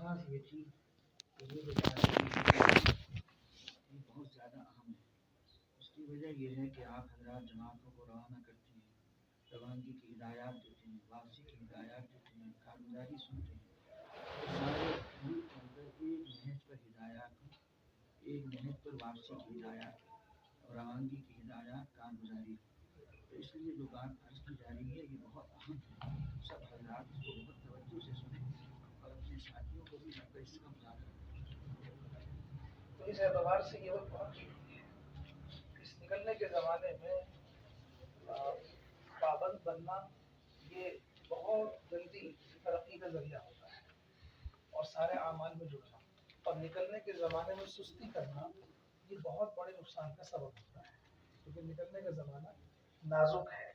خاص یہ تھی کہ یہ جو بات بہت زیادہ اہم ہے. اس کی وجہ یہ ہے کہ آپ حضرات جماعتوں کو روانہ کرتے ہیں, روانگی کی ہدایات دیتے ہیں, واپسی کی ہدایات دیتے ہیں, کارگزاری سنتے ہیں. تو سارے ملک کے اندر ایک نہج پر ہدایات ہیں, ایک نہج پر واپسی کی ہدایات, روانگی کی ہدایات, کارگزاری. تو اس لیے جو بات عرض کی جا رہی ہے یہ بہت اہم ہے. سب حضرات اس کو بہت توجہ سے سنیں اور اپنے ساتھیوں کو بھی نقل اس کا مظاہرہ کریں. تو اس اعتبار سے یہ وقت بہت ضروری ہے. اس نکلنے کے زمانے میں پابند بننا یہ بہت جلدی ترقی کا ذریعہ ہوتا ہے اور سارے اعمال میں جڑنا, اور نکلنے کے زمانے میں سستی کرنا یہ بہت بڑے نقصان کا سبب ہوتا ہے. کیونکہ نکلنے کا زمانہ نازک ہے,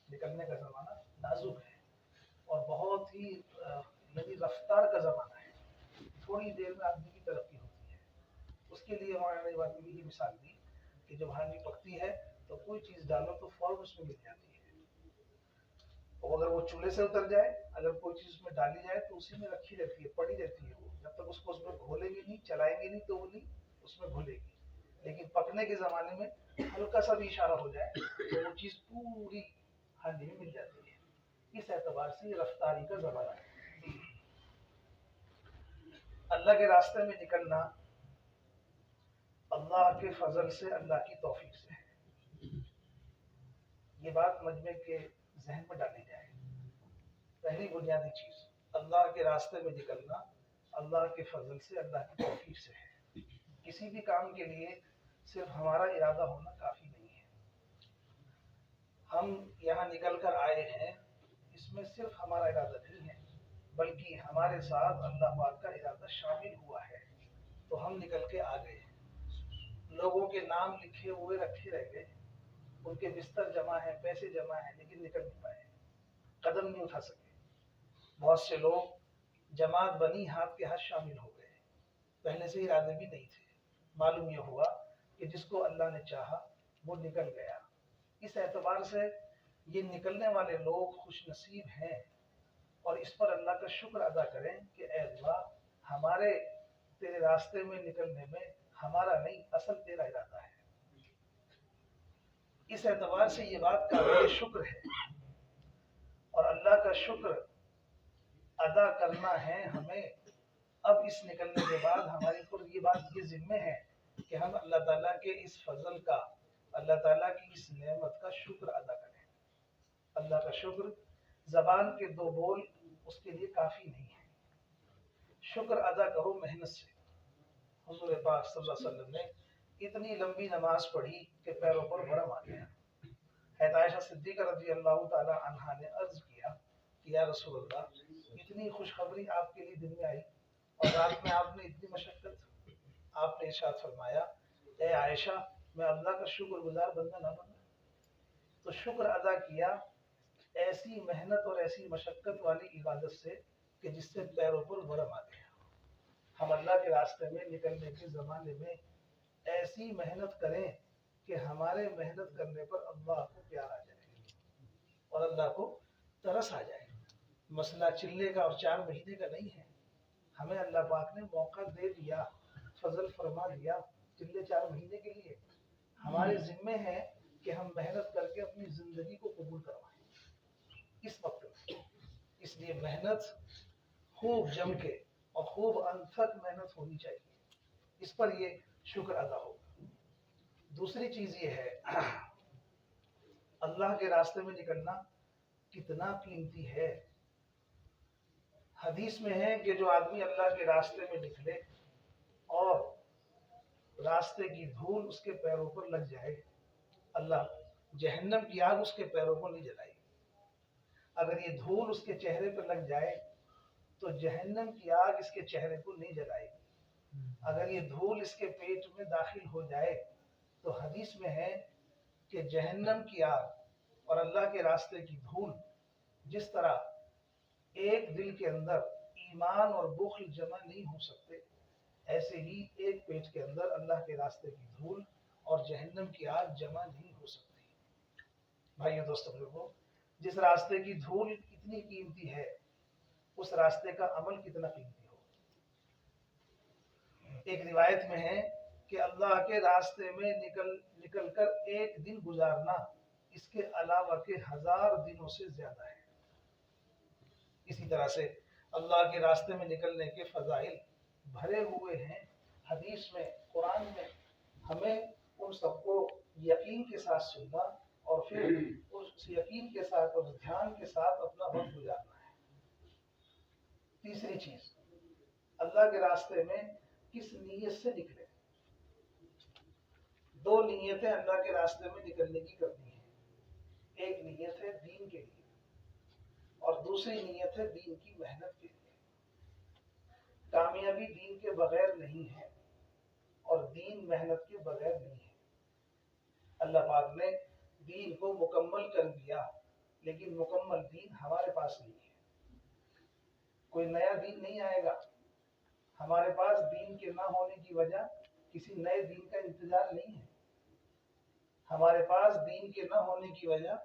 نکلنے کا زمانہ نازک ہے اور بہت ہی یعنی رفتار کا زمانہ ہے. تھوڑی دیر میں آدمی کی ترقی ہوتی ہے. اس کے لیے ہمارے بات یہ مثال دی کہ جب ہانڈی پکتی ہے تو کوئی چیز ڈالو تو فوراً اس میں مل جاتی ہے. اور اگر وہ چولہے سے اتر جائے, اگر کوئی چیز اس میں ڈالی جائے تو اسی میں رکھی رہتی ہے, پڑی رہتی ہے. وہ جب تک اس کو اس میں گھولیں گے نہیں, چلائیں گے نہیں تو وہ نہیں اس میں گھلے گی. لیکن پکنے کے زمانے میں ہلکا سا بھی اشارہ ہو جائے تو وہ چیز پوری ہانڈی میں مل جاتی ہے. اس اعتبار سے یہ رفتاری کا زمانہ ہے. اللہ کے راستے میں نکلنا اللہ کے فضل سے, اللہ کی توفیق سے ہے. یہ بات مجمع کے ذہن میں ڈالی جائے. پہلی بنیادی چیز, اللہ کے راستے میں نکلنا اللہ کے فضل سے, اللہ کی توفیق سے ہے. کسی بھی کام کے لیے صرف ہمارا ارادہ ہونا کافی نہیں ہے. ہم یہاں نکل کر آئے ہیں, اس میں صرف ہمارا ارادہ نہیں ہے بلکہ ہمارے ساتھ اللہ پاک کا ارادہ شامل ہوا ہے. تو ہم نکل کے آ گئے. لوگوں کے نام لکھے ہوئے رکھے رہ گئے, ان کے بستر جمع ہیں, پیسے جمع ہیں, لیکن نکل نہیں پائے, قدم نہیں اٹھا سکے. بہت سے لوگ جماعت بنی, ہاتھ کے ہاتھ شامل ہو گئے, پہلے سے ارادے بھی نہیں تھے. معلوم یہ ہوا کہ جس کو اللہ نے چاہا وہ نکل گیا. اس اعتبار سے یہ نکلنے والے لوگ خوش نصیب ہیں, اور اس پر اللہ کا شکر ادا کریں کہ اے اللہ, ہمارے تیرے راستے میں نکلنے میں ہمارا نہیں, اصل تیرا ارادہ ہے. اس اعتبار سے یہ بات قابل شکر ہے, اور اللہ کا شکر ادا کرنا ہے ہمیں. اب اس نکلنے کے بعد ہمارے اوپر یہ بات, یہ ذمہ ہے کہ ہم اللہ تعالیٰ کے اس فضل کا, اللہ تعالیٰ کی اس نعمت کا شکر ادا کریں. اللہ کا شکر زبان کے دو بول اس کے لیے کافی نہیں ہے. شکر ادا کرو محنت سے. حضور پاک صلی اللہ علیہ وسلم نے اتنی لمبی نماز پڑھی کہ پیروں پر بھرم آ گیا. حضرت عائشہ صدیقہ رضی اللہ تعالی عنہا نے عرض کیا کہ یا رسول اللہ, اتنی خوشخبری آپ کے لیے دن میں آئی اور رات میں آپ نے اتنی مشقت. آپ نے ارشاد فرمایا, اے عائشہ, میں اللہ کا شکر گزار بندہ نہ بنا. تو شکر ادا کیا ایسی محنت اور ایسی مشقت والی عبادت سے کہ جس سے پیروں پر ورم آ گیا. ہم اللہ کے راستے میں نکلنے کے زمانے میں ایسی محنت کریں کہ ہمارے محنت کرنے پر اللہ کو پیار آ جائے اور اللہ کو ترس آ جائے. مسئلہ چلے کا اور 4 مہینے کا نہیں ہے. ہمیں اللہ پاک نے موقع دے دیا, فضل فرما دیا چلے 4 مہینے کے لیے. ہمارے ذمے ہے کہ ہم محنت کر کے اپنی زندگی کو قبول کروائیں اس وقت میں. اس لیے محنت خوب جم کے اور خوب انتھک محنت ہونی چاہیے. اس پر یہ شکر ادا ہوگا. دوسری چیز یہ ہے, اللہ کے راستے میں نکلنا کتنا قیمتی ہے. حدیث میں ہے کہ جو آدمی اللہ کے راستے میں نکلے اور راستے کی دھول اس کے پیروں پر لگ جائے, اللہ جہنم کی آگ اس کے پیروں کو نہیں جلائے گی. اگر یہ دھول اس کے چہرے پر لگ جائے تو جہنم کی آگ اس کے چہرے کو نہیں جلائے گی. اگر یہ دھول اس کے پیٹ میں داخل ہو جائے تو حدیث میں ہے کہ جہنم کی آگ اور اللہ کے راستے کی دھول, جس طرح ایک دل کے اندر ایمان اور بخل جمع نہیں ہو سکتے, ایسے ہی ایک پیٹ کے اندر اللہ کے راستے کی دھول اور جہنم کی آگ جمع نہیں ہو سکتی. بھائیو دوستو بزرگو, جس راستے کی دھول اتنی قیمتی ہے اس راستے کا عمل کتنا قیمتی ہو. ایک روایت میں ہے کہ اللہ کے راستے میں نکل کر ایک دن گزارنا اس کے علاوہ کے 1000 دنوں سے زیادہ ہے۔ اسی طرح سے اللہ کے راستے میں نکلنے کے فضائل بھرے ہوئے ہیں حدیث میں، قرآن میں۔ ہمیں ان سب کو یقین کے ساتھ سننا اور پھر اس یقین کے ساتھ اور دھیان کے ساتھ اپنا وقت گزارنا ہے۔ تیسری چیز، اللہ کے راستے میں کس نیت سے نکلے؟ 2 نیتیں اللہ کے راستے میں نکلنے کی کرنی ہیں۔ ایک نیت ہے دین کے لیے اور دوسری نیت ہے دین کی محنت کے لیے۔ کامیابی دین کے بغیر نہیں ہے اور دین محنت کے بغیر نہیں ہے۔ اللہ پاک نے دین کو مکمل کر دیا، لیکن مکمل دین ہمارے پاس نہیں ہے۔ کوئی نیا دین نہیں آئے گا۔ ہمارے پاس دین کے نہ ہونے کی وجہ کسی نئے دین کا انتظار نہیں ہے۔ ہمارے پاس دین کے نہ ہونے کی وجہ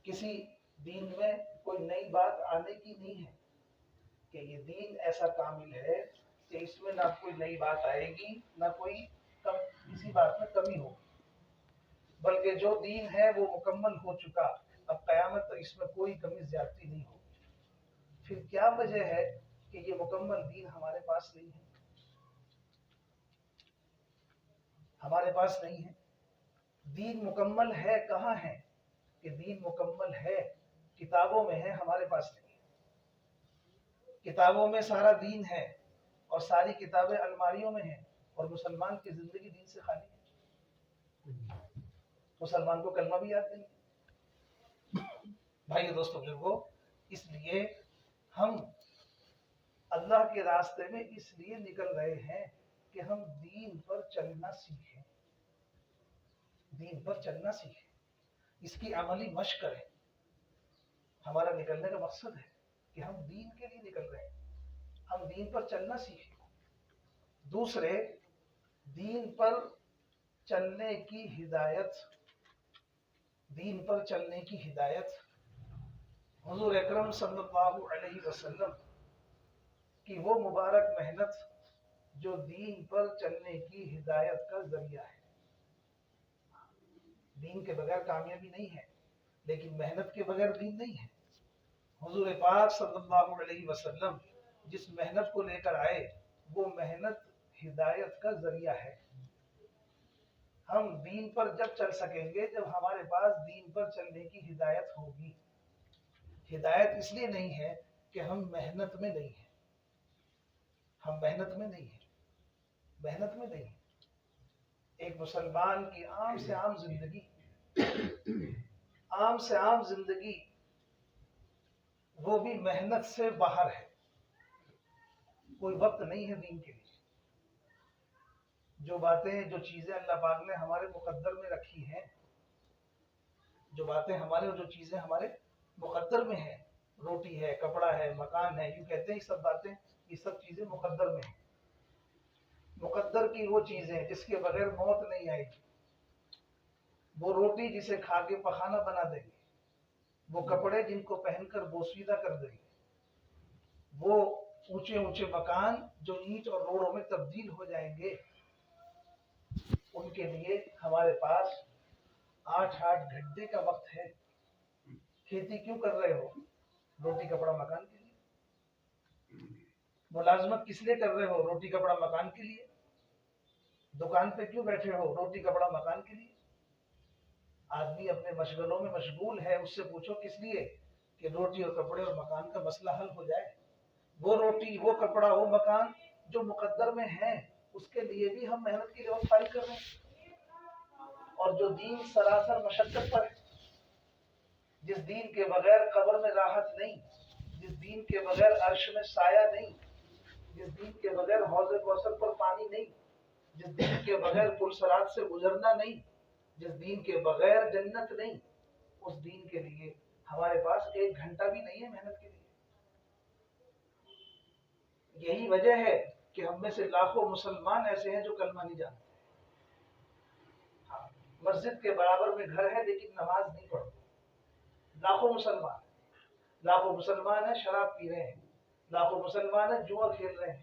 کسی دین میں کوئی نئی بات آنے کی نہیں ہے کہ یہ دین ایسا کامل ہے کہ اس میں نہ کوئی نئی بات آئے گی، نہ کوئی کسی بات میں کمی ہوگی، بلکہ جو دین ہے وہ مکمل ہو چکا، اب قیامت تک اس میں کوئی کمی زیادتی نہیں ہوگی۔ پھر کیا وجہ ہے کہ یہ مکمل دین ہمارے پاس نہیں ہے؟ ہمارے پاس نہیں ہے۔ دین مکمل ہے کہاں ہے؟ کہ دین مکمل ہے کتابوں میں ہے، ہمارے پاس نہیں ہے۔ کتابوں میں سارا دین ہے اور ساری کتابیں الماریوں میں ہیں، اور مسلمان کی زندگی دین سے خالی ہے۔ مسلمان کو کلمہ بھی یاد نہیں ہے۔ بھائی دوستو بزرگو، اس لیے ہم اللہ کے راستے میں اس لیے نکل رہے ہیں کہ ہم دین پر چلنا سیکھیں، دین پر چلنا سیکھیں، اس کی عملی مشق کریں۔ ہمارا نکلنے کا مقصد ہے کہ ہم دین کے لیے نکل رہے ہیں، ہم دین پر چلنا سیکھیں۔ دوسرے، دین پر چلنے کی ہدایت، دین پر چلنے کی ہدایت حضور اکرم صلی اللہ علیہ وسلم کی وہ مبارک محنت جو دین پر چلنے کی ہدایت کا ذریعہ ہے۔ دین کے بغیر کامیابی نہیں ہے، لیکن محنت کے بغیر دین نہیں ہے۔ حضور پاک صلی اللہ علیہ وسلم جس محنت کو لے کر آئے وہ محنت ہدایت کا ذریعہ ہے۔ ہم دین پر جب چل سکیں گے جب ہمارے پاس دین پر چلنے کی ہدایت ہوگی۔ ہدایت اس لیے نہیں ہے کہ ہم محنت میں نہیں ہیں، ہم محنت میں نہیں ہیں، محنت میں نہیں ہیں۔ ایک مسلمان کی عام سے عام زندگی، عام سے عام زندگی وہ بھی محنت سے باہر ہے۔ کوئی وقت نہیں ہے دین کے لیے۔ جو باتیں، جو چیزیں اللہ پاک نے ہمارے مقدر میں رکھی ہیں، جو باتیں ہمارے اور جو چیزیں ہمارے مقدر میں ہیں، روٹی ہے، کپڑا ہے، مکان ہے، یوں کہتے ہیں یہ سب باتیں، یہ سب چیزیں مقدر میں ہیں۔ مقدر کی وہ چیزیں جس کے بغیر موت نہیں آئے گی، وہ روٹی جسے کھا کے پخانا بنا دیں گے، وہ کپڑے جن کو پہن کر بوسیدہ کر دیں گے، وہ اونچے اونچے مکان جو اینٹ اور روڑوں میں تبدیل ہو جائیں گے، ان کے لیے ہمارے پاس 8 گھنٹے کا وقت ہے۔ کھیتی کیوں کر رہے ہو؟ روٹی کپڑا مکان کے لیے۔ ملازمت کس لیے کر رہے ہو؟ روٹی کپڑا مکان کے لیے۔ دکان پہ کیوں بیٹھے ہو؟ روٹی کپڑا مکان کے لیے۔ آدمی اپنے مشغلوں میں مشغول ہے، اس سے پوچھو کس لیے؟ کہ روٹی اور کپڑے اور مکان کا مسئلہ حل ہو جائے۔ وہ روٹی، وہ کپڑا، وہ مکان جو مقدر میں ہے، اس کے لیے بھی ہم محنت کی لیوت فاری کر رہے ہیں۔ اور جو دین سراسر مشقت پر ہے، جس دین کے بغیر قبر میں راحت نہیں، جس دین کے بغیر عرش میں سایہ نہیں، جس دین کے بغیر حوض کوثر پر پانی نہیں، جس دین کے بغیر پل صراط سے گزرنا نہیں، جس دین کے بغیر جنت نہیں، اس دین کے لیے ہمارے پاس 1 گھنٹہ بھی نہیں ہے محنت کے لیے۔ یہی وجہ ہے کہ ہم میں سے لاکھوں مسلمان ایسے ہیں جو کلمہ نہیں جانتے۔ ہاں، مسجد کے برابر میں گھر ہے لیکن نماز نہیں پڑھتے۔ لاکھوں مسلمان ہیں شراب پی رہے ہیں، لاکھوں مسلمان ہیں جوا کھیل رہے ہیں،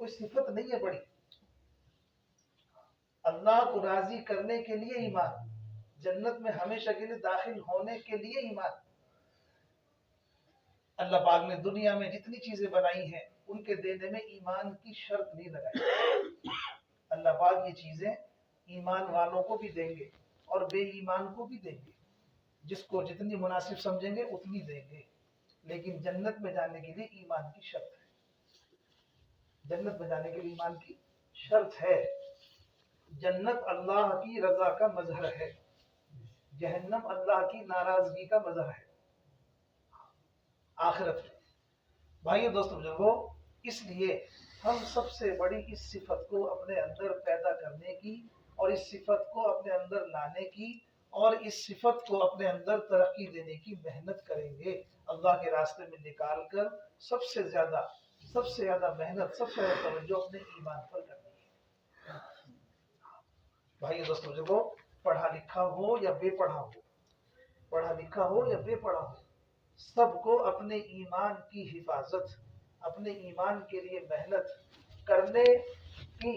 کوئی صفت نہیں ہے بڑی. اللہ کو راضی کرنے کے لیے ایمان, جنت میں ہمیشہ کے لیے داخل ہونے کے لیے ایمان. اللہ پاک نے دنیا میں جتنی چیزیں بنائی ہیں ان کے دینے میں ایمان کی شرط نہیں لگائی. اللہ پاک یہ چیزیں ایمان والوں کو بھی دیں گے اور بے ایمان کو بھی دیں گے, جس کو جتنی مناسب سمجھیں گے اتنی دیں گے. لیکن جنت میں جانے کے لیے ایمان کی شرط ہے. جنت میں جانے کے لیے ایمان کی شرط ہے. جنت اللہ کی رضا کا مظہر ہے, جہنم اللہ کی ناراضگی کا مظہر ہے آخرت میں. بھائیو دوستو بزرگو, اس لیے ہم سب سے بڑی اس صفت کو اپنے اندر پیدا کرنے کی اور اس صفت کو اپنے اندر لانے کی اور اس صفت کو اپنے اندر ترقی دینے کی محنت کریں گے. اللہ کے راستے میں نکال کر سب سے زیادہ محنت, سب سے زیادہ توجہ اپنے ایمان پر کرنی ہے. بھائی دوستو بزرگو, پڑھا لکھا ہو یا بے پڑھا ہو, پڑھا لکھا ہو یا بے پڑھا ہو, سب کو اپنے ایمان کی حفاظت, اپنے ایمان کے لیے محنت کرنے کی,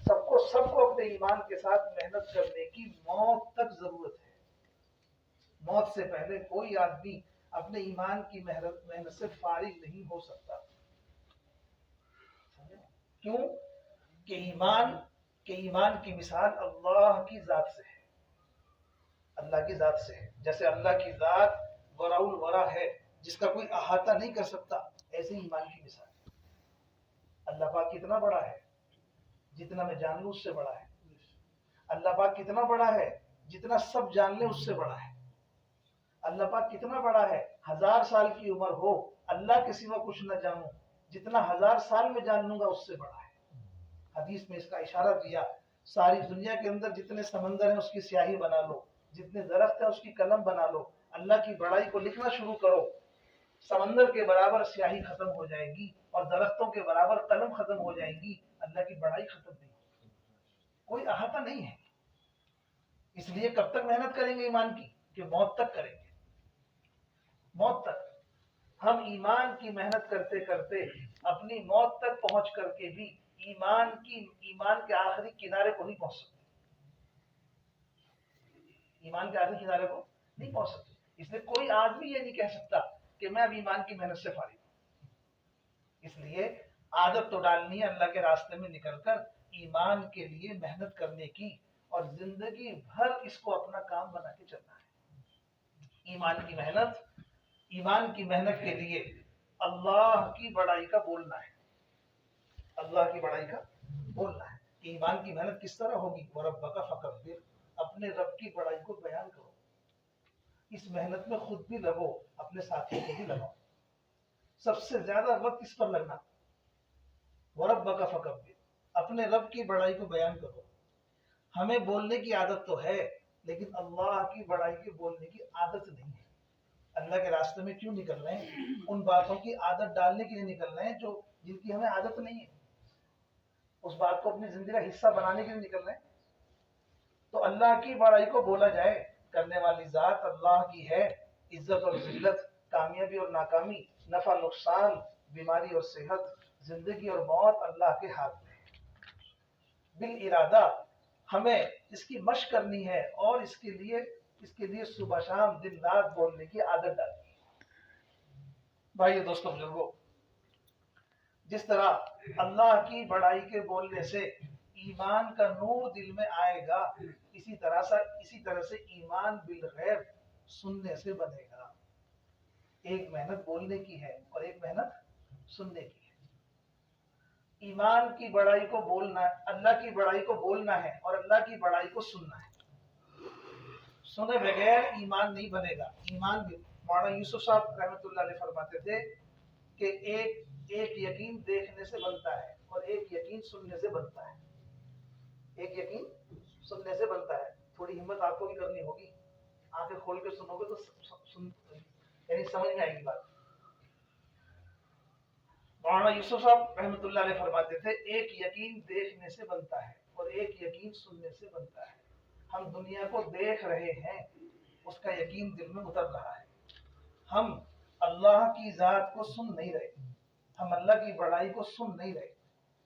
سب کو اپنے ایمان کے ساتھ محنت کرنے کی موت تک ضرورت ہے. موت سے پہلے کوئی آدمی اپنے ایمان کی محنت سے فارغ نہیں ہو سکتا. کیوں کہ ایمان کی مثال اللہ کی ذات سے ہے, اللہ کی ذات سے ہے. جیسے اللہ کی ذات ورا الورا ہے, جس کا کوئی احاطہ نہیں کر سکتا, ایسے ایمان کی مثال ہے. اللہ پاک کتنا بڑا ہے, جتنا میں جان لوں اس سے بڑا ہے. اللہ پاک کتنا بڑا ہے, جتنا سب جان لیں اس سے بڑا ہے. اللہ پاک کتنا بڑا ہے, 1000 سال کی عمر ہو, اللہ کے سوا کچھ نہ جانوں, جتنا 1000 سال میں جان لوں گا اس سے بڑا ہے. حدیث میں اس کا اشارہ دیا, ساری دنیا کے اندر جتنے سمندر ہیں اس کی سیاہی بنا لو, جتنے درخت ہیں اس کی قلم بنا لو, اللہ کی بڑائی کو لکھنا شروع کرو, سمندر کے برابر سیاہی ختم ہو جائے گی اور درختوں کے برابر قلم ختم ہو جائے گی, اللہ کی بڑائی ختم نہیں ہوگی. کوئی احاطہ نہیں ہے. اس لیے کب تک محنت کریں گے ایمان کی, کہ موت تک کریں گے. موت تک ہم ایمان کی محنت کرتے کرتے اپنی موت تک پہنچ کر کے بھی ایمان کے آخری کنارے کو نہیں پہنچ سکتے. ایمان کے آخری کنارے کو نہیں پہنچ سکتے. اس لیے کوئی آدمی یہ نہیں کہہ سکتا کہ میں اب ایمان کی محنت سے فارغ ہوں. اس لیے عادت تو ڈالنی ہے اللہ کے راستے میں نکل کر ایمان کے لیے محنت کرنے کی, اور زندگی بھر اس کو اپنا کام بنا کے چلنا ہے. ایمان کی محنت کے لیے اللہ کی بڑائی کا بولنا ہے. اللہ کی بڑائی کا بولنا ہے کہ ایمان کی محنت کس طرح ہوگی. وَرَبَّكَ فَكَبِّرْ, اپنے رب کی بڑائی کو بیان کرو. اس محنت میں خود بھی لگو, اپنے ساتھیوں کو بھی لگاؤ. سب سے زیادہ وقت اس پر لگنا. وَرَبَّكَ فَكَبِّرْ, اپنے رب کی بڑائی کو بیان کرو. ہمیں بولنے کی عادت تو ہے, لیکن اللہ کی بڑائی کے بولنے کی عادت نہیں ہے. اللہ کے راستے میں کیوں نکل رہے ہیں؟ ان باتوں کی عادت ڈالنے کے لیے نکل رہے ہیں جن کی ہمیں عادت نہیں ہے. اس بات کو اپنی زندگی کا حصہ بنانے کے لیے نکل رہے ہیں. تو اللہ کی بڑائی کو بولا جائے. کرنے والی ذات اللہ کی ہے. عزت اور ذلت, کامیابی اور ناکامی, نفع نقصان, بیماری اور صحت, زندگی اور موت اللہ کے ہاتھ میں ہے. بالارادہ ہمیں اس کی مشق کرنی ہے اور اس کے لیے صبح شام دن رات بولنے کی عادت ڈالنی ہے. بھائی دوستو بزرگو, جس طرح اللہ کی بڑائی کے بولنے سے ایمان کا نور دل میں آئے گا, اسی طرح سے ایمان بالغیب سننے سے بنے گا. ایک محنت بولنے کی ہے اور ایک محنت سننے کی ہے. ایمان کی بڑائی کو بولنا ہے, اللہ کی بڑائی کو بولنا ہے اور اللہ کی بڑائی کو سننا ہے. سنے بغیر ایمان نہیں بنے گا. ایمان بھی مولانا یوسف صاحب رحمۃ اللہ علیہ فرماتے تھے کہ ایک یقین دیکھنے سے بنتا ہے اور ایک یقین سننے سے بنتا ہے. ایک یقین سننے سے بنتا ہے. تھوڑی ہمت آپ کو بھی کرنی ہوگی. آنکھیں کھول کے سنو گے تو یعنی سمجھ میں آئے گی بات. مولانا یوسف صاحب رحمۃ اللہ علیہ فرماتے تھے ایک یقین دیکھنے سے بنتا ہے اور ایک یقین سننے سے بنتا ہے. ہم دنیا کو دیکھ رہے ہیں, اس کا یقین دل میں اتر رہا ہے. ہم اللہ کی ذات کو سن نہیں رہے, ہم اللہ کی بڑائی کو سن نہیں رہے.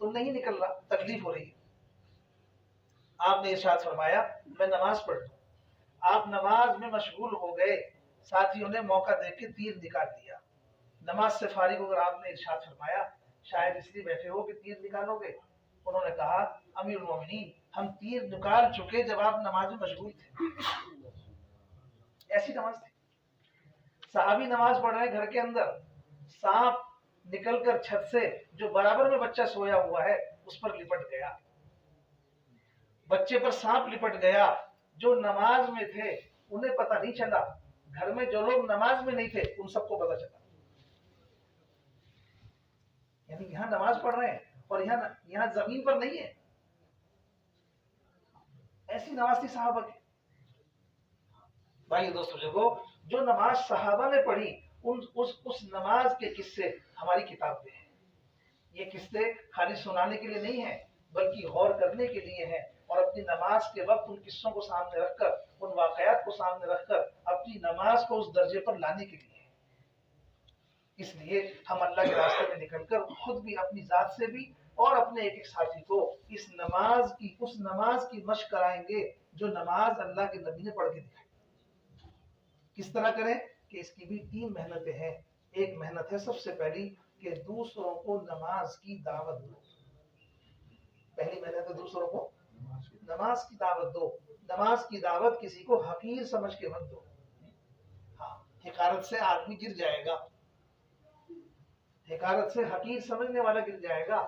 تو نہیں نکل رہا، تکلیف ہو رہی ہے۔ آپ نے ارشاد فرمایا میں نماز پڑھ لوں، آپ نماز میں مشغول ہو گئے، ساتھیوں نے موقع دیکھ کے تیر نکال دیا۔ نماز سے فارغ ہو کر آپ نے ارشاد فرمایا شاید اس لیے بیٹھے ہو کہ تیر نکالو گے؟ انہوں نے کہا امیر المومنین ہم تیر نکال چکے جب آپ نماز میں مشغول تھے۔ ایسی نماز تھی۔ صحابی نماز پڑھ رہے ہیں گھر کے اندر، سانپ نکل کر چھت سے جو برابر میں بچہ سویا ہوا ہے اس پر لپٹ گیا، بچے پر سانپ لپٹ گیا۔ جو نماز میں تھے انہیں پتہ نہیں چلا، گھر میں جو لوگ نماز میں نہیں تھے ان سب کو پتہ چلا۔ یعنی یہاں نماز پڑھ رہے ہیں اور یہاں زمین پر نہیں ہے۔ ایسی نماز تھی صحابہ کی۔ بھائی دوستو بزرگو، جو نماز صحابہ نے پڑھی اس نماز کے قصے ہماری کتاب میں ہیں۔ یہ قصے خالی سنانے کے لیے نہیں ہیں بلکہ غور کرنے کے لیے ہیں، اور اپنی نماز کے وقت ان قصوں کو سامنے رکھ کر، ان واقعات کو سامنے رکھ کر اپنی نماز کو اس درجے پر لانے کے لیے ہیں۔ اس لیے ہم اللہ کے راستے میں نکل کر خود بھی، اپنی ذات سے بھی، اور اپنے ایک ایک ساتھی کو اس نماز کی مشق کرائیں گے جو نماز اللہ کے نبی نے پڑھ کے دکھائی۔ کس طرح کریں کہ اس کی بھی 3 محنتیں ہیں۔ ایک محنت ہے سب سے پہلی کہ دوسروں کو نماز کی دعوت دو۔ پہلی محنت ہے دوسروں کو نماز کی دعوت دو۔ نماز کی دعوت کسی کو حقیر سمجھ کے مت دو۔ ہاں، حقارت سے آدمی گر جائے گا، حقارت سے حقیر سمجھنے والا گر جائے گا۔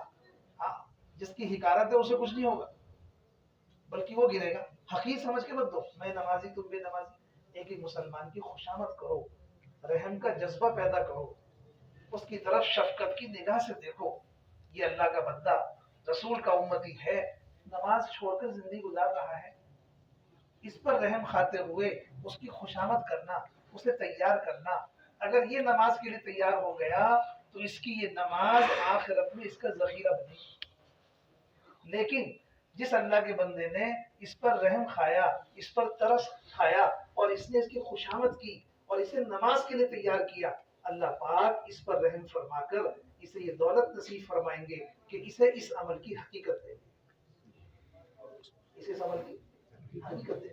ہاں، جس کی حقارت ہے اسے کچھ نہیں ہوگا بلکہ وہ گرے گا۔ حقیر سمجھ کے مت دو، میں نمازی تم بے نمازی۔ ایک ایک مسلمان کی خوشامد کرو، رحم کا جذبہ پیدا کرو، اس کی طرف شفقت کی نگاہ سے دیکھو، یہ اللہ کا بندہ رسول کا امتی ہے، نماز چھوڑ کر زندگی گزار رہا ہے، اس پر رحم کھاتے ہوئے اس کی خوشامد کرنا، اسے تیار کرنا۔ اگر یہ نماز کے لیے تیار ہو گیا تو اس کی یہ نماز آخرت میں اس کا ذخیرہ بنے گی۔ لیکن جس اللہ کے بندے نے اس پر رحم کھایا، اس پر ترس کھایا، اور اس نے اس کی خوشامد کی اور اسے نماز کے لیے تیار کیا، اللہ پاک اس پر رحم فرما کر اسے یہ دولت نصیب فرمائیں گے کہ اسے اس عمل کی حقیقت دے، اسے اس عمل کی حقیقت دے۔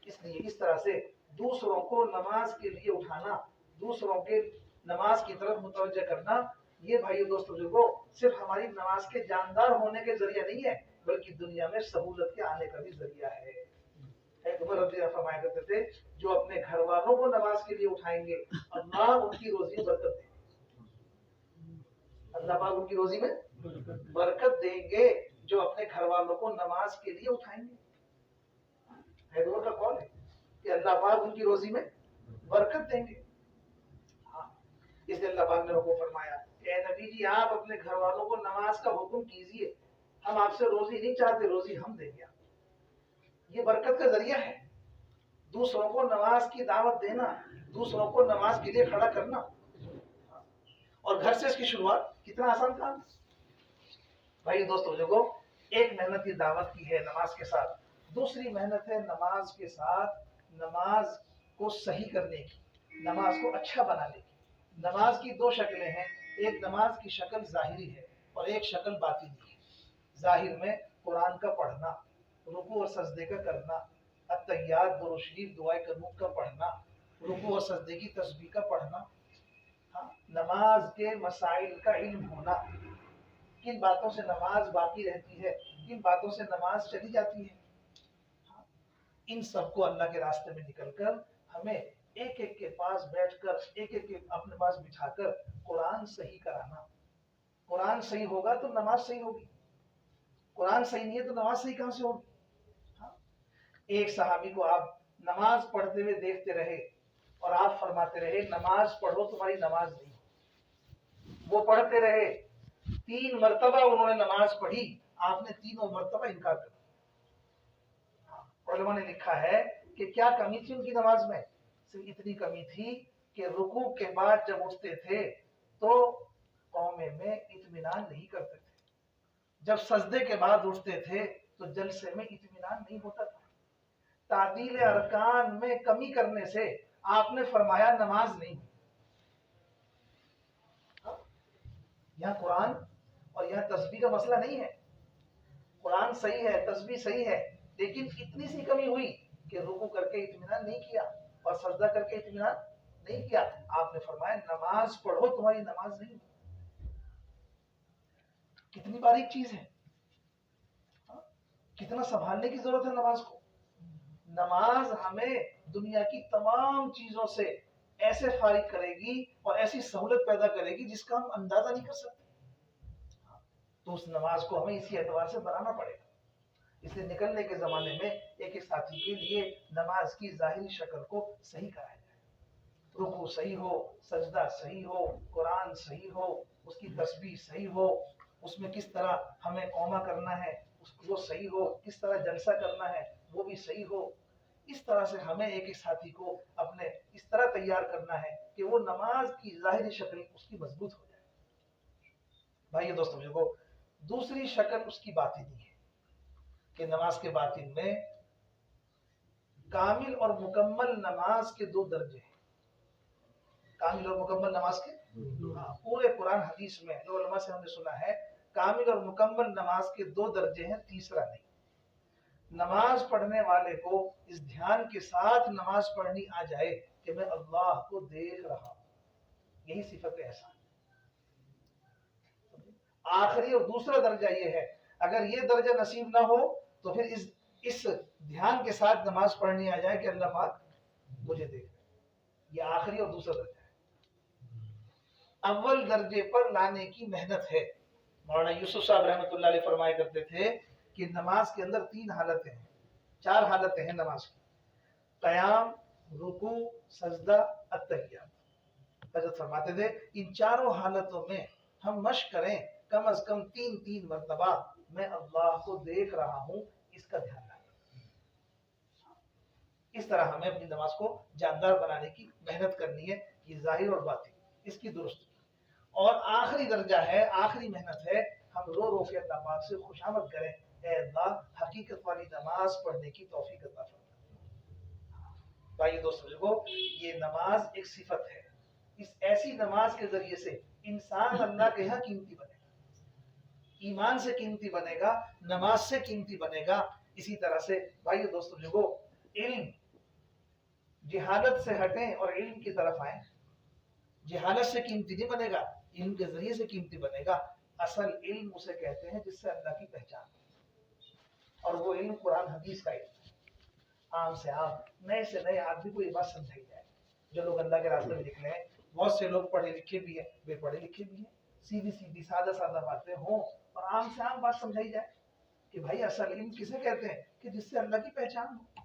اس لیے اس طرح سے دوسروں کو نماز کے لیے اٹھانا، دوسروں کے نماز کی طرف متوجہ کرنا، یہ بھائی دوست بزرگوں صرف ہماری نماز کے جاندار ہونے کے ذریعہ نہیں ہے بلکہ دنیا میں سہولت کے آنے کا بھی ذریعہ ہے۔ عمر رضی اللہ فرمایا کرتے تھے جو اپنے گھر والوں کو نماز کے لیے اٹھائیں گے اللہ ان کی روزی میں برکت دیں گے، اللہ پاک ان کی روزی میں برکت دیں گے جو اپنے گھر والوں کو نماز کے لیے اٹھائیں گے۔ عمر کا قول ہے کہ اللہ پاک ان کی روزی میں برکت دیں گے۔ اس لیے اللہ پاک نے حکم فرمایا کہ اے نبی جی آپ اپنے گھر والوں کو نماز کا حکم کیجئے، ہم آپ سے روزی نہیں چاہتے، روزی ہم دیں گے۔ یہ برکت کا ذریعہ ہے، دوسروں کو نماز کی دعوت دینا، دوسروں کو نماز کے لیے کھڑا کرنا، اور گھر سے اس کی شروعات کتنا آسان کام ہے۔ بھائی دوستو بزرگو، ایک محنت یہ دعوت کی ہے نماز کے ساتھ، دوسری محنت ہے نماز کے ساتھ نماز کو صحیح کرنے کی، نماز کو اچھا بنانے کی۔ نماز کی 2 شکلیں ہیں، ایک نماز کی شکل ظاہری ہے اور ایک شکل باطنی ہے۔ ظاہر میں قرآن کا پڑھنا، رکوع اور سجدے کا کرنا، التحیات درود شریف دعائے قنوت کا پڑھنا، رکوع اور سجدے کی تسبیح کا پڑھنا، نماز کے مسائل کا علم ہونا، کن باتوں سے نماز باقی رہتی ہے، کن باتوں سے نماز چلی جاتی ہے، ان سب کو اللہ کے راستے میں نکل کر ہمیں ایک ایک کے پاس بیٹھ کر، ایک ایک کے اپنے پاس بٹھا کر قرآن صحیح کرانا۔ قرآن صحیح ہوگا تو نماز صحیح ہوگی، قرآن صحیح نہیں ہے تو نماز صحیح کہاں سے ہوگی؟ ایک صحابی کو آپ نماز پڑھتے ہوئے دیکھتے رہے اور آپ فرماتے رہے نماز پڑھو تمہاری نماز نہیں۔ وہ پڑھتے رہے، 3 مرتبہ انہوں نے نماز پڑھی، آپ نے 3 مرتبہ انکار کر دیا۔ علماء نے لکھا ہے کہ کیا کمی تھی ان کی نماز میں؟ صرف اتنی کمی تھی کہ رکوع کے بعد جب اٹھتے تھے تو قومے میں اطمینان نہیں کرتے تھے، جب سجدے کے بعد اٹھتے تھے تو جلسے میں اطمینان نہیں ہوتا تھا۔ تعدیل ارکان میں کمی کرنے سے آپ نے فرمایا نماز نہیں۔ یہاں قرآن اور یہاں تسبیح کا مسئلہ نہیں ہے، قرآن صحیح ہے، تسبیح صحیح ہے، لیکن اتنی سی کمی ہوئی کہ رکوع کر کے اطمینان نہیں کیا اور سجدہ کر کے اطمینان نہیں کیا۔ آپ نے فرمایا نماز پڑھو، تمہاری نماز نہیں ہوئی۔ کتنی باریک چیز ہے، کتنا سنبھالنے کی ضرورت ہے نماز کو۔ نماز ہمیں دنیا کی تمام چیزوں سے ایسے فارغ کرے گی اور ایسی سہولت پیدا کرے گی جس کا ہم اندازہ نہیں کر سکتے۔ تو اس نماز کو ہمیں اسی اعتبار سے بنانا پڑے گا۔ اس لیے نکلنے کے زمانے میں ایک ایک ساتھی کے لیے نماز کی ظاہری شکل کو صحیح کرایا جائے، رکوع صحیح ہو، سجدہ صحیح ہو، قرآن صحیح ہو، اس کی تسبیح صحیح ہو، اس میں کس طرح ہمیں قوما کرنا ہے وہ صحیح ہو، کس طرح جلسہ کرنا ہے وہ بھی صحیح ہو۔ اس طرح سے ہمیں ایک ایک ساتھی کو اپنے اس طرح تیار کرنا ہے کہ وہ نماز کی ظاہری شکل اس کی مضبوط ہو جائے۔ بھائی دوستوں کو دوسری شکل اس کی باطنی ہے کہ نماز کے باطن میں کامل اور مکمل نماز کے دو درجے ہیں۔ کامل اور مکمل نماز کے پورے قرآن حدیث میں علماء سے ہم نے سنا ہے کامل اور مکمل نماز کے دو درجے ہیں، تیسرا نہیں۔ نماز پڑھنے والے کو اس دھیان کے ساتھ نماز پڑھنی آ جائے کہ میں اللہ کو دیکھ رہا ہوں، یہی صفت احسان۔ آخری اور دوسرا درجہ یہ ہے، اگر یہ درجہ نصیب نہ ہو تو پھر اس دھیان کے ساتھ نماز پڑھنی آ جائے کہ اللہ پاک مجھے دیکھ رہا ہے، یہ آخری اور دوسرا درجہ ہے۔ اول درجے پر لانے کی محنت ہے۔ مولانا یوسف صاحب رحمۃ اللہ علیہ فرمایا کرتے تھے کہ نماز کے اندر 3 حالتیں ہیں، 4 حالتیں ہیں نماز کی: قیام، رکوع، سجدہ، التحیات۔ حضرت فرماتے تھے ان چاروں حالتوں میں ہم مشق کریں کم از کم 3 مرتبہ میں اللہ کو دیکھ رہا ہوں، اس کا دھیان رکھیں۔ اس طرح ہمیں اپنی نماز کو جاندار بنانے کی محنت کرنی ہے، یہ ظاہر اور باطن اس کی درست۔ اور آخری درجہ ہے، آخری محنت ہے، ہم رو رو کے اللہ پاک سے خوشامد کریں، اے اللہ حقیقت والی نماز پڑھنے کی توفیق عطا فرما۔ بھائی دوستو یہ نماز ایک صفت ہے، اس ایسی نماز کے ذریعے سے انسان اللہ کے ہاں قیمتی بنے گا، ایمان سے قیمتی بنے گا، نماز سے قیمتی بنے گا۔ اسی طرح سے بھائی دوستو علم، جہالت سے ہٹیں اور علم کی طرف آئیں۔ جہالت سے قیمتی نہیں بنے گا، علم کے ذریعے سے قیمتی بنے گا۔ اصل علم اسے کہتے ہیں جس سے اللہ کی پہچان، اور وہ علم قرآن حدیث کا علم ہے۔ عام سے عام، نئے سے نئے آدمی کو یہ بات سمجھائی جائے۔ جو لوگ اللہ کے راستے میں نکلے ہیں، بہت سے لوگ پڑھے لکھے بھی ہیں، بے پڑھے لکھے بھی ہیں، سیدھی سیدھی سادہ سادہ باتیں ہوں اور عام سے عام بات سمجھائی جائے کہ بھائی اصل علم کسے کہتے ہیں کہ جس سے اللہ کی پہچان ہو۔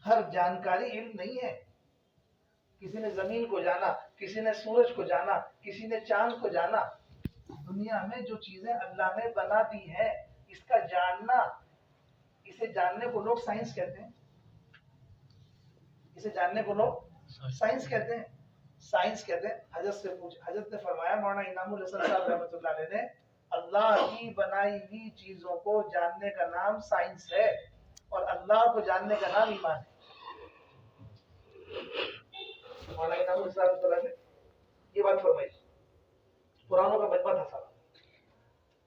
ہر جانکاری علم نہیں ہے۔ کسی نے زمین کو جانا، کسی نے سورج کو جانا، کسی نے چاند کو جانا۔ دنیا میں جو چیزیں اللہ نے بنا دی ہیں اس کا جاننا، اسے جاننے کو لوگ سائنس کہتے ہیں، اسے جاننے کو لوگ سائنس کہتے ہیں، سائنس کہتے ہیں۔ حضرت سے پوچھ، حضرت نے فرمایا، مولانا انعام الحسن صاحب رحمۃ اللہ علیہ نے، اللہ کی بنائی ہوئی چیزوں کو جاننے کا نام سائنس ہے اور اللہ کو جاننے کا نام ایمان ہے۔ مولانا انعام الحسن رحمۃ اللہ نے یہ بات فرمائی، قرآنوں کا مجمع تھا سارا۔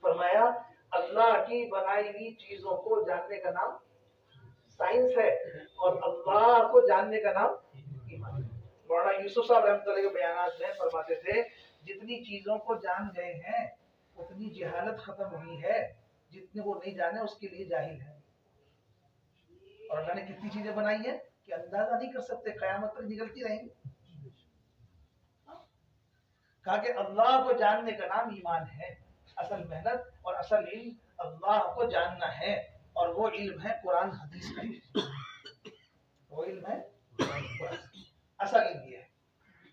فرمایا اللہ کی بنائی ہوئی چیزوں کو جاننے کا نام سائنس ہے اور اللہ کو جاننے کا نام ایمان ہے۔ مولانا یوسف صاحب رحمۃ اللہ کے بیانات میں فرماتے تھے جتنی چیزوں کو جان گئے ہیں اتنی جہالت ختم ہوئی ہے، جتنے وہ نہیں جانے اس کے لیے جاہل ہے۔ اور اللہ نے کتنی چیزیں بنائی ہیں کہ اندازہ نہیں کر سکتے، قیامت تک نکلتی رہیں گی۔ کہا کہ اللہ کو جاننے کا نام ایمان ہے۔ اصل محنت اور اصل علم اللہ کو جاننا ہے، اور وہ علم ہے قرآن حدیث کا علم۔ وہ علم ہے اصل علم یہ ہے۔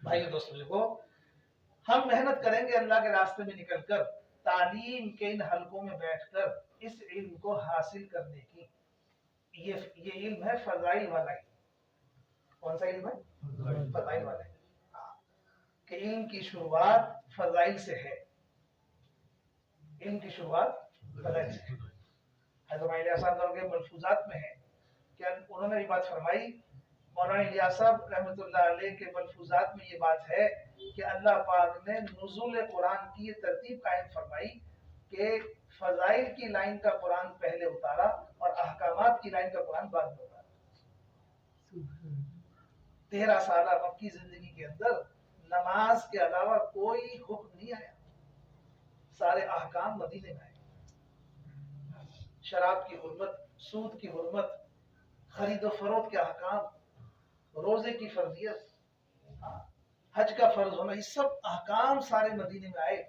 بھائی دوستو ہم محنت کریں گے اللہ کے راستے میں نکل کر، تعلیم کے ان حلقوں میں بیٹھ کر اس علم کو حاصل کرنے کی۔ یہ علم ہے فضائل والا علم۔ کون سا علم ہے؟ فضائل والا علم۔ کہ علم کی شروعات فضائل سے ہے، علم کی شروعات فضائل سے ہے۔ حضرت الیاس صاحب کے ملفوظات میں ہے کہ انہوں نے یہ بات فرمائی، مولانا الیاس صاحب رحمۃ اللہ علیہ کے ملفوظات میں یہ بات ہے کہ اللہ پاک نے نزول قرآن کی یہ ترتیب قائم فرمائی کہ فضائل کی لائن کا قرآن پہلے اتارا اور احکامات کی لائن کا قرآن بعد میں اتارا۔ 13 سالہ مکی زندگی کے اندر نماز کے علاوہ کوئی حکم نہیں آیا، سارے احکام مدینے میں آئے۔ شراب کی حرمت، سود کی حرمت، خرید و فروخت کے احکام، روزے کی فرضیت، حج کا فرض ہونا، یہ سب احکام سارے مدینے میں آئے۔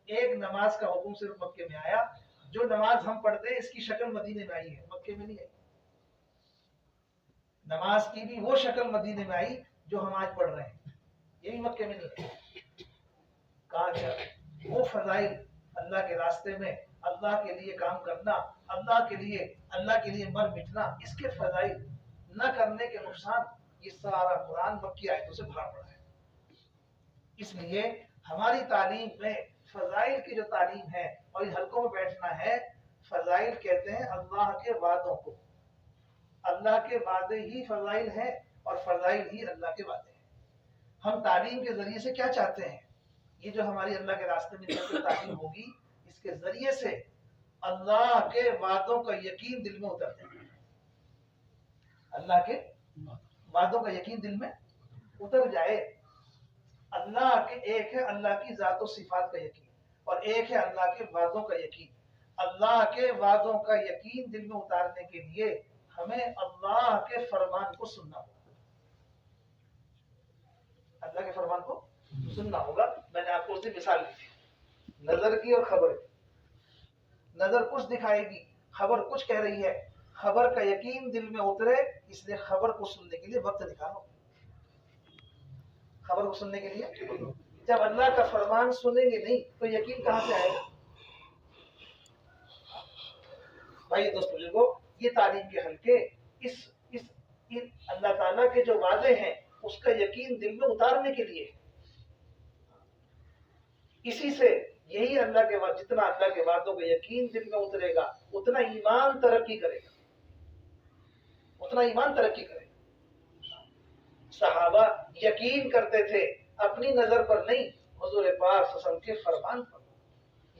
ایک نماز کا حکم صرف مکے میں آیا، جو نماز ہم پڑھتے ہیں اس کی شکل مدینے میں آئی ہے، مکے میں نہیں آئی۔ نماز کی بھی وہ شکل مدینے میں آئی جو ہم آج پڑھ رہے ہیں، یہ بھی مکے میں نہیں آئی۔ کہا کیا وہ فضائل اللہ کے راستے میں اللہ کے لیے کام کرنا، اللہ کے لیے مر مٹنا، اس کے فضائل نہ کرنے کے نقصان، یہ سارا قرآن مکی آیتوں سے بھرا پڑا ہے۔ اس لیے ہماری تعلیم میں فضائل کی جو تعلیم ہے اور ان حلقوں میں بیٹھنا ہے، فضائل کہتے ہیں اللہ کے وعدوں کو، اللہ کے وعدے ہی فضائل ہیں اور فضائل ہی اللہ کے وعدے ہیں۔ ہم تعلیم کے ذریعے سے کیا چاہتے ہیں؟ یہ جو ہماری اللہ کے راستے میں جو تعلیم ہوگی، اس کے ذریعے سے اللہ کے وعدوں کا یقین دل میں اتر جائے، اللہ کے وعدوں کا یقین دل میں اتر جائے۔ اللہ کے ایک ہے اللہ کی ذات و صفات کا یقین، اور ایک ہے اللہ کے وعدوں کا یقین۔ اللہ کے وعدوں کا یقین دل میں اتارنے کے لیے ہمیں اللہ کے فرمان کو سننا ہوگا، اللہ کے فرمان کو سننا ہوگا۔ میں نے آپ کو اس دن مثال دی تھی نظر کی اور خبر کی۔ نظر کچھ دکھائے گی، خبر کچھ کہہ رہی ہے، خبر کا یقین دل میں اترے، اس لیے خبر کو سننے کے لیے وقت نکالو۔ خبر کو سننے کے لیے جب اللہ کا فرمان سنیں گے نہیں تو یقین کہاں سے آئے گا؟ بھائی دوست بزرگوں، یہ تعلیم کے حلقے اللہ تعالیٰ کے جو وعدے ہیں اس کا یقین دل میں اتارنے کے لیے، اسی سے یہی اللہ کے جتنا اللہ کے وعدوں کا یقین دل میں اترے گا اتنا ایمان ترقی کرے گا، اتنا ایمان ترقی کرے گا۔ صحابہ یقین کرتے تھے اپنی نظر پر نہیں، حضور پاک صلی اللہ علیہ وسلم کے فرمان پر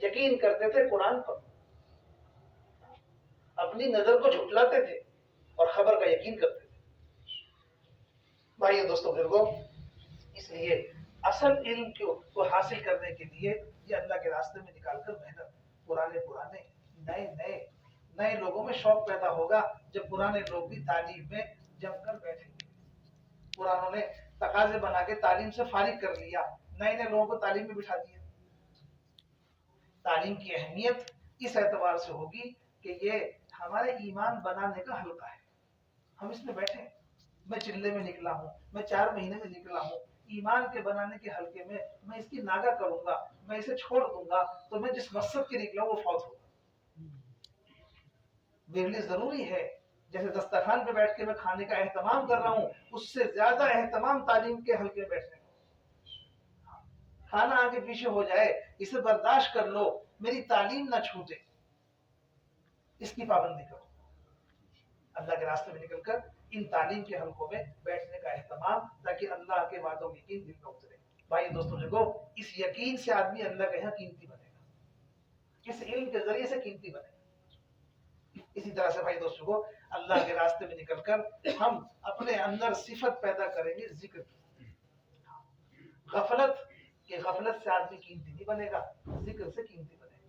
یقین کرتے تھے، قرآن پر اپنی نظر کو جھٹلاتے تھے اور خبر کا یقین کرتے تھے۔ بھائی دوستوں بزرگوں، اس لیے اصل علم کو حاصل کرنے کے لیے یہ اللہ کے راستے میں نکال کر محنت، پرانے نئے لوگوں میں شوق پیدا ہوگا جب پرانے لوگ بھی تعلیم میں جم کر بیٹھیں گے۔ پرانوں نے تقاضے بنا کے تعلیم سے فارغ کر لیا، نئے لوگوں کو تعلیم میں بٹھا دیا۔ تعلیم کی اہمیت اس اعتبار سے ہوگی کہ یہ ہمارے ایمان بنانے کا حلقہ ہے۔ ہم اس میں بیٹھے، میں چلے میں نکلا ہوں، میں 4 مہینے میں نکلا ہوں، ایمان کے بنانے کے حلقے میں اس کی ناگہ کروں گا، میں اسے چھوڑ دوں گا تو میں جس مقصد کے نکلا وہ فوت ہوگا۔ میرے لیے ضروری ہے جیسے دسترخوان پہ بیٹھ کے میں کھانے کا اہتمام کر رہا ہوں، اس سے زیادہ اہتمام تعلیم کے حلقے میں بیٹھنے کا۔ کھانا آگے پیچھے ہو جائے اسے برداشت کر لو، میری تعلیم نہ چھوٹے، اس کی پابندی کرو۔ اللہ کے راستے میں نکل کر ان تعلیم کے حلقوں میں بیٹھنے کا اہتمام، تاکہ اللہ کے وعدوں کی یقین دل میں اترے۔ بھائی دوستوں جو اس یقین سے آدمی اللہ کے یہاں قیمتی بنے گا، اس علم کے ذریعے سے قیمتی بنے گا۔ اسی طرح سے بھائی دوستوں کو اللہ کے راستے میں نکل کر ہم اپنے اندر صفت پیدا کریں گے ذکر کی۔ غفلت سے آدمی قیمتی نہیں بنے گا، ذکر سے قیمتی بنے گا۔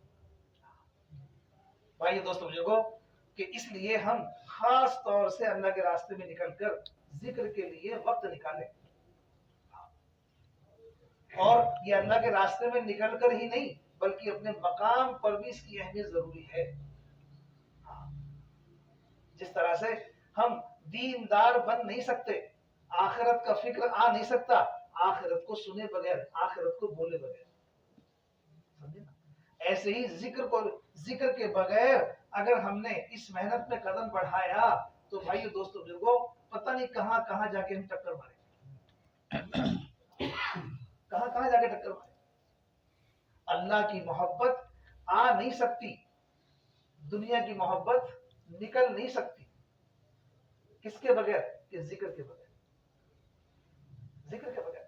بھائی دوستوں بزرگوں، کہ اس لیے ہم خاص طور سے اللہ کے راستے میں نکل کر ذکر کے لیے وقت نکالیں، اور یہ اللہ کے راستے میں نکل کر ہی نہیں بلکہ اپنے مقام پر بھی اس کی اہمیت ضروری ہے۔ جس طرح سے ہم دیندار بن نہیں سکتے، آخرت کا فکر آ نہیں سکتا آخرت کو سنے بغیر، آخرت کو بولے بغیر، ایسے ہی ذکر کے بغیر اگر ہم نے اس محنت میں قدم بڑھایا تو بھائی دوستوں بزرگوں پتہ نہیں کہاں کہاں جا کے ہم ٹکر مارے، کہاں جا کے ٹکر مارے۔ اللہ کی محبت آ نہیں سکتی، دنیا کی محبت نکل نہیں سکتی، کس کے بغیر؟ کہ ذکر کے بغیر، ذکر کے بغیر۔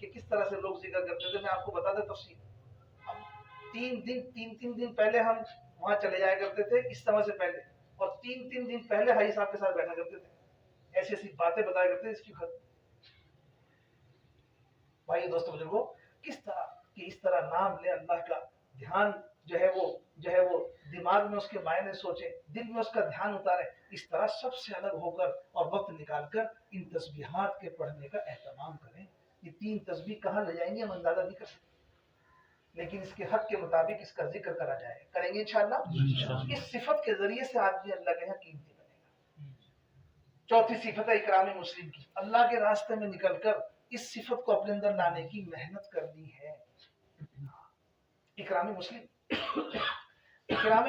کہ کس طرح سے لوگ ذکر کرتے تھے. میں آپ کو بتا دیں تفصیل. ہم 3 دن پہلے ہم وہاں چلے جایا کرتے تھے اجتماع سے پہلے, اور 3 دن پہلے حاجی صاحب کے ساتھ بیٹھا کرتے تھے. ایسی ایسی باتیں بتایا کرتے تھے اس کی خط. بھائی دوستو بزرگوں, کس طرح کہ اس طرح نام لے اللہ کا, دھیان جو ہے وہ دماغ میں اس کے معنی سوچے, دل میں اس کا دھیان اتارے, اس طرح سب سے الگ ہو کر اور وقت نکال کر ان تسبیحات کے پڑھنے کا اہتمام کریں. یہ 3 تسبیح کہاں لے جائیں گے ہم اندازہ نہیں کر سکتے, لیکن اس کے حق کے مطابق اس کا ذکر کرا جائے, کریں گے انشاءاللہ. اس صفت کے ذریعے سے آدمی اللہ کے یہاں قیمتی بنے گا. چوتھی صفت ہے اکرام مسلم کی. اللہ کے راستے میں نکل کر اس صفت کو اپنے اندر لانے کی محنت کرنی ہے. اکرام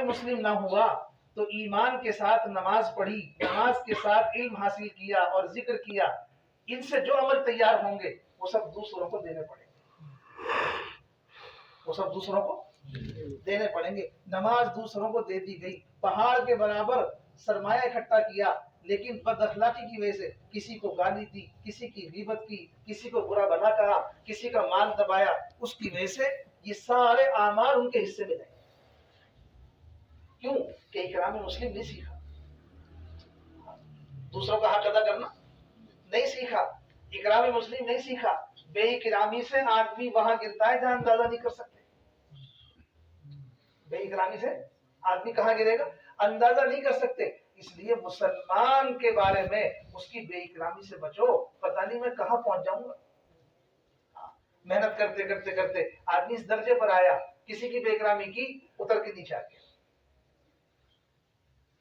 مسلم نہ ہوا تو ایمان کے ساتھ نماز پڑھی, نماز کے ساتھ علم حاصل کیا اور ذکر کیا, ان سے جو عمل تیار ہوں گے وہ سب دوسروں کو دینے پڑیں گے. نماز دوسروں کو دے دی گئی, پہاڑ کے برابر سرمایہ اکٹھا کیا, لیکن بد اخلاقی کی وجہ سے کسی کو گالی دی, کسی کی غیبت کی, کسی کو برا بھلا کہا, کسی کا مال دبایا, اس کی وجہ سے یہ سارے اعمال ان کے حصے میں جائیں. کیوں کہ اکرام مسلم نہیں سیکھا, دوسروں کا حق ادا کرنا نہیں سیکھا, اکرام مسلم نہیں سیکھا. بے اکرامی سے آدمی وہاں گرتا ہے جہاں اندازہ نہیں کر سکتے. بے اکرامی سے آدمی کہاں گرے گا, اندازہ نہیں کر سکتے. اس لیے مسلمان کے بارے میں اس کی بے اکرامی سے بچو, پتہ نہیں میں کہاں پہنچ جاؤں گا. محنت کرتے کرتے کرتے آدمی اس درجے پر آیا, کسی کی بے اکرامی کی, اتر کے نیچے آ گیا.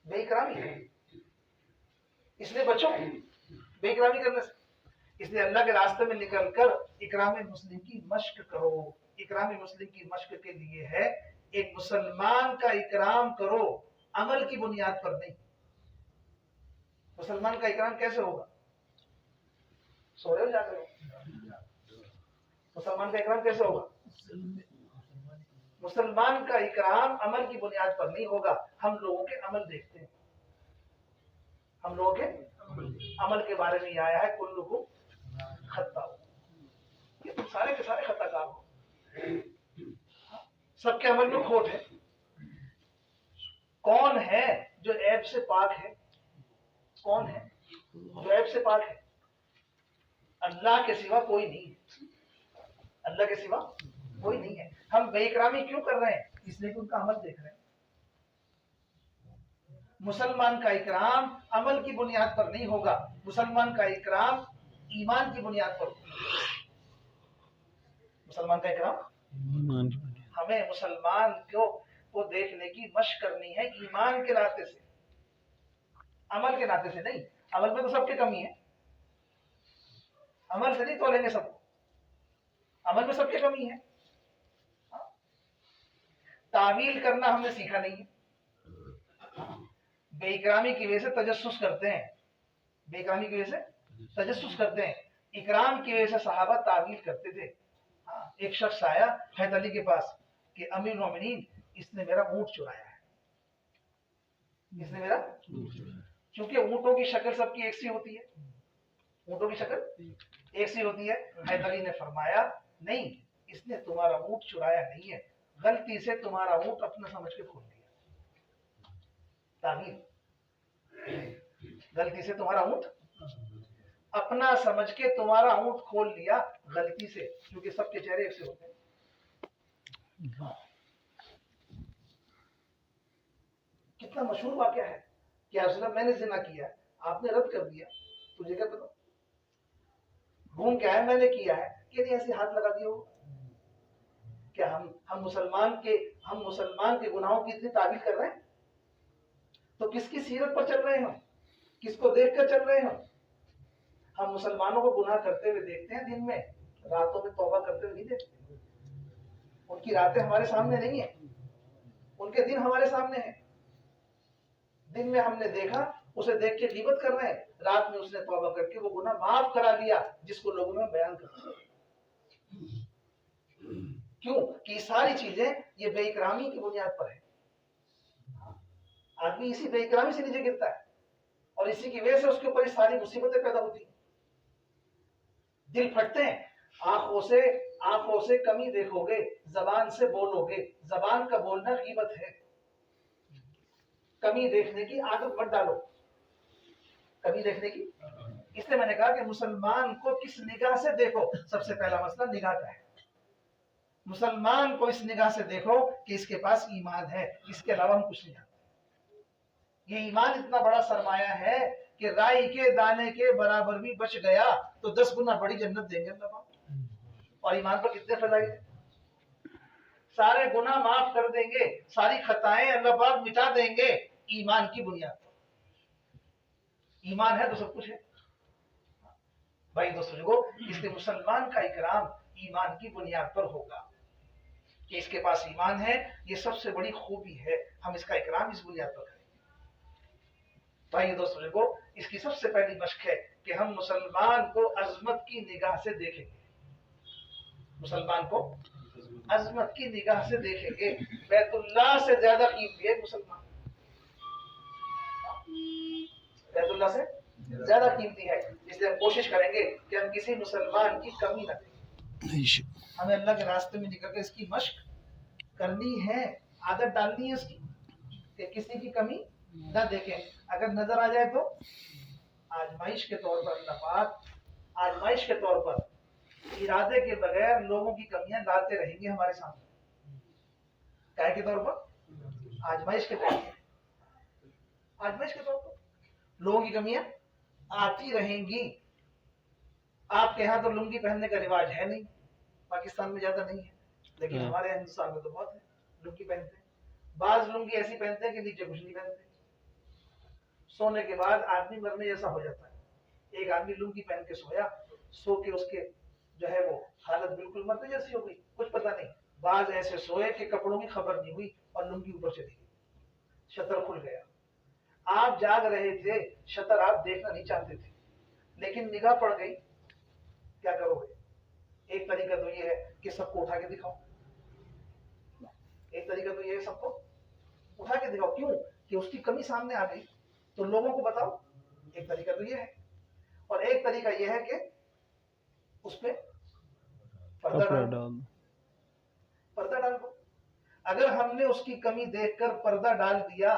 بے اکرامی ہے, اس لیے بچو بے اکرامی کرنے سے. اس لیے اللہ کے راستے میں نکل کر اکرام مسلم کی مشق کرو. اکرام مسلم کی مشق کے لیے ہے ایک مسلمان کا اکرام کرو, عمل کی بنیاد پر نہیں. مسلمان کا اکرام کیسے ہوگا؟ سو رہے ہو جا کر؟ مسلمان کا اکرام کیسے ہوگا؟ مسلمان کا اکرام عمل کی بنیاد پر نہیں ہوگا. ہم لوگوں کے عمل دیکھتے ہیں, ہم لوگوں کے عمل کے بارے میں یہ آیا ہے کلکم خطا, یہ تم سارے کے سارے خطا کار ہو, سب کے عمل میں کھوٹ ہے. کون ہے جو عیب سے پاک ہے؟ کون ہے جو عیب سے پاک ہے؟ اللہ کے سوا کوئی نہیں ہے, اللہ کے سوا کوئی نہیں ہے. ہم بے اکرامی کیوں کر رہے ہیں؟ اس لیے کہ ان کا عمل دیکھ رہے ہیں. مسلمان کا اکرام عمل کی بنیاد پر نہیں ہوگا, مسلمان کا اکرام ایمان کی بنیاد پر ہوگا. مسلمان کا اکرام, ہمیں مسلمان کو دیکھنے کی مشق کرنی ہے ایمان کے ناطے سے, عمل کے ناطے سے نہیں. عمل میں تو سب کی کمی ہے, عمل سے نہیں تولیں گے سب کو, عمل میں سب کی کمی ہے. تعویل کرنا ہم نے سیکھا نہیں ہے. بے اکرامی کی وجہ سے تجسس کرتے ہیں, بے اکرامی کی وجہ سے تجسس کرتے ہیں. اکرام کی وجہ سے صحابہ تعویل کرتے تھے. ایک شخص آیا حضرت علی کے پاس کہ امیر المومنین, اس نے میرا اونٹ چرایا ہے, اس نے میرا, چونکہ اونٹوں کی شکل سب کی ایک سی ہوتی ہے, اونٹوں کی شکل ایک سی ہوتی ہے. حضرت علی نے فرمایا نہیں, اس نے تمہارا اونٹ چرایا نہیں ہے, غلطی سے تمہارا اونٹ اپنا سمجھ کے کھول دیا. تعویل, غلطی سے تمہارا اونٹ اپنا سمجھ کے تمہارا اونٹ کھول لیا, غلطی سے, کیونکہ سب کے چہرے ایک سے ہوتے ہیں. کتنا مشہور واقعہ ہے کہ حضرت میں نے زنا کیا ہے, آپ نے رد کر دیا, تجھے کیا پتا گھوم کے آیا میں نے کیا ہے, کہ نہیں ایسے ہاتھ لگا دیا ہو. کیا ہم مسلمان کے گناہوں کی اتنی تعبیر کر رہے ہیں؟ تو کس کی سیرت پر چل رہے ہیں ہم, کس کو دیکھ کر چل رہے ہیں ہم مسلمانوں کو گناہ کرتے ہوئے دیکھتے ہیں دن میں, راتوں میں توبہ کرتے ہوئے نہیں دیکھتے. ان کی راتیں ہمارے سامنے نہیں ہیں, ان کے دن ہمارے سامنے ہیں. دن میں ہم نے دیکھا, اسے دیکھ کے غیبت کر رہے ہیں, رات میں اس نے توبہ کر کے وہ گناہ معاف کرا لیا جس کو لوگوں میں بیان کرتے ہیں. کیوں کہ ساری چیزیں یہ بے اکرامی کی بنیاد پر ہے. آدمی اسی بے اکرامی سے نیچے گرتا ہے, اور اسی کی وجہ سے اس کے اوپر ساری مصیبتیں پیدا ہوتی ہیں. دل پھٹتے ہیں, آنکھوں سے کمی دیکھو گے، زبان سے بولو گے، زبان کا بولنا غیبت ہے۔ کمی دیکھنے کی عادت مت ڈالو، کمی دیکھنے کی۔ اس لیے میں نے کہا کہ مسلمان کو کس نگاہ سے دیکھو، سب سے پہلا مسئلہ نگاہ کا ہے۔ مسلمان کو اس نگاہ سے دیکھو کہ اس کے پاس ایمان ہے، اس کے علاوہ ہم کچھ نہیں جانتے۔ یہ ایمان اتنا بڑا سرمایہ ہے کہ رائی کے دانے کے برابر بھی بچ گیا تو 10 گنا بڑی جنت دیں گے اللہ پاک۔ اور ایمان پر کتنے فضائل ہیں، سارے گناہ معاف کر دیں گے، ساری خطائیں اللہ پاک مٹا دیں گے ایمان کی بنیاد پر۔ ایمان ہے تو سب کچھ ہے بھائی دوستو۔ اس لیے مسلمان کا اکرام ایمان کی بنیاد پر ہوگا کہ اس کے پاس ایمان ہے، یہ سب سے بڑی خوبی ہے، ہم اس کا اکرام اس بنیاد پر کریں گے۔ بھائی دوستو، اس کی سب سے پہلی مشق ہے کہ ہم مسلمان کو عظمت کی نگاہ سے دیکھیں گے، مسلمان کو عظمت کی نگاہ سے دیکھیں گے۔ بیت اللہ سے زیادہ قیمتی ہے مسلمان، بیت اللہ سے زیادہ قیمتی ہے۔ اس لیے ہم کوشش کریں گے کہ ہم کسی مسلمان کی کمی نہ کریں، ہمیں اللہ کے راستے میں نکل کے اس کی مشق کرنی ہے، عادت ڈالنی ہے اس کی کہ کسی کی کمی نہ دیکھیں۔ اگر نظر آ جائے تو آزمائش کے طور پر اللہ پاک آزمائش کے طور پر ارادے کے بغیر لوگوں کی کمیاں لاتے رہیں گے ہمارے سامنے، کائے کے طور پر، آزمائش کے طور پر، آزمائش کے طور پر لوگوں کی کمیاں آتی رہیں گی۔ آپ کے ہاں تو لنگی پہننے کا رواج ہے نہیں، پاکستان میں زیادہ نہیں ہے، لیکن ہمارے ہندوستان میں تو بہت ہے، لنگی پہنتے ہیں۔ بعض لنگی ایسی پہنتے ہیں کہ نیچے کچھ نہیں پہنتے، سونے کے بعد آدمی مرنے جیسا ہو جاتا ہے۔ ایک آدمی لنگی پہن کے سویا، سو کے اس کے جو ہے وہ حالت بالکل مرنے جیسی ہو گئی، کچھ پتہ نہیں۔ بعض ایسے سوئے کہ کپڑوں کی خبر نہیں ہوئی اور لنگی اوپر چلی گئی، شطر کھل گیا۔ آپ جاگ رہے تھے، شطر آپ دیکھنا نہیں چاہتے تھے، لیکن نگاہ پڑ گئی، کیا کرو گے؟ ایک طریقہ تو یہ ہے کہ سب کو اٹھا کے دکھاؤ، ایک طریقہ تو یہ ہے سب کو اٹھا کے دکھاؤ، کیوں کہ اس کی کمی سامنے آ گئی تو لوگوں کو بتاؤ، ایک طریقہ تو یہ ہے۔ اور ایک طریقہ یہ ہے کہ اس پہ پردہ ڈال دو۔ اگر ہم نے اس کی کمی دیکھ کر پردہ ڈال دیا،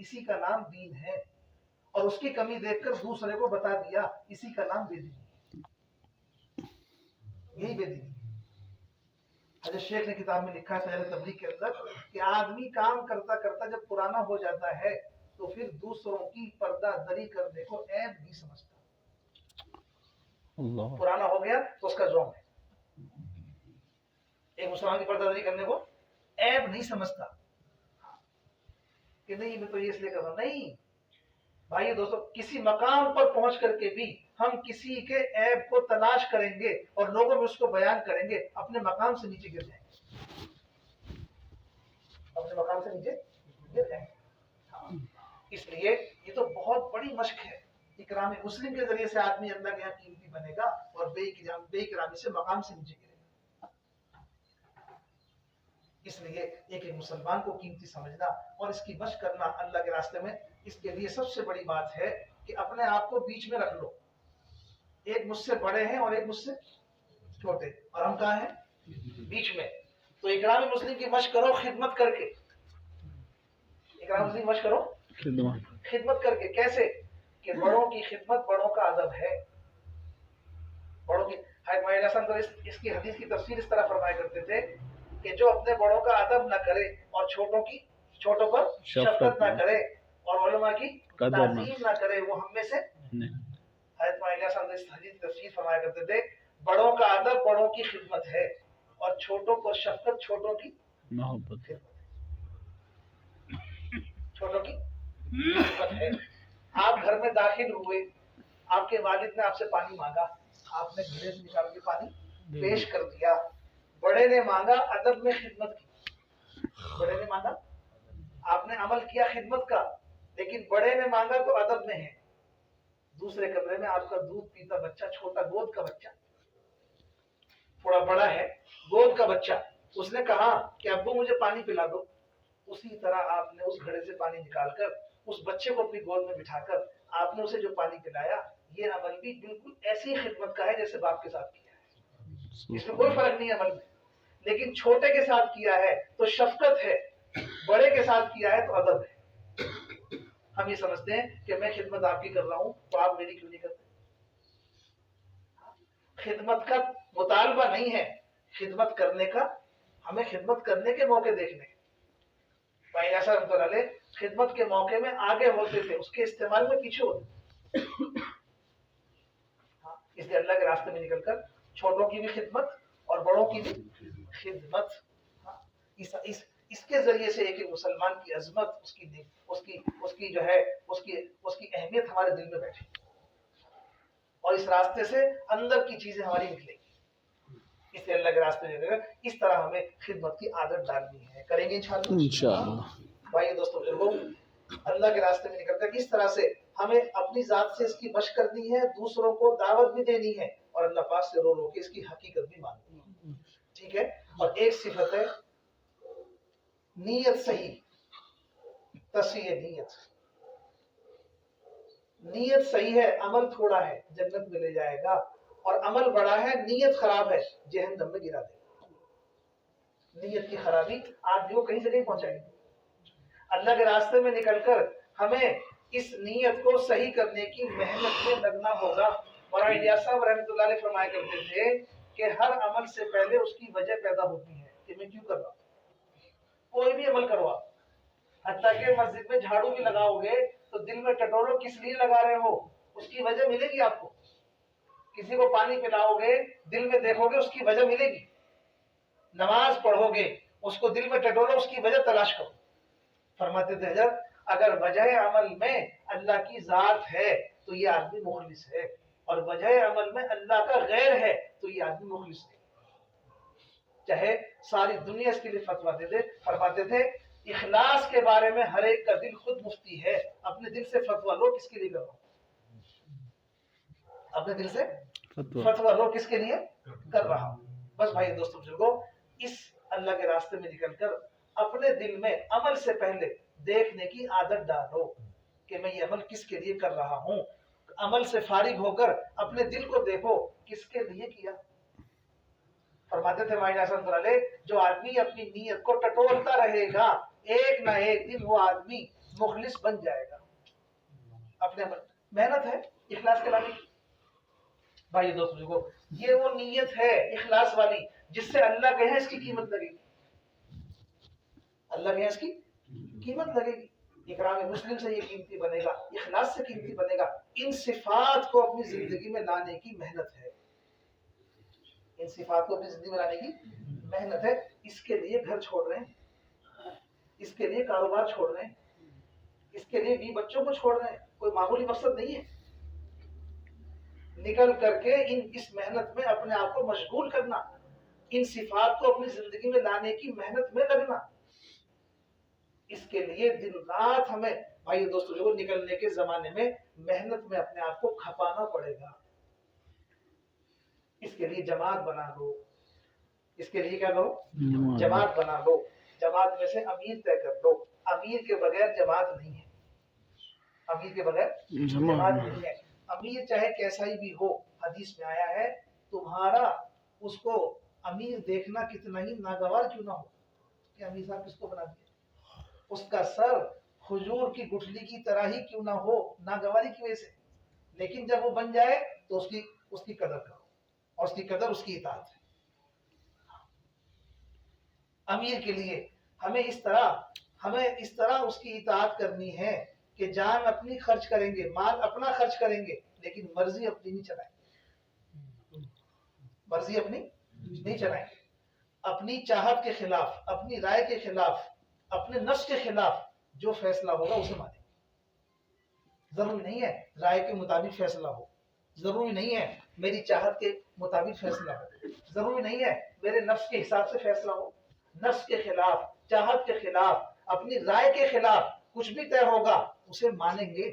اسی کا نام دین ہے، اور اس کی کمی دیکھ کر دوسرے کو بتا دیا، اسی کا نام بے دینی، یہی بے دینی۔ حضرت شیخ نے کتاب میں لکھا ہے فیض تبلیغ کے اندر کہ آدمی کام کرتا کرتا جب پرانا ہو جاتا ہے تو پھر دوسروں کی پردہ دری کرنے کو عیب نہیں سمجھتا۔ پرانا ہو گیا تو اس کا ذوق ہے، ایک مسلمان کی پردہ دری کرنے کو عیب نہیں سمجھتا کہ نہیں میں تو یہ اس لیے کر رہا ہوں، نہیں بھائی دوستو، کسی مقام پر پہنچ کر کے بھی ہم کسی کے عیب کو تلاش کریں گے اور لوگوں میں اس کو بیان کریں گے، اپنے مقام سے نیچے گر جائیں گے، اپنے مقام سے نیچے گر جائیں گے۔ اس لیے یہ تو بہت بڑی مشق ہے، اکرام مسلم کے ذریعے سے آدمی اللہ کے یہاں قیمتی بنے گا اور بے اکرامی سے مقام سے نیچے گرے گا۔ اس لیے ایک مسلمان کو قیمتی سمجھنا اور اس کی مشق کرنا اللہ کے راستے میں، اس کے لیے سب سے بڑی بات ہے کہ اپنے آپ کو بیچ میں رکھ لو، ایک مجھ سے بڑے ہیں اور ایک مجھ سے چھوٹے، اور ہم کہاں ہیں؟ بیچ میں۔ تو اکرام مسلم کی مشق کرو خدمت کر کے، اکرام مسلم کی مشق کرو خدمت کر کے۔ کیسے؟ کہ بڑوں کی خدمت بڑوں کا ادب ہے، بڑوں کی تو اس کی حدیث کی تفسیر اس طرح فرمایا کرتے تھے کہ جو اپنے بڑوں کا ادب نہ کرے اور چھوٹوں پر شفقت نہ کرے اور علماء کی تعظیم نہ کرے، وہ ہم میں سے حضرت اس حدیث کی تفسیر فرمایا کرتے تھے بڑوں کا ادب بڑوں کی خدمت ہے اور چھوٹوں کو شفقت چھوٹوں کی محبت ہے، چھوٹوں کی محبت ہے۔ آپ گھر میں داخل ہوئے، آپ کے والد نے آپ سے پانی مانگا، آپ نے گھڑے سے نکال کے پانی پیش کر دیا، بڑے نے مانگا، ادب میں خدمت کی، بڑے نے مانگا، آپ نے عمل کیا خدمت کا، لیکن بڑے نے مانگا تو ادب میں ہے۔ دوسرے کمرے میں آپ کا دودھ پیتا بچہ، چھوٹا گود کا بچہ، تھوڑا بڑا ہے، گود کا بچہ، اس نے کہا کہ ابو مجھے پانی پلا دو، اسی طرح آپ نے اس گھڑے سے پانی نکال کر اس بچے کو اپنی گود میں بٹھا کر آپ نے اسے جو پانی پلایا، یہ عمل بھی بالکل ایسی خدمت کا ہے جیسے باپ کے ساتھ کیا ہے۔ اس میں کوئی فرق نہیں ہے عمل میں. لیکن چھوٹے کے ساتھ کیا ہے تو شفقت ہے، بڑے کے ساتھ کیا ہے تو ادب ہے. ہم یہ سمجھتے ہیں کہ میں خدمت آپ کی کر رہا ہوں تو آپ میری کیوں نہیں کرتے. خدمت کا مطالبہ نہیں ہے، خدمت کرنے کا، ہمیں خدمت کرنے کے موقع دیکھنے. بھائی ایسا علیہ خدمت کے موقع میں آگے ہوتے تھے، اس کے استعمال میں پیچھے ہوتے. اس لیے اللہ کے راستے میں نکل کر چھوٹوں کی بھی خدمت اور بڑوں کی بھی خدمت. اس کے ذریعے سے ایک مسلمان کی عظمت، اس کی جو ہے اس کی اہمیت ہمارے دل میں بیٹھے، اور اس راستے سے اندر کی چیزیں ہماری نکلیں گی. اس لیے اللہ کے راستے میں اس طرح ہمیں خدمت کی عادت ڈالنی ہے. کریں گے انشاءاللہ. بھائی دوستوں بزرگوں، اللہ کے راستے میں نکلتے کس طرح سے ہمیں اپنی ذات سے اس کی مشق کرنی ہے، دوسروں کو دعوت بھی دینی ہے، اور اللہ پاک سے رو رو کے اس کی حقیقت بھی ماننی ہے. ٹھیک ہے. اور ایک صفت ہے نیت صحیح، تصحیح نیت. نیت صحیح ہے، عمل تھوڑا ہے، جنت میں لے جائے گا، اور عمل بڑا ہے، نیت خراب ہے، جہنم میں گرا دے گا. نیت کی خرابی آدمی کو کہیں سے نہیں پہنچائے گی. اللہ کے راستے میں نکل کر ہمیں اس نیت کو صحیح کرنے کی محنت میں لگنا ہوگا. مولانا الیاس صاحب رحمۃ اللہ علیہ فرمایا کرتے تھے کہ ہر عمل سے پہلے اس کی وجہ پیدا ہوتی ہے کہ میں کیوں کر رہا ہوں. کوئی بھی عمل کروا، حتیٰ کہ مسجد میں جھاڑو بھی لگاؤ گے تو دل میں ٹٹولو کس لیے لگا رہے ہو، اس کی وجہ ملے گی آپ کو. کسی کو پانی پلاؤ گے دل میں دیکھو گے اس کی وجہ ملے گی. نماز پڑھو گے اس کو دل میں ٹٹولو، اس کی وجہ تلاش کرو. فرماتے تھے حضرت اگر وجہ عمل میں اللہ کی ذات ہے تو یہ آدمی مخلص ہے، اور وجہ عمل میں اللہ کا غیر ہے تو یہ آدمی مخلص ہے. چاہے ساری دنیا اس کے لیے فتویٰ دے دے. فرماتے تھے اخلاص کے بارے میں ہر ایک کا دل خود مفتی ہے. اپنے دل سے فتویٰ لو کس کے لیے کر رہا ہوں، اپنے دل سے فتویٰ لو کس کے لیے کر رہا ہوں. بس بھائی دوستوں بزرگوں، اس اللہ کے راستے میں نکل کر اپنے دل میں عمل سے پہلے دیکھنے کی عادت ڈالو کہ میں یہ عمل کس کے لیے کر رہا ہوں. عمل سے فارغ ہو کر اپنے دل کو دیکھو کس کے لیے کیا. فرماتے تھے مائنہ حسن علیہ جو آدمی اپنی نیت کو ٹٹولتا رہے گا ایک نہ ایک دن وہ آدمی مخلص بن جائے گا. اپنے عمل محنت ہے اخلاص کے لانے کی. بھائی دوست بزرگوں، یہ وہ نیت ہے اخلاص والی جس سے اللہ کہے اس کی قیمت لگے گی. اللہ کہے اس کی قیمت لگے گی. اکرام مسلم سے یہ قیمتی بنے گا، اخلاص سے قیمتی بنے گا. ان صفات کو اپنی زندگی میں لانے کی محنت ہے. ان صفات کو اپنی زندگی میں لانے کی محنت ہے. اس کے لیے گھر چھوڑ رہے ہیں، اس کے لیے کاروبار چھوڑ رہے ہیں، اس کے لیے بھی بچوں کو چھوڑ رہے ہیں. کوئی معمولی مقصد نہیں ہے. نکل کر کے اس محنت میں اپنے آپ کو مشغول کرنا، ان صفات کو اپنی زندگی میں لانے کی محنت میں لگنا. اس کے لیے دن رات ہمیں بھائی دوستوں جو نکلنے کے زمانے میں محنت میں اپنے آپ کو کھپانا پڑے گا. اس کے لیے جماعت بنا لو. اس کے لیے کیا کرو؟ جماعت بنا لو. جماعت میں سے امیر طے کر لو. امیر کے بغیر جماعت نہیں ہے. امیر کے بغیر جماعت نہیں ہے. امیر چاہے کیسا ہی بھی ہو، حدیث میں آیا ہے تمہارا اس کو امیر دیکھنا کتنا ہی ناگوار کیوں نہ ہو کہ امیر صاحب کس کو بنا دیا، اس کا سر کھجور کی گٹھلی کی طرح ہی کیوں نہ ہو ناگواری کی وجہ سے، لیکن جب وہ بن جائے تو اس کی قدر کرو، اور اس کی قدر اس کی اطاعت ہے. امیر کے لیے ہمیں اس طرح اس کی اطاعت کرنی ہے کہ جان اپنی خرچ کریں گے، مال اپنا خرچ کریں گے، لیکن مرضی اپنی نہیں چلائیں گے. مرضی اپنی نہیں چلائیں گے. اپنی چاہت کے خلاف، اپنی رائے کے خلاف، اپنے نفس کے خلاف جو فیصلہ ہوگا اسے مانیں گے. ضروری نہیں ہے رائے کے مطابق فیصلہ ہو، ضروری نہیں ہے میری چاہت کے مطابق فیصلہ ہو، ضروری نہیں ہے میرے نفس کے حساب سے فیصلہ ہو. نفس کے خلاف، چاہت کے خلاف، اپنی رائے کے خلاف کچھ بھی طے ہوگا اسے مانیں گے.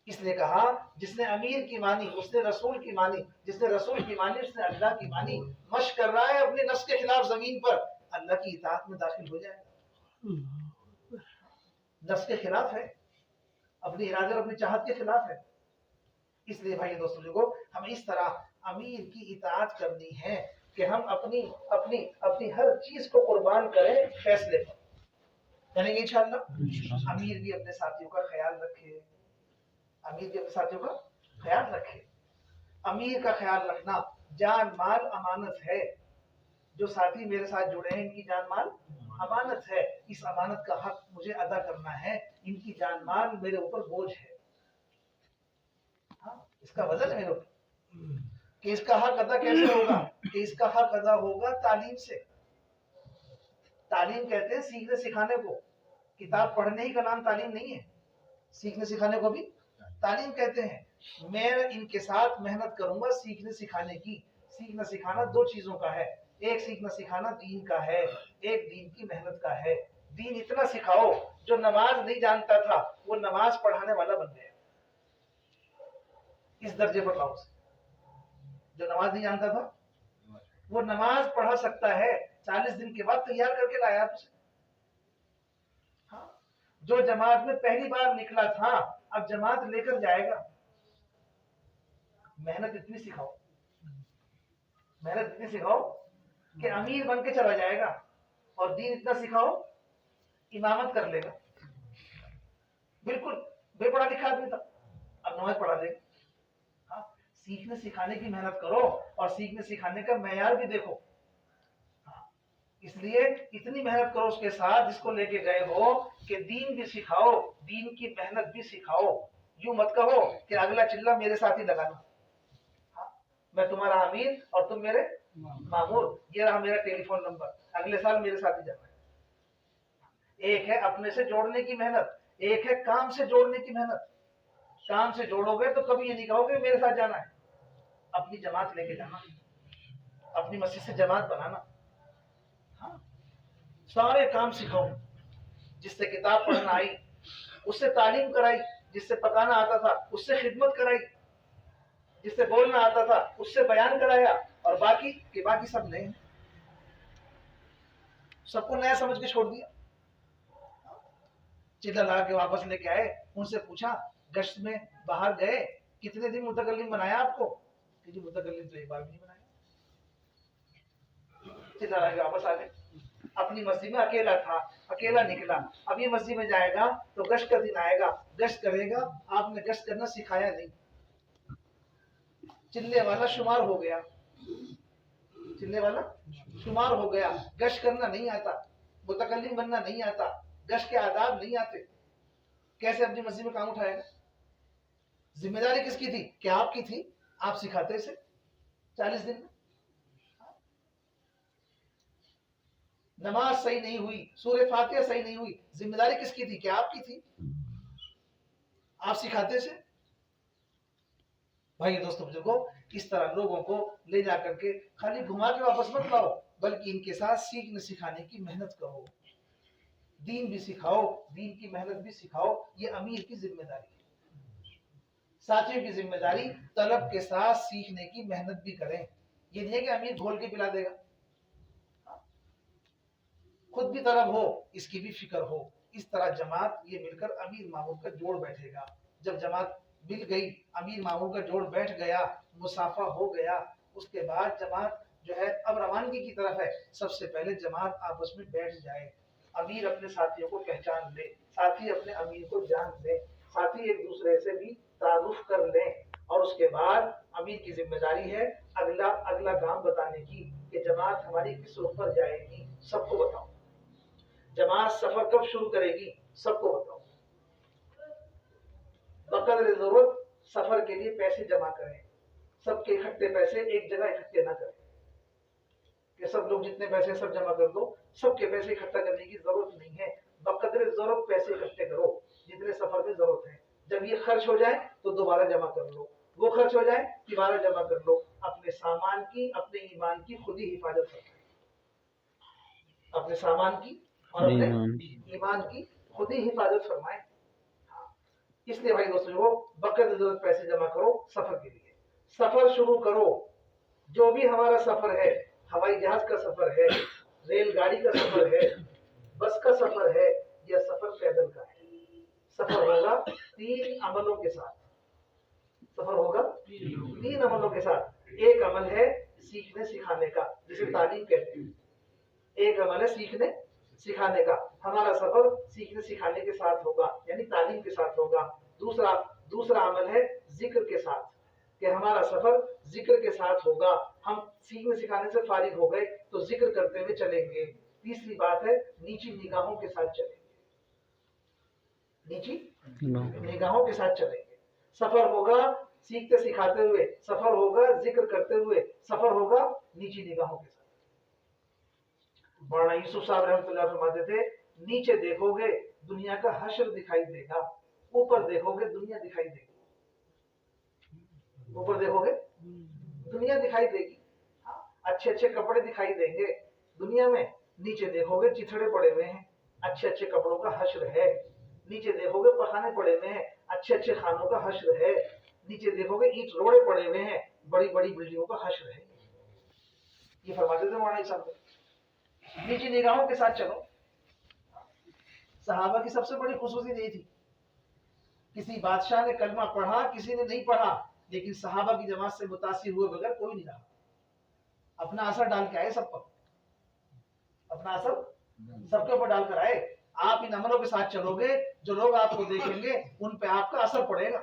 اس نے کہا جس نے امیر کی مانی اس نے رسول کی مانی، جس نے رسول کی مانی اس نے اللہ کی مانی. مشق کر رہا ہے اپنے نفس کے خلاف زمین پر، اللہ کی اطاعت میں داخل ہو جائے گا. نفس کے خلاف ہے، اپنی ارادے اور اپنی چاہت کے خلاف ہے. اس لیے بھائی دوستوں کو ہمیں اس طرح امیر کی اطاعت کرنی ہے کہ ہم اپنی ہر چیز کو قربان کریں فیصلے پر. یعنی انشاءاللہ امیر بھی اپنے ساتھیوں کا خیال رکھے. امیر بھی اپنے ساتھیوں کا خیال رکھے. امیر کا خیال رکھنا جان مال امانت ہے. جو ساتھی میرے ساتھ جڑے ہیں ان کی جان مال امانت ہے. اس امانت کا حق مجھے ادا کرنا ہے. ان کی جان مال میرے اوپر بوجھ ہے. ہاں اس کا وزن ہے میرے اوپر کہ اس کا حق ادا کیسے ہوگا. کہ اس کا حق ادا ہوگا تعلیم سے. تعلیم کہتے ہیں سیکھنے سکھانے کو. کتاب پڑھنے ہی کا نام تعلیم نہیں ہے. سیکھنے سکھانے کو بھی تعلیم کہتے ہیں. میں ان کے ساتھ محنت کروں گا سیکھنے سکھانے کی. سیکھنا سکھانا دو چیزوں کا ہے. ایک سیکھنا سکھانا دین کا ہے, ایک دین کی محنت کا ہے. دین اتنا سکھاؤ جو نماز نہیں جانتا تھا وہ نماز پڑھانے والا بن گیا. اس درجے پر لاؤ اسے. جو نماز نہیں جانتا تھا وہ نماز پڑھا سکتا ہے. 40 دن کے بعد تیار کر کے لایا آپ اسے. ہاں جو جماعت میں پہلی بار نکلا تھا اب جماعت لے کر جائے گا. محنت اتنی سکھاؤ, محنت اتنی سکھاؤ کہ امیر بن کے چلا جائے گا. اور دین اتنا سکھاؤ امامت کر لے گا. بالکل بے پڑھا لکھا آدمی تھا اب نماز پڑھا دے گا. ہاں سیکھنے سکھانے کی محنت کرو اور سیکھنے سکھانے کا معیار بھی دیکھو. اس لیے اتنی محنت کرو اس کے ساتھ جس کو لے کے گئے ہو کہ دین بھی سکھاؤ, دین کی محنت بھی سکھاؤ. یوں مت کہو کہ اگلا چلہ میرے ساتھ ہی لگانا. میں تمہارا امیر اور تم میرے مامور. یہ رہا میرا ٹیلی فون نمبر, اگلے سال میرے ساتھ ہی جانا ہے. ایک ہے اپنے سے جوڑنے کی محنت, ایک ہے کام سے جوڑنے کی محنت. کام سے جوڑو گے تو کبھی یہ نہیں کہو گے میرے ساتھ جانا ہے. اپنی جماعت لے کے جانا, اپنی مسجد سے جماعت بنانا. ہاں سارے کام سکھاؤ. جس سے کتاب پڑھنا آئی اس سے تعلیم کرائی, جس سے پکانا آتا تھا اس سے خدمت کرائی, جس سے بولنا آتا تھا اس سے بیان کرایا. اور باقی سب نئے ہیں. سب کو نیا سمجھ کے چھوڑ دیا. چلا لا کے واپس لے کے آئے. ان سے پوچھا گشت میں باہر گئے کتنے دن متکلم بنایا آپ کو؟ کہ جی متکلم تو ایک بار بھی نہیں بنایا. چلا لا کے واپس آ گئے. اپنی مسجد میں اکیلا تھا, اکیلا نکلا. اب یہ مسجد میں جائے گا تو گشت کا دن آئے گا, گشت کرے گا. آپ نے گشت کرنا سکھایا نہیں. چلے والا شمار ہو گیا, چلے والا شمار ہو گیا. گشت کرنا نہیں آتا, متکلم بننا نہیں آتا, گشت کے آداب نہیں آتے. کیسے اپنی مسجد میں کام اٹھائے گا؟ ذمہ داری کس کی تھی؟ کیا آپ کی تھی؟ آپ سکھاتے اسے 40 دن میں. نماز صحیح نہیں ہوئی, سورہ فاتحہ صحیح نہیں ہوئی, ذمہ داری کس کی تھی؟ کیا آپ کی تھی؟ آپ سکھاتے اسے. بھائی دوستو بزرگوں, اس طرح لوگوں کو لے جا کر کے خالی گھما کے واپس مت لاؤ, بلکہ ان کے ساتھ سیکھنے سکھانے کی محنت کرو. دین بھی سکھاؤ, دین کی محنت بھی سکھاؤ. یہ امیر کی ذمہ داری ہے. ساتھیوں کی ذمہ داری طلب کے ساتھ سیکھنے کی محنت بھی کریں. یہ نہیں ہے کہ امیر گھول کے پلا دے گا. خود بھی طلب ہو, اس کی بھی فکر ہو. اس طرح جماعت یہ مل کر امیر مامور کا جوڑ بیٹھے گا. جب جماعت مل گئی, امیر مامور کا جوڑ بیٹھ گیا, مسافہ ہو گیا, اس کے بعد جماعت جو ہے اب روانگی کی طرف ہے. سب سے پہلے جماعت آپس میں بیٹھ جائے. امیر اپنے ساتھیوں کو پہچان لے, ساتھی اپنے امیر کو جان لے, ساتھی ایک دوسرے سے بھی تعارف کر لیں. اور اس کے بعد امیر کی ذمہ داری ہے اگلا کام بتانے کی کہ جماعت ہماری کس رخ پر جائے گی, سب کو بتاؤ. جماعت سفر کب شروع کرے گی, سب کو بتاؤ. بقدر ضرورت سفر کے لیے پیسے جمع کریں. سب کے اکٹھے پیسے ایک جگہ اکٹھے نہ کریں کہ سب لوگ جتنے پیسے سب جمع کر دو. سب کے پیسے اکٹھا کرنے کی ضرورت نہیں ہے. بقدر ضرورت پیسے اکٹھے کرو جتنے سفر میں ضرورت ہے. جب یہ خرچ ہو جائے تو دوبارہ جمع کر لو, وہ خرچ ہو جائے دوبارہ جمع کر لو. اپنے سامان کی, اپنے ایمان کی خود ہی حفاظت کریں. اپنے سامان کی اور اپنے ایمان کی خود ہی حفاظت فرمائیں. اس لیے بھائی دوستو بقدر ضرورت پیسے جمع کرو سفر کے لیے. سفر شروع کرو. جو بھی ہمارا سفر ہے, ہوائی جہاز کا سفر ہے, ریل گاڑی کا سفر ہے, بس کا سفر ہے, یا سفر پیدل کا ہے, سفر ہوگا 3 عملوں کے ساتھ. سفر ہوگا 3 عملوں کے ساتھ. ایک عمل ہے سیکھنے سکھانے کا جسے تعلیم کہتے ہیں، ایک عمل ہے سیکھنے سکھانے کا، ہمارا سفر سیکھنے سکھانے کے ساتھ ہوگا یعنی تعلیم کے ساتھ ہوگا۔ دوسرا عمل ہے ذکر کے ساتھ، کہ ہمارا سفر ذکر کے ساتھ ہوگا، ہم سیکھنے سکھانے سے فارغ ہو گئے تو ذکر کرتے ہوئے چلیں گے۔ تیسری بات ہے نیچی نگاہوں کے ساتھ چلیں گے، نیچی نگاہوں کے ساتھ چلیں گے۔ سفر ہوگا سیکھتے سکھاتے ہوئے، سفر ہوگا ذکر کرتے ہوئے، سفر ہوگا نیچی نگاہوں کے ساتھ۔ مولانا یوسف صاحب رحمۃ اللہ فرماتے تھے نیچے دیکھو گے دنیا کا حشر دکھائی دے گا، اوپر دیکھو گے دنیا دکھائی دے گی، اوپر دیکھو گے دنیا دکھائی دے گی، اچھے اچھے کپڑے دکھائی دیں گے دنیا میں، نیچے دیکھو گے چتھڑے پڑے ہوئے ہیں، اچھے اچھے کپڑوں کا حشر ہے، نیچے دیکھو گے پخانے پڑے ہوئے ہیں، اچھے اچھے خانوں کا حشر ہے، نیچے دیکھو گے اینٹ روڑے پڑے ہوئے ہیں، بڑی بڑی بلڈنگوں کا حشر ہے۔ یہ فرماتے تھے مولانا صاحب، نیچی نگاہوں کے ساتھ چلو۔ صحابہ کی سب سے بڑی خصوصیت یہی تھی، کسی بادشاہ نے کلمہ پڑھا کسی نے نہیں پڑھا، لیکن صحابہ کی جماعت سے متاثر ہوئے بغیر کوئی نہیں رہا، اپنا اثر ڈال کے آئے سب پر، اپنا اثر سب کے اوپر ڈال کر آئے۔ آپ ان عملوں کے ساتھ چلو گے، جو لوگ آپ کو دیکھیں گے ان پہ آپ کا اثر پڑے گا۔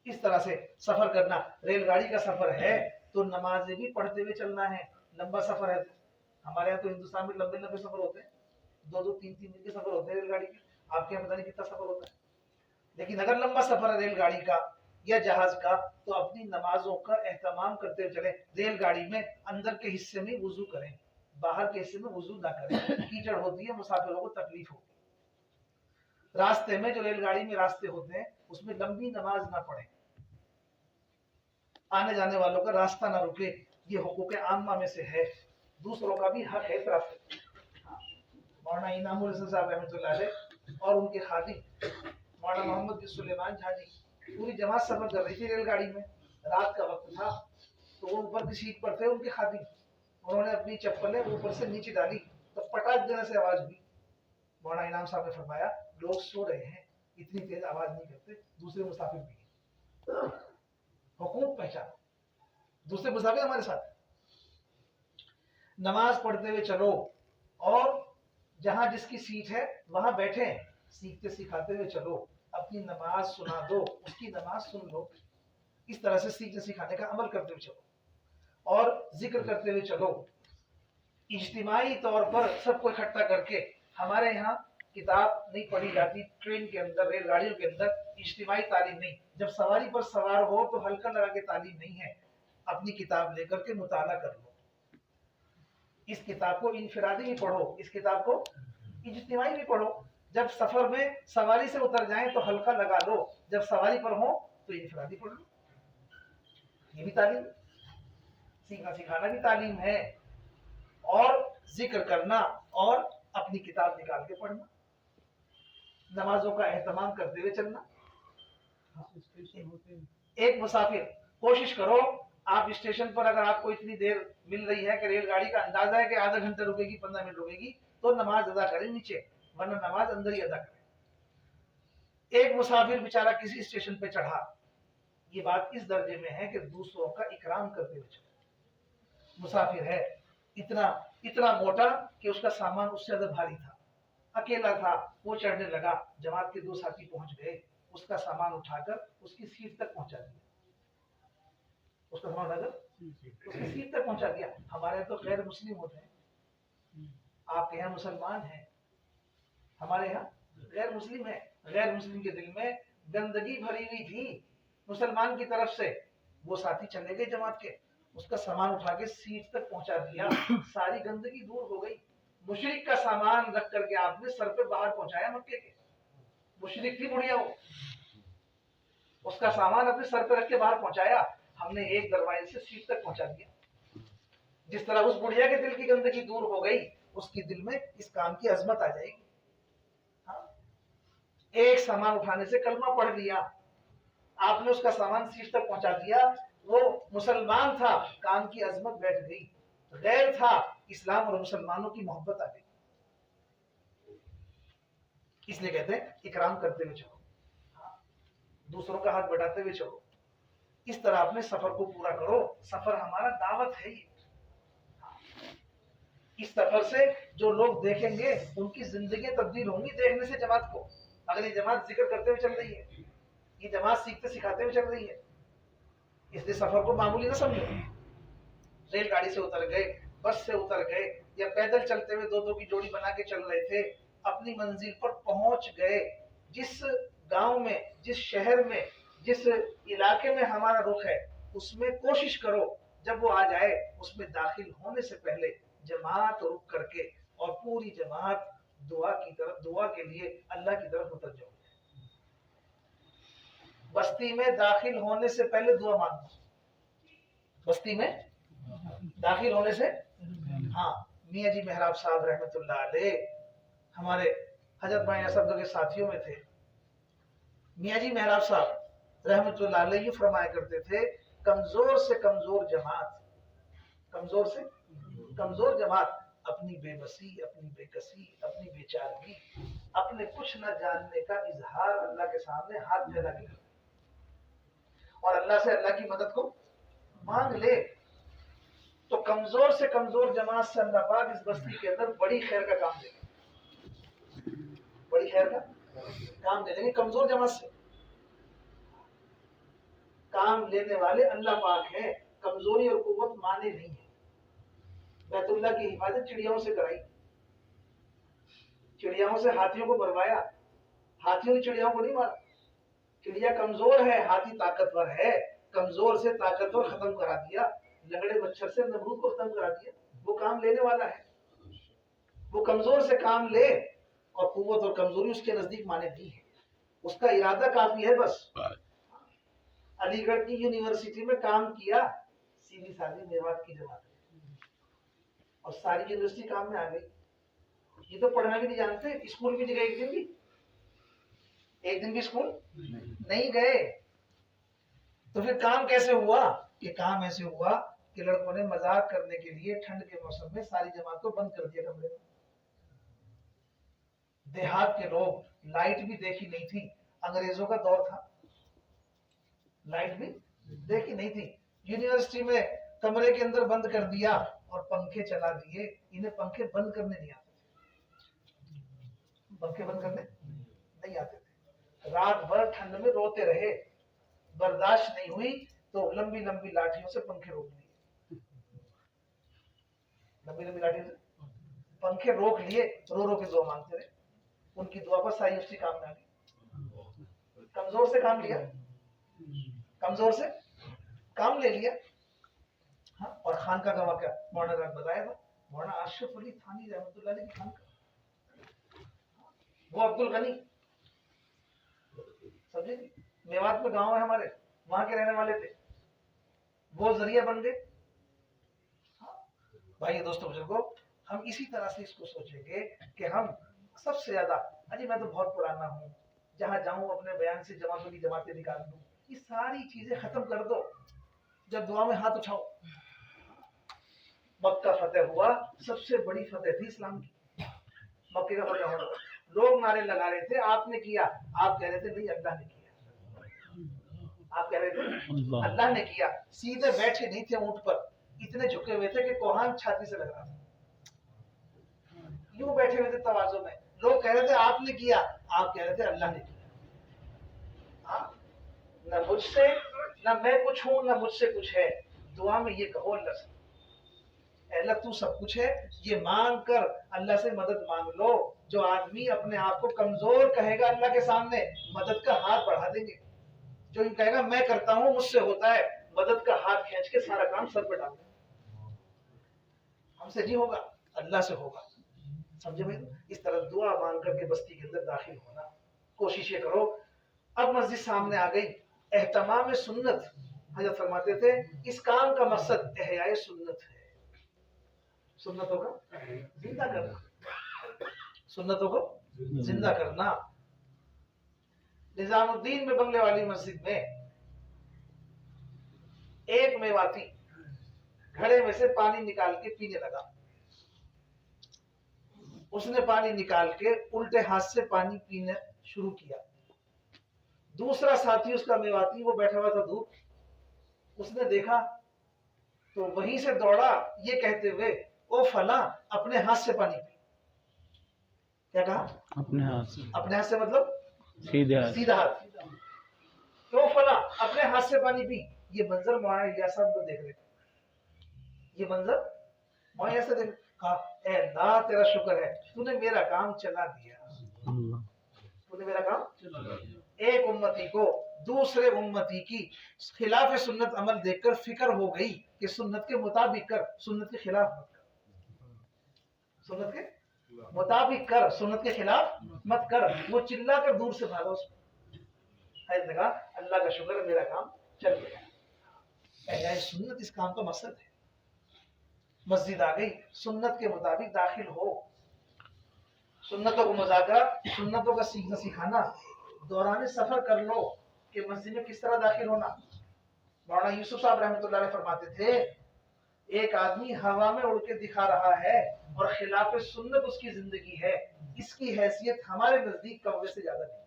اس طرح سے سفر کرنا، ریل گاڑی کا سفر ہے تو نمازیں بھی پڑھتے ہوئے چلنا ہے، لمبا سفر ہے، ہمارے یہاں تو ہندوستان میں لمبے لمبے سفر ہوتے ہیں، 2-3 دن کے سفر ہوتے ہیں ریل گاڑی کے، آپ کے یہاں پتہ نہیں کتنا سفر ہوتا ہے، لیکن اگر لمبا سفر ہے ریل گاڑی کا یا جہاز کا تو اپنی نمازوں کا اہتمام کرتے ہوئے چلیں۔ ریل گاڑی میں اندر کے حصے میں وضو کریں، باہر کے حصے میں وضو نہ کریں، کیچڑ ہوتی ہے، مسافروں کو تکلیف ہوگی۔ راستے میں جو ریل گاڑی میں راستے ہوتے ہیں اس میں لمبی نماز نہ پڑھیں، آنے جانے والوں کا راستہ نہ رکے، یہ حقوق عامہ میں سے ہے، دوسروں کا بھی حق ہے اس راستے۔ مولانا انعام الحسن صاحب رحمۃ اللہ علیہ اور ان کے خادم مولانا محمد بن سلیمان جھا جی پوری جماعت سفر کر رہی تھی ریل گاڑی میں، رات کا وقت تھا تو وہ اوپر کی سیٹ پر تھے ان کے خادم، انہوں نے اپنی چپلیں اوپر سے نیچے ڈالی تو پٹاخ دینے سے آواز ہوئی۔ مولانا انعام صاحب نے فرمایا لوگ سو رہے ہیں، اتنی تیز آواز نہیں کرتے، دوسرے مسافر بھی ہیں، حقوق پہچان، دوسرے مسافر ہمارے ساتھ۔ نماز پڑھتے ہوئے چلو اور جہاں جس کی سیٹ ہے وہاں بیٹھیں، سیکھتے سکھاتے ہوئے چلو، اپنی نماز سنا دو اس کی نماز سن لو، اس طرح سے سیکھنے سکھانے کا عمل کرتے ہوئے چلو اور ذکر کرتے ہوئے چلو۔ اجتماعی طور پر سب کو اکٹھا کر کے، ہمارے یہاں کتاب نہیں پڑھی جاتی، ٹرین کے اندر ریل گاڑیوں کے اندر اجتماعی تعلیم نہیں، جب سواری پر سوار ہو تو ہلکا لگا کے تعلیم نہیں ہے، اپنی کتاب لے کر کے مطالعہ کر لو، اس کتاب کو انفرادی بھی پڑھو، اس کتاب کو اجتماعی بھی پڑھو، جب سفر میں سواری سے اتر جائیں تو ہلکا لگا لو، جب سواری پر ہو تو انفرادی پڑھ لو، یہ بھی تعلیم، سیکھنا سکھانا بھی تعلیم ہے، اور ذکر کرنا اور اپنی کتاب نکال کے پڑھنا، نمازوں کا اہتمام کرتے ہوئے چلنا۔ ایک مسافر، کوشش کرو آپ اسٹیشن پر اگر آپ کو اتنی دیر مل رہی ہے کہ ریل گاڑی کا اندازہ ہے کہ آدھا گھنٹہ رکے گی 15 منٹ رکے گی تو نماز ادا کریں نیچے، ورنہ نماز اندر ہی ادا کریں۔ ایک مسافر بیچارہ کسی اسٹیشن پہ چڑھا، یہ بات اس درجے میں ہے کہ دوسروں کا اکرام کرتے ہوئے چڑھا، مسافر ہے اتنا موٹا کہ اس کا سامان اس سے زیادہ بھاری تھا، اکیلا تھا، وہ چڑھنے لگا، جماعت کے 2 ساتھی پہنچ گئے، اس کا سامان اٹھا کر اس کی سیٹ تک پہنچا دیا، اس کا سامان اٹھا کر اس کی سیٹ تک پہنچا دیا۔ ہمارے یہاں تو غیر مسلم ہوتے ہیں، آپ کے یہاں مسلمان ہیں، ہمارے یہاں غیر مسلم ہے، غیر مسلم کے دل میں گندگی بھری ہوئی تھی مسلمان کی طرف سے، وہ ساتھی چلے گئے جماعت کے، اس کا سامان اٹھا کے سیٹ تک پہنچا دیا، ساری گندگی دور ہو گئی۔ مشرک کا سامان رکھ کر کے آپ نے سر پہ باہر پہنچایا، مکے کے مشرک تھی بڑھیا، وہ اس کا سامان اپنے سر پہ رکھ کے باہر پہنچایا، ہم نے ایک دروازے سے سیٹ تک پہنچا دیا۔ جس طرح اس بڑھیا کے دل کی گندگی دور ہو گئی، اس کی دل میں اس کام کی عظمت آ جائے گی۔ ایک سامان اٹھانے سے کلمہ پڑھ لیا، آپ نے اس کا سامان سیٹ تک پہنچا دیا، وہ مسلمان تھا، کام کی عظمت بیٹھ گئی، غیر تھا، اسلام اور مسلمانوں کی محبت آ گئی۔ اس لیے کہتے ہیں اکرام کرتے ہوئے چلو، دوسروں کا ہاتھ بٹاتے ہوئے چلو، اس طرح اپنے سفر کو پورا کرو. سفر ہمارا دعوت ہے. یہ اس سفر سے جو لوگ دیکھیں گے ان کی زندگی تبدیل ہوں گی دیکھنے سے جماعت کو. اگر یہ جماعت ذکر کرتے ہوئے چل رہی ہے, یہ جماعت سیکھتے سکھاتے ہوئے چل رہی ہے, اس لیے سفر کو معمولی نہ سمجھو. ریل گاڑی سے اتر گئے, بس سے اتر گئے, یا پیدل چلتے ہوئے 2 کی جوڑی بنا کے چل رہے تھے, اپنی منزل پر پہنچ گئے. جس گاؤں میں, جس شہر میں, جس علاقے میں ہمارا رخ ہے, اس میں کوشش کرو جب وہ آ جائے اس میں داخل ہونے سے پہلے جماعت رک کر کے اور پوری جماعت دعا کے لیے اللہ کی طرف متوجہ ہو. بستی میں داخل ہونے سے پہلے دعا مانگو. بستی میں داخل ہونے سے, ہاں, میاں جی محراب صاحب رحمت اللہ علیہ ہمارے حضرت بھائی اسد کے ساتھیوں میں تھے. میاں جی محراب صاحب رحمت اللہ علیہ یہ فرمایا کرتے تھے, کمزور سے کمزور جماعت اپنی بے بسی, اپنی بے کسی, اپنی بے چارگی, اپنے کچھ نہ جاننے کا اظہار اللہ کے سامنے ہاتھ پھیلا کے اور اللہ سے اللہ کی مدد کو مانگ لے, تو کمزور سے کمزور جماعت سے اللہ پاک اس بستی کے اندر بڑی خیر کا کام دے گا. بڑی خیر کا کام دے دیں گے. کمزور جماعت سے کام لینے والے اللہ پاک ہیں. کمزوری اور قوت مانے نہیں ہے. بیت اللہ کی حفاظت چڑیاؤں سے کرائی, چڑیاؤں سے ہاتھیوں کو مروایا, ہاتھیوں نے چڑیاؤں کو نہیں مارا. چڑیا کمزور ہے, ہاتھی طاقتور ہے. کمزور سے طاقتور ختم کرا دیا, لنگڑے مچھر سے نمرود کو ختم کرا دیا. وہ کام لینے والا ہے. وہ کمزور سے کام لے, اور قوت اور کمزوری اس کے نزدیک مانے نہیں ہے. اس کا ارادہ کافی ہے. بس علی گڑھ کی یونیورسٹی میں کام کیا, سیدھی سادی میوات کی جماعت, اور ساری یونیورسٹی کام میں آ گئی. یہ تو پڑھنا بھی نہیں جانتے. اسکول بھی نہیں گئے, ایک دن بھی اسکول نہیں گئے. تو پھر کام کیسے ہوا؟ کہ کام ایسے ہوا کہ لڑکوں نے مذاق کرنے کے لیے ٹھنڈ کے موسم میں ساری جماعت کو بند کر دیا کمرے میں. دیہات کے لوگ, لائٹ بھی دیکھی نہیں تھی, انگریزوں کا دور تھا, لائٹ بھی دیکھی نہیں تھی. یونیورسٹی میں کمرے کے اندر بند کر دیا اور پنکھے چلا دیے. انہیں پنکھے بند کرنے نہیں آتے تھے. پنکھے بند کرنے نہیں آتے تھے. رات بھر ٹھنڈ میں روتے رہے, برداشت نہیں ہوئی تو لمبی لمبی لاٹھیوں سے پنکھے روک لیے. لمبی لمبی لاٹھیوں سے پنکھے روک لیے, رو رو کے دعا مانگتے رہے. ان کی دعا پر ساری یونیورسٹی کام میں آ گئی. کمزور سے کام لیا, کمزور سے کام لے لیا. ہاں, اور خان کا گواہ کیا مولانا نے بتایا تھا, مولانا اشرف علی تھانی رحمۃ اللہ علیہ کی خان کا, وہ عبد الغنی سمجھے, میوات میں گاؤں ہے ہمارے, وہاں کے رہنے والے تھے, وہ ذریعہ بن گئے. بھائی دوستوں بزرگوں, ہم اسی طرح سے اس کو سوچیں گے کہ ہم سب سے زیادہ, اجی میں تو بہت پرانا ہوں, جہاں جاؤں اپنے بیان سے جماعتوں کی جماعتیں نکال دوں. یہ ساری چیزیں ختم کر دو. جب دعا میں ہاتھ اٹھاؤ, مکہ فتح ہوا, سب سے بڑی فتح تھی اسلام کی, مکے کا فتح ہونا. لوگ نعرے لگا رہے تھے آپ نے کیا, آپ کہہ رہے تھے نہیں اللہ نے کیا. آپ کہہ رہے تھے اللہ نے کیا. سیدھے بیٹھے نہیں تھے اونٹ پر, اتنے جھکے ہوئے تھے کہ کوہان چھاتی سے لگ رہا تھا. یوں بیٹھے ہوئے تھے تواضع میں. لوگ کہہ رہے تھے آپ نے کیا, آپ کہہ رہے تھے اللہ نے کیا. نہ مجھ سے, نہ میں کچھ ہوں, نہ مجھ سے کچھ ہے. دعا میں یہ کہو اللہ سے, اے اللہ تو سب کچھ ہے. یہ مانگ کر اللہ سے مدد مانگ لو. جو آدمی اپنے آپ کو کمزور کہے گا اللہ کے سامنے, مدد کا ہاتھ بڑھا دیں گے. جو یہ کہے گا میں کرتا ہوں, مجھ سے ہوتا ہے, مدد کا ہاتھ کھینچ کے سارا کام سر پہ ڈال دیں. ہم سے نہیں ہوگا, اللہ سے ہوگا. سمجھے بھائی؟ اس طرح دعا مانگ کر کے بستی کے اندر داخل ہونا, کوشش یہ کرو. اب مسجد سامنے آ گئی, اہتمام سنت. حضرت فرماتے تھے اس کام کا مقصد احیاء سنت ہے, سنتوں کا زندہ کرنا, سنتوں کو زندہ کرنا. نظام الدین میں بنگلے والی مسجد میں ایک میواتی گھڑے میں سے پانی نکال کے پینے لگا. اس نے پانی نکال کے الٹے ہاتھ سے پانی پینے شروع کیا. دوسرا ساتھی اس کا میواتی, وہ بیٹھا ہوا تھا دھوپ, اس نے دیکھا تو وہیں سے دوڑا یہ کہتے ہوئے او فلاں اپنے ہاتھ سے پانی پی. کیا کہا؟ اپنے ہاتھ سے. اپنے ہاتھ سے مطلب سیدھے ہاتھ. سیدھا ہاتھ. تو فلاں اپنے ہاتھ سے پانی پی. یہ منظر مولانا الیاس صاحب کو دیکھ رہے تھے. یہ منظر مولانا ایسے دیکھ کہا اے اللہ تیرا شکر ہے تو نے میرا کام چلا دیا. تو نے میرا کام چلا دیا. ایک امتی کو دوسرے امتی کی خلاف سنت عمل دیکھ کر فکر ہو گئی کہ سنت کے مطابق کر، سنت کے خلاف مت کر. سنت کے مطابق کر، سنت کے خلاف مت کر. وہ چلا کر دور سے بھاگا. اس نے کہا اللہ کا شکر ہے میرا کام چل گیا. اہل سنت اس کام کا مقصد ہے. مسجد آ گئی، سنت کے مطابق داخل ہو. سنتوں کو مذاکرہ، سنتوں کا سیکھنا سکھانا. دوران سفر کر لو کہ مسجد میں کس طرح داخل ہونا. مولانا یوسف صاحب رحمۃ اللہ علیہ فرماتے تھے ایک آدمی ہوا میں اڑ کے دکھا رہا ہے اور خلاف سنت اس کی زندگی ہے. اس کی حیثیت ہمارے نزدیک کوے سے زیادہ نہیں.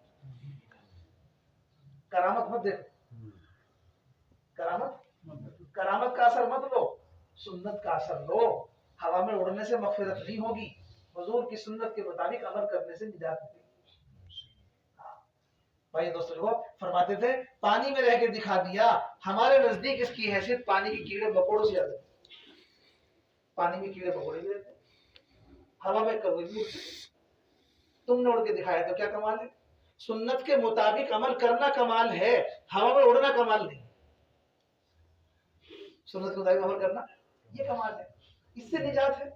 کرامت مت دیکھو، کرامت کا اثر مت لو، سنت کا اثر لو. ہوا میں اڑنے سے مغفرت نہیں ہوگی، حضور کی سنت کے مطابق عمل کرنے سے نجات ملے گی. بھائی دوستوں کو فرماتے تھے پانی میں رہ کے دکھا دیا، ہمارے نزدیک اس کی حیثیت پانی کے کیڑے مکوڑوں سے زیادہ. پانی میں کیڑے مکوڑے بھی رہتے، ہوا میں کوے بھی اڑتے. تم نے اڑ کے دکھایا تو کیا کمال ہے. سنت کے مطابق عمل کرنا کمال ہے، ہوا میں اڑنا کمال نہیں. سنت کے مطابق عمل کرنا یہ کمال ہے، اس سے نجات ہے.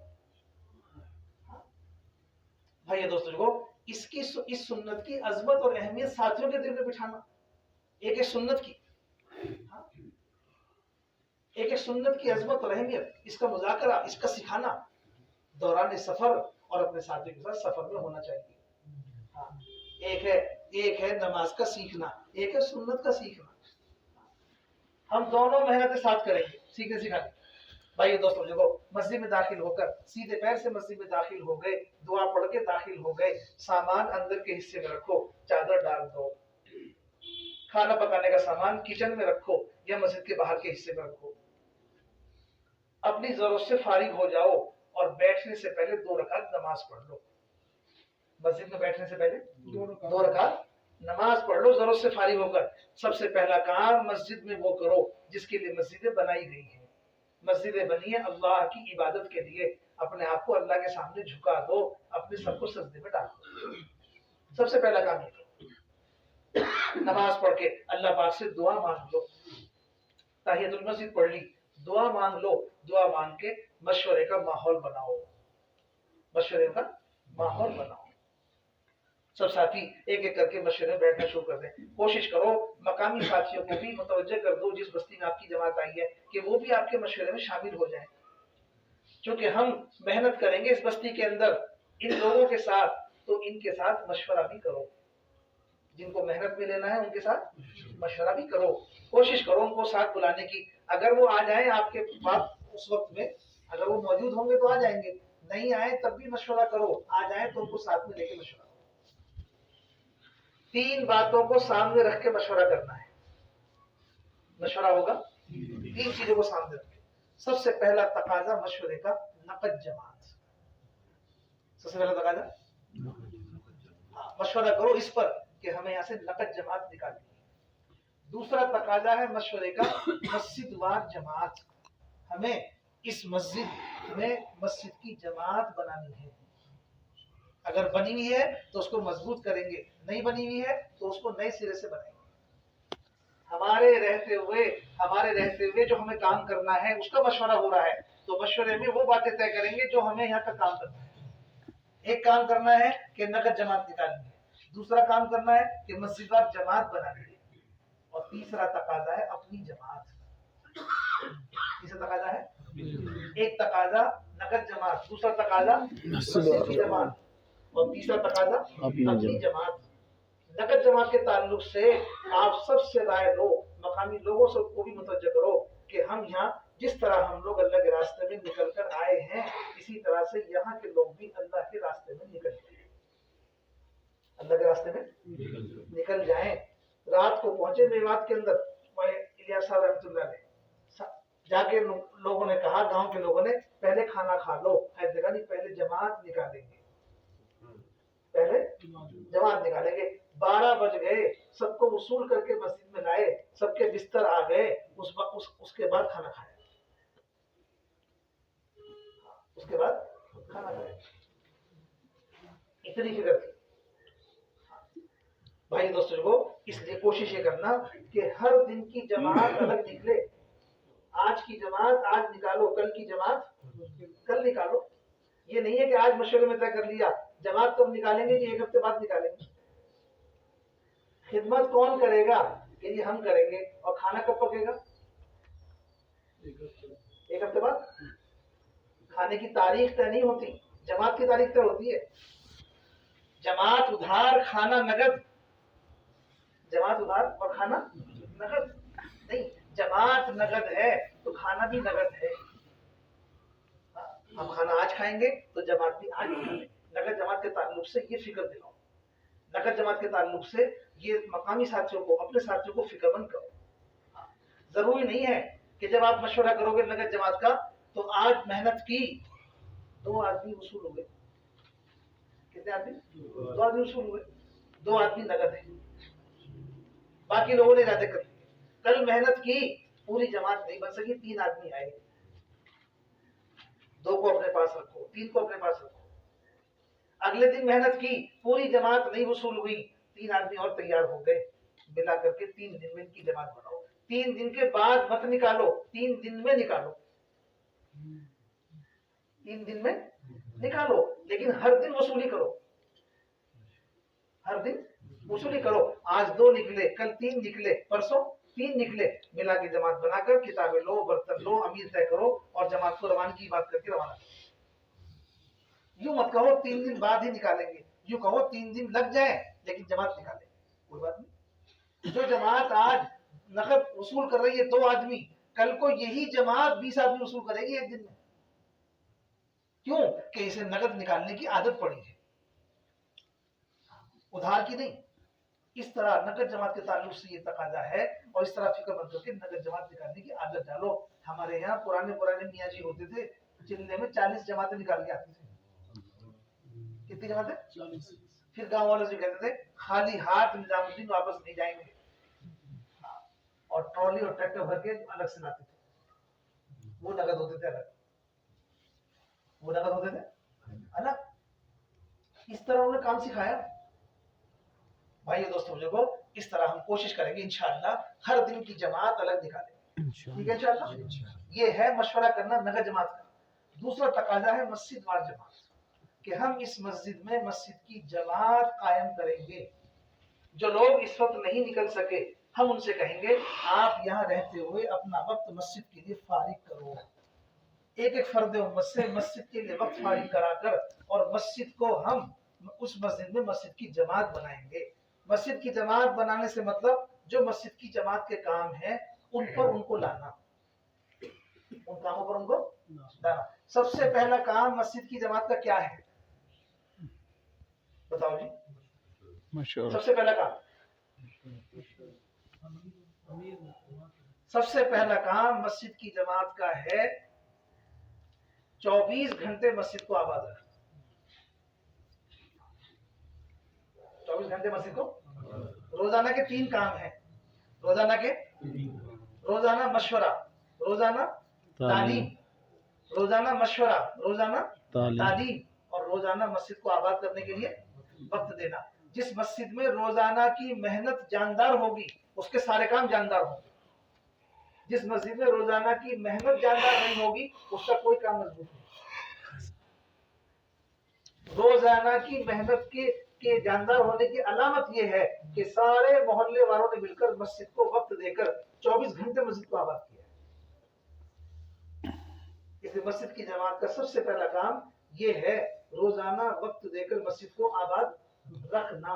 بھائی دوستوں کو اس سنت کی عظمت اور اہمیت ساتھیوں کے دل میں بٹھانا. ایک سنت کی ایک سنت کی عظمت اور اہمیت، اس کا مذاکرہ، اس کا سکھانا دوران سفر اور اپنے ساتھیوں کے ساتھ سفر میں ہونا چاہیے. ایک ہے نماز کا سیکھنا، ایک ہے سنت کا سیکھنا. ہم دونوں محنتیں ساتھ کریں گے سیکھنے سکھانے. بھائی دوستوں دیکھو مسجد میں داخل ہو کر سیدھے پیر سے مسجد میں داخل ہو گئے، دعا پڑھ کے داخل ہو گئے. سامان اندر کے حصے میں رکھو، چادر ڈال دو. کھانا پکانے کا سامان کچن میں رکھو یا مسجد کے باہر کے حصے میں رکھو. اپنی ضرورت سے فارغ ہو جاؤ اور بیٹھنے سے پہلے 2 رکعت نماز پڑھ لو. مسجد میں بیٹھنے سے پہلے 2 رکعت نماز پڑھ لو ضرورت سے فارغ ہو کر. سب سے پہلا کام مسجد میں وہ کرو جس کے لیے مسجدیں بنائی گئی ہیں. مسجدیں بنی ہیں اللہ کی عبادت کے لیے. اپنے آپ کو اللہ کے سامنے جھکا دو، اپنے سب کو سجدے میں ڈال دو. سب سے پہلا کام یہ کرو. نماز پڑھ کے اللہ پاک سے دعا مانگ لو. تحیۃ المسجد پڑھ لی، دعا مانگ لو. دعا مانگ کے مشورے کا ماحول بناؤ. مشورے کا ماحول بناؤ. سب ساتھی ایک ایک کر کے مشورے میں بیٹھنا شروع کر دیں. کوشش کرو مقامی ساتھیوں کو بھی متوجہ کر دو جس بستی میں آپ کی جماعت آئی ہے کہ وہ بھی آپ کے مشورے میں شامل ہو جائیں. چونکہ ہم محنت کریں گے اس بستی کے اندر ان لوگوں کے ساتھ، تو ان کے ساتھ مشورہ بھی کرو. جن کو محنت میں لینا ہے ان کے ساتھ مشورہ بھی کرو. کوشش کرو ان کو ساتھ بلانے کی. اگر وہ آ جائیں آپ کے پاس اس وقت میں، اگر وہ موجود ہوں گے تو آ جائیں گے، نہیں آئے تب بھی مشورہ کرو. آ جائیں تو ان کو ساتھ میں لے کے مشورہ کرو. 3 باتوں کو سامنے رکھ کے مشورہ کرنا ہے. مشورہ ہوگا 3 چیزوں کو سامنے رکھ کے. سب سے پہلا تقاضا مشورے کا نقد جماعت. سب سے پہلا تقاضا مشورہ کرو اس پر کہ ہمیں یہاں سے نقد جماعت نکالنی ہے. دوسرا تقاضا ہے مشورے کا مسجد وار جماعت. ہمیں اس مسجد میں مسجد کی جماعت بنانی ہے. اگر بنی ہوئی ہے تو اس کو مضبوط کریں گے، نہیں بنی ہوئی ہے تو اس کو نئے سرے سے بنائیں گے. ہمارے رہتے ہوئے جو ہمیں کام کرنا ہے اس کا مشورہ ہو رہا ہے تو مشورے میں وہ باتیں طے کریں گے جو ہمیں یہاں کا کام کرنا ہے. ایک کام کرنا ہے کہ نقد جماعت نکالنی ہے، دوسرا کام کرنا ہے کہ مسجد وار جماعت بنانی ہے، اور تیسرا تقاضا ہے اپنی جماعت. تیسرا تقاضا ہے ایک تقاضا نقد جماعت، دوسرا تقاضا مسجد کی جماعت، اور تیسرا تقاضا اپنی جماعت. نقد جماعت کے تعلق سے آپ سب سے رائے لو، مقامی لوگوں سے کو بھی متوجہ کرو کہ ہم یہاں جس طرح ہم لوگ اللہ کے راستے میں نکل کر آئے ہیں اسی طرح سے یہاں کے لوگ بھی اللہ کے راستے میں نکل جائیں. اللہ کے راستے میں نکل جائیں. رات کو پہنچے میوات کے اندر الیاس صاحب رحمۃ اللہ علیہ جا کے لوگوں نے کہا، گاؤں کے لوگوں نے، پہلے کھانا کھا لو. حضرت نے کہا نہیں، پہلے جماعت نکالیں گے، پہلے جماعت نکالیں گے. 12 بج گئے، سب کو وصول کر کے مسجد میں لائے، سب کے بستر آ گئے. اس کے بعد کھانا کھایا، اس کے بعد کھانا کھایا. اتنی فکر تھی. بھائی دوستوں کو اس لیے کوشش یہ کرنا کہ ہر دن کی جماعت الگ نکلے. آج کی جماعت آج نکالو، کل کی جماعت کل نکالو. یہ نہیں ہے کہ آج مشورے میں طے کر لیا جماعت کب نکالیں گے، کہ 1 ہفتے بعد نکالیں گے. خدمت کون کرے گا؟ کہ یہ ہم کریں گے. اور کھانا کب پکے گا؟ 1 ہفتے بعد. کھانے کی تاریخ طے نہیں ہوتی، جماعت کی تاریخ طے ہوتی ہے. جماعت ادھار، کھانا نقد. جماعت ادھار اور کھانا نقد نہیں. جماعت نقد ہے تو کھانا بھی نقد ہے. ہم کھانا آج کھائیں گے تو جماعت بھی آج کھائیں گے. نقد جماعت کے تعلق سے یہ فکر دلاؤ. نقد جماعت کے تعلق سے یہ مقامی ساتھیوں کو، اپنے ساتھیوں کو فکر مند کرو. ضروری نہیں ہے کہ جب آپ مشورہ کرو گے نقد جماعت کا تو آج محنت کی 2 آدمی وصول ہوئے. کتنے آدمی؟ 2 آدمی وصول ہوئے. 2 آدمی نقد ہے، باقی لوگوں نے ارادے کر لیے. کل محنت کی، پوری جماعت نہیں بن سکی، 3 آدمی آئے. 2 کو اپنے پاس رکھو، 3 کو اپنے پاس رکھو. اگلے دن محنت کی، پوری جماعت نہیں وصول ہوئی، 3 آدمی اور تیار ہو گئے. ملا کر کے 3 دن میں ان کی جماعت بناؤ. 3 دن کے بعد مت نکالو، 3 دن میں نکالو. 3 دن میں نکالو، لیکن ہر دن وصولی کرو. ہر دن وصولی کرو. آج 2 نکلے، کل 3 نکلے، پرسوں 3 نکلے. ملا کے جماعت بنا کر کتابیں لو، برتن لو، امیر طے کرو اور جماعت کو روانگی کی بات کر کے روانہ کرو. یوں مت کہو 3 دن بعد ہی نکالیں گے، یوں کہو 3 دن لگ جائیں لیکن جماعت نکالیں. کوئی بات نہیں. جو جماعت آج نقد وصول کر رہی ہے 2 آدمی، کل کو یہی جماعت 20 آدمی وصول کرے گی 1 دن میں. کیوں؟ کہ اسے نقد نکالنے کی عادت پڑی ہے، ادھار کی نہیں. اس طرح نقد جماعت کے تعلق سے یہ تقاضا ہے، اور اس طرح فکر مند کر کے نقد جماعت نکالنے کی عادت ڈالو. ہمارے یہاں پرانے میاں جی ہوتے تھے، چلے میں 40 جماعتیں نکال کے آتے تھے. کتنی جماعتیں؟ 40. پھر گاؤں والوں سے کہتے تھے خالی ہاتھ نظام الدین واپس نہیں جائیں گے، اور ٹرالی اور ٹریکٹر بھر کے الگ سے لاتے تھے. وہ نقد ہوتے تھے الگ، وہ نقد ہوتے تھے الگ. اس طرح انہوں نے کام سکھایا. بھائی دوستوں کو اس طرح ہم کوشش کریں گے انشاءاللہ ہر دن کی جماعت الگ نکالیں. ٹھیک ہے انشاءاللہ. یہ ہے مشورہ کرنا نقد جماعت کا. دوسرا تقاضا ہے مسجد وار جماعت، کہ ہم اس مسجد میں مسجد کی جماعت قائم کریں گے. جو لوگ اس وقت نہیں نکل سکے ہم ان سے کہیں گے آپ یہاں رہتے ہوئے اپنا وقت مسجد کے لیے فارغ کرو. ایک ایک فرد امت سے مسجد کے لیے وقت فارغ کرا کر، اور مسجد کو ہم اس مسجد میں مسجد کی جماعت بنائیں گے. مسجد کی جماعت بنانے سے مطلب جو مسجد کی جماعت کے کام ہیں ان پر ان کو لانا، ان کاموں پر ان کو لانا. سب سے پہلا کام مسجد کی جماعت کا کیا ہے؟ بتاؤ جی. سب سے پہلا کام، سب سے پہلا کام مسجد کی جماعت کا ہے 24 گھنٹے مسجد کو آباد رکھنا. 24 گھنٹے مسجد کو. روزانہ کے 3 کام ہیں. روزانہ کے، روزانہ مشورہ، روزانہ تعلیم. روزانہ مشورہ، روزانہ تعلیم، اور روزانہ مسجد کو آباد کرنے کے لیے وقت دینا. جس مسجد میں روزانہ کی محنت جاندار ہوگی اس کے سارے کام جاندار ہوں گے. جس مسجد میں روزانہ کی محنت جاندار نہیں ہوگی اس کا کوئی کام مضبوط نہیں. روزانہ کی محنت کے جاندار ہونے کی علامت یہ ہے کہ سارے محلے والوں نے مل کر مسجد کو وقت دے کر 24 گھنٹے مسجد کو آباد کیا. اس لیے مسجد کی جماعت کا سب سے پہلا کام یہ ہے روزانہ وقت دے کر مسجد کو آباد رکھنا.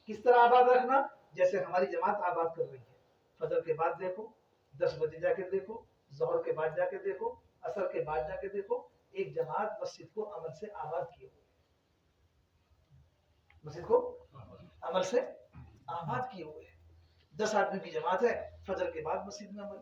کس طرح آباد رکھنا؟ جیسے ہماری جماعت آباد کر رہی ہے. فجر کے بعد دیکھو، 10 بجے جا کے دیکھو، ظہر کے بعد جا کے دیکھو، عصر کے بعد جا کے دیکھو، ایک جماعت مسجد کو عمل سے آباد کیے ہوئے. مسجد کو عمل سے آباد کیے ہوئے. 10 آدمی کی جماعت ہے، فجر کے بعد مسجد میں عمل،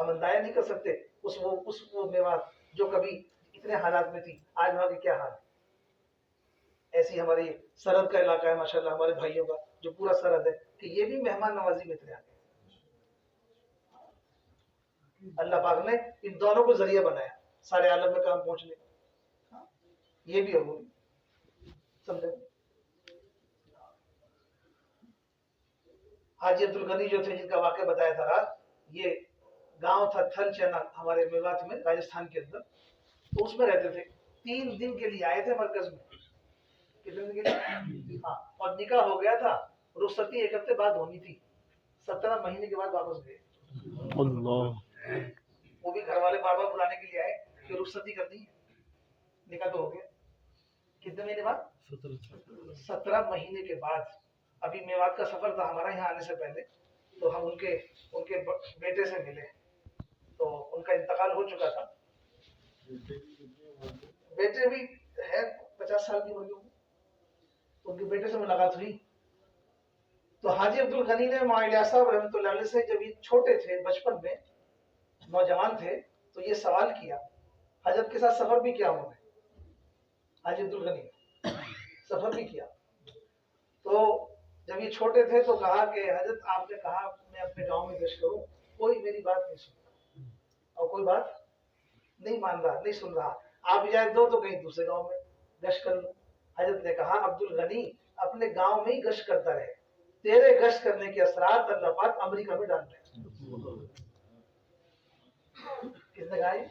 ہم اندازہ نہیں کر سکتے وہ میوات جو کبھی اتنے حالات میں تھی، آج وہاں کی کیا حال ہے۔ ایسی ہماری سرحد کا علاقہ ہے ماشاءاللہ، ہمارے بھائیوں کا جو پورا سرحد ہے، کہ یہ بھی مہمان نوازی میں اتنے آگے۔ اللہ پاک نے ان دونوں کو ذریعہ بنایا سارے عالم میں کام پہنچنے کا، یہ بھی ہو سمجھے۔ حاجی عبد الغنی جو تھے، جن کا واقعہ بتایا تھا رات، یہ گاؤں تھا تھل چینا ہمارے میوات میں راجستھان کے اندر، تو اس میں رہتے تھے۔ 3 دن کے لیے آئے تھے مرکز میں، کتنے دن کے لیے؟ ہاں، اور نکاح ہو گیا تھا، رخصتی 1 ہفتے بعد ہونی تھی، 17 مہینے کے بعد واپس گئے۔ اللہ، وہ بھی گھر والے بار بار بلانے کے لیے آئے کہ رخصتی کرنی ہے، نکاح تو ہو گیا۔ کتنے مہینے بعد؟ 17 مہینے کے بعد۔ ابھی میوات کا سفر تھا ہمارا یہاں آنے سے پہلے، تو ہم ان کے بیٹے سے ملے، تو ان کا انتقال ہو چکا تھا۔ بیٹے بھی ہے 50 سال کی عمر کے، تو ان کے بیٹے سے ملاقات ہوئی۔ تو حاجی عبد الغنی نے معالیہ صاحب رحمۃ اللہ علیہ سے جب یہ چھوٹے تھے، بچپن میں نوجوان تھے، تو یہ سوال کیا، حضرت کے ساتھ سفر بھی کیا انہوں نے، حاجی عبد الغنی نے سفر بھی کیا۔ تو جب یہ چھوٹے تھے تو کہا کہ حضرت آپ نے کہا میں اپنے گاؤں میں گشت کروں، کوئی میری بات نہیں سنتا اور کوئی بات نہیں مان رہا، نہیں سن رہا، آپ اجازت دو تو کہیں دوسرے گاؤں میں گشت کر لوں۔ حضرت نے کہا عبد الغنی اپنے گاؤں میں ہی گشت کرتا رہے، تیرے گشت کرنے کے اثرات اللہ پاک امریکہ میں ڈال رہے ہیں۔ کس نے کہا یہ؟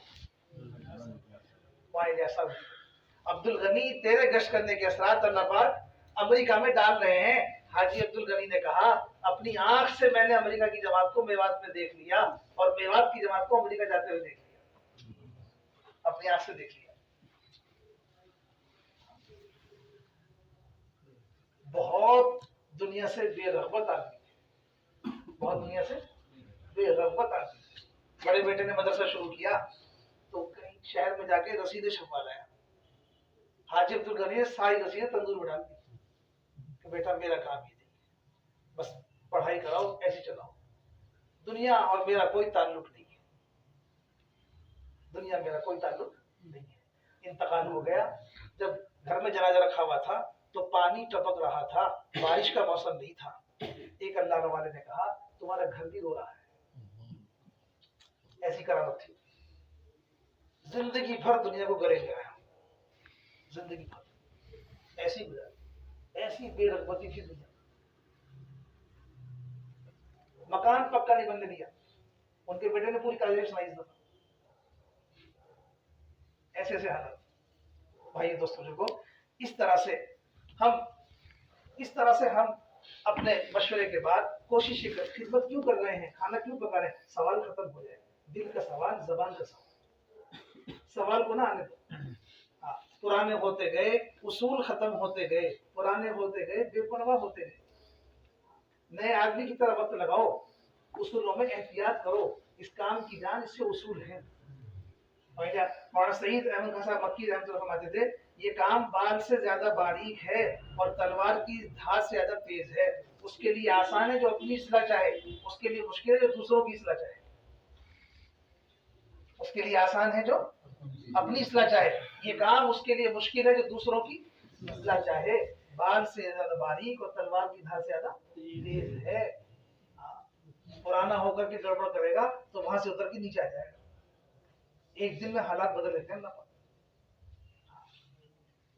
عبد الغنی تیرے گشت کرنے کے اثرات اللہ پاک امریکہ میں ڈال رہے ہیں۔ حاجی عبد الغنی نے کہا اپنی آنکھ سے میں نے امریکہ کی جماعت کو میوات میں دیکھ لیا، اور میوات کی جماعت کو امریکہ جاتے ہوئے دیکھ لیا، اپنی آنکھ سے دیکھ لیا۔ بہت دنیا سے بے رغبت آدمی، بہت دنیا سے بے رغبت آدمی۔ بڑے بیٹے نے مدرسہ شروع کیا تو کہیں شہر میں جا کے رسیدیں چھپوا لایا۔ حاجی عبد الغنی نے ساری رسیدیں تندور میں ڈال دی کہ بیٹا میرا کام یہ نہیں، بس پڑھائی کراؤ، ایسے چلاؤ، دنیا اور میرا کوئی تعلق نہیں ہے، دنیا میرا کوئی تعلق نہیں ہے۔ انتقال ہو گیا۔ جب گھر میں جنازہ رکھا ہوا تھا تو پانی ٹپک رہا تھا، بارش کا موسم نہیں تھا۔ ایک اللہ والے نے کہا تمہارا گھر بھی رو رہا ہے۔ ایسی کرامت تھی، زندگی بھر دنیا کو گلے لگایا، زندگی بھر ایسی گزاری، ایسی بے رغبتی تھی دنیا۔ مکان پکا نہیں بننے دیا، ان کے بیٹے نے پوری تعلیم سنائی اس دفعہ۔ ایسے ایسے حالات بھائی دوستوں کو، اس طرح سے ہم اپنے مشورے کے بعد کوشش خدمت کیوں کر رہے ہیں، کھانا کیوں پکا رہے ہیں، سوال ختم ہو جائے، دل کا سوال، زبان کا سوال کو نہ آنے دو۔ پرانے ہوتے گئے، اصول ختم ہوتے گئے، پرانے ہوتے گئے، بے پرواہ ہوتے گئے۔ نئے آدمی کی طرح وقت لگاؤ، اصولوں میں احتیاط کرو، اس کام کی جان اس سے اصول ہے۔ مولانا سعید احمد خان صاحب مکی رحمۃ اللہ فرماتے تھے یہ کام بال سے زیادہ باریک ہے اور تلوار کی دھار سے زیادہ تیز ہے، اس کے لیے آسان ہے جو اپنی اصلاح چاہے، اس کے لیے مشکل ہے جو دوسروں کی اصلاح چاہے۔ اس کے لیے آسان ہے جو اپنی اصلاح چاہے، یہ کام اس کے لیے مشکل ہے جو دوسروں کی اصلاح چاہے۔ بال سے زیادہ باریک اور تلوار کی دھار سے زیادہ تیز ہے۔ پرانا ہو کر کے گڑبڑ کرے گا تو وہاں سے اتر کے نیچے آ جائے گا۔ ایک دن میں حالات بدل دیتے ہیں،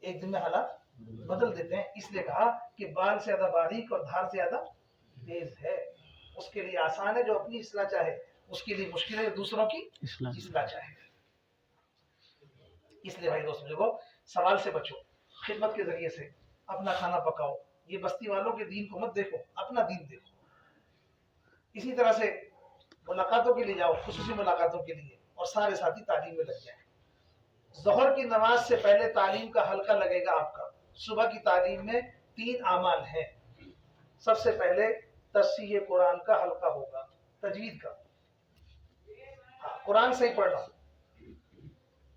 ایک دن میں حالات بدل دیتے ہیں۔ اس لیے کہا کہ بال سے زیادہ باریک اور دھار سے زیادہ تیز ہے، اس کے لیے آسان ہے جو اپنی اصلاح چاہے، اس کے لیے مشکل ہے جو دوسروں کی اصلاح چاہے۔ اس لیے بھائی دوستوں کو سوال سے بچو، خدمت کے ذریعے سے اپنا کھانا پکاؤ، یہ بستی والوں کے دین کو مت دیکھو، اپنا دین دیکھو۔ اسی طرح سے ملاقاتوں کے لیے جاؤ، خصوصی ملاقاتوں کے لیے، اور سارے ساتھی تعلیم میں لگ جائیں۔ ظہر کی نماز سے پہلے تعلیم کا حلقہ لگے گا آپ کا۔ صبح کی تعلیم میں 3 اعمال ہیں۔ سب سے پہلے تصحیح قرآن کا حلقہ ہوگا، تجوید کا، قرآن صحیح پڑھنا۔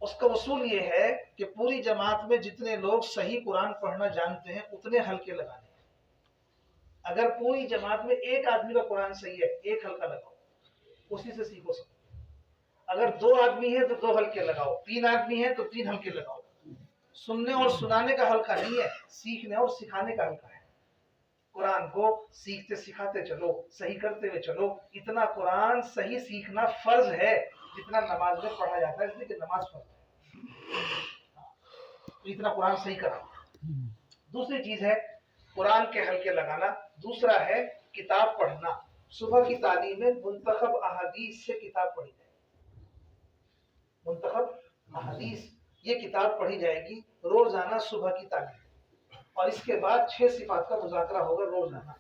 اس کا اصول یہ ہے کہ پوری جماعت میں جتنے لوگ صحیح قرآن پڑھنا جانتے ہیں اتنے حلقے لگانے ہیں۔ اگر پوری جماعت میں ایک آدمی کا قرآن صحیح ہے، ایک حلقہ لگاؤ، اسی سے سیکھو سب۔ اگر 2 آدمی ہے تو 2 حلقے لگاؤ، 3 آدمی ہے تو 3 حلقے لگاؤ۔ سننے اور سنانے کا حلقہ نہیں ہے، سیکھنے اور سکھانے کا حلقہ ہے۔ قرآن کو سیکھتے سکھاتے چلو، صحیح کرتے ہوئے چلو۔ اتنا قرآن صحیح سیکھنا فرض ہے جتنا نماز میں پڑھا جاتا ہے، اس لیے کہ نماز فرض ہے، تو اتنا قرآن صحیح کرا۔ دوسری چیز ہے قرآن کے حلقے لگانا، دوسرا ہے کتاب پڑھنا۔ صبح کی تعلیم میں منتخب احادیث سے کتاب پڑھی جائے، منتخب احادیث یہ کتاب پڑھی جائے گی روزانہ صبح کی تعلیم، اور اس کے بعد 6 صفات کا مذاکرہ ہوگا روزانہ،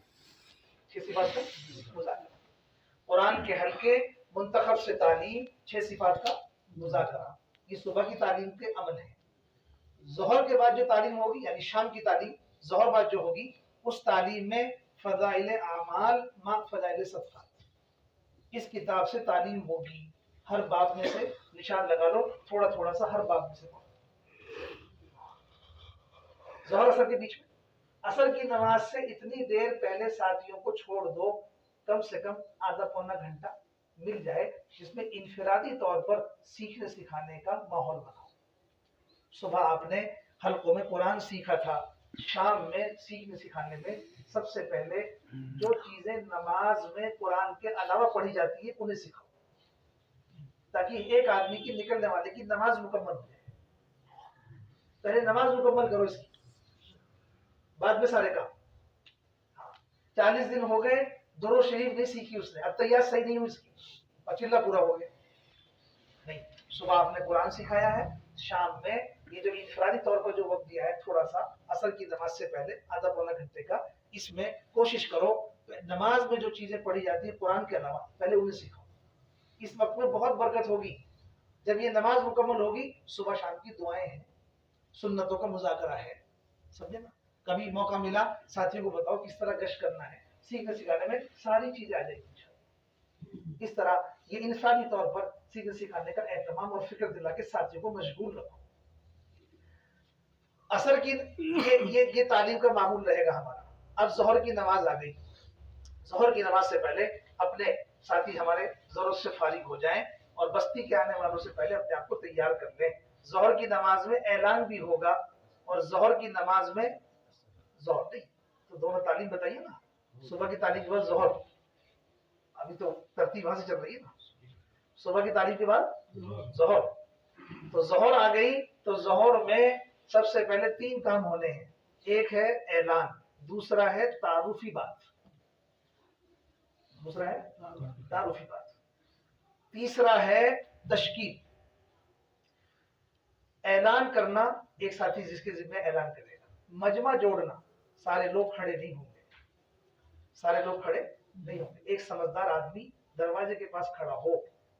6 صفات کا مذاکرہ۔ قرآن کے حلقے، منتخب سے تعلیم، 6 صفات کا مذاکرہ، یہ صبح کی تعلیم کے عمل ہیں۔ ظہر کے بعد جو تعلیم ہوگی یعنی شام کی تعلیم، ظہر بعد جو ہوگی اس تعلیم میں فضائل اعمال مع فضائل صدقات، اس کتاب سے تعلیم ہوگی۔ ہر باب میں سے نشان لگا لو، تھوڑا تھوڑا سا ہر باب میں سے پڑھو۔ ظہر اثر کے بیچ میں، اثر کی نماز سے اتنی دیر پہلے ساتھیوں کو چھوڑ دو، کم سے کم آدھا پونا گھنٹہ مل جائے جس میں انفرادی طور پر سیکھنے سکھانے کا ماحول بناؤ۔ صبح آپ نے حلقوں میں قرآن سیکھا تھا، شام میں سیکھنے سکھانے میں سب سے پہلے جو چیزیں نماز میں قرآن کے علاوہ پڑھی جاتی ہے انہیں سکھاؤ، تاکہ ایک آدمی کی نکلنے والے کی نماز مکمل ہو جائے۔ پہلے نماز مکمل کرو اس کی، بعد میں سارے کام۔ 40 دن ہو گئے درود شریف نہیں سیکھی اس نے، اب تیار صحیح نہیں ہوئی اس کی، اور چلہ پورا ہو گیا نہیں۔ صبح آپ نے قرآن سکھایا ہے، شام میں یہ جو انفرادی طور پر جو وقت دیا ہے تھوڑا سا عصر کی نماز سے پہلے آدھا پونا گھنٹے کا، اس میں کوشش کرو نماز میں جو چیزیں پڑھی جاتی ہیں قرآن کے علاوہ پہلے انہیں سیکھو۔ اس وقت میں بہت برکت ہوگی۔ جب یہ نماز مکمل ہوگی، صبح شام کی دعائیں ہیں، سنتوں کا مذاکرہ ہے، سمجھے نا؟ کبھی موقع ملا ساتھیوں کو بتاؤ کس طرح گشت کرنا ہے، سیکھنے سکھانے میں ساری چیزیں آ جائیں گی۔ اس طرح یہ انفرادی طور پر سیکھنے سکھانے کا اہتمام اور فکر دلا کے ساتھیوں کو مشغول رکھو۔ اثر کی یہ تعلیم کا معمول رہے گا ہمارا۔ اب ظہر کی نماز آ گئی، ظہر کی نماز سے پہلے اپنے ساتھی ہمارے ضرورت سے فارغ ہو جائیں اور بستی کے آنے والوں سے پہلے اپنے آپ کو تیار کر لیں۔ ظہر کی نماز میں اعلان بھی ہوگا، اور ظہر کی نماز میں ظہر نہیں تو دونوں تعلیم بتائیے نا، صبح کی تعلیم کے بعد ظہر، ابھی تو ترتیب وہاں سے چل رہی ہے نا، صبح کی تعلیم کے بعد ظہر، تو ظہر آ گئی تو ظہر میں سب سے پہلے 3 کام ہونے ہیں۔ ایک ہے اعلان، دوسرا ہے تعارفی بات، دوسرا ہے تعارفی بات، تیسرا ہے تشکیل۔ اعلان کرنا ایک ساتھی جس کے ذمہ اعلان کرے گا، مجمع جوڑنا سارے لوگ کھڑے نہیں ہوں گے، سارے لوگ کھڑے نہیں ہوں گے، ایک سمجھدار آدمی دروازے کے پاس کھڑا ہو،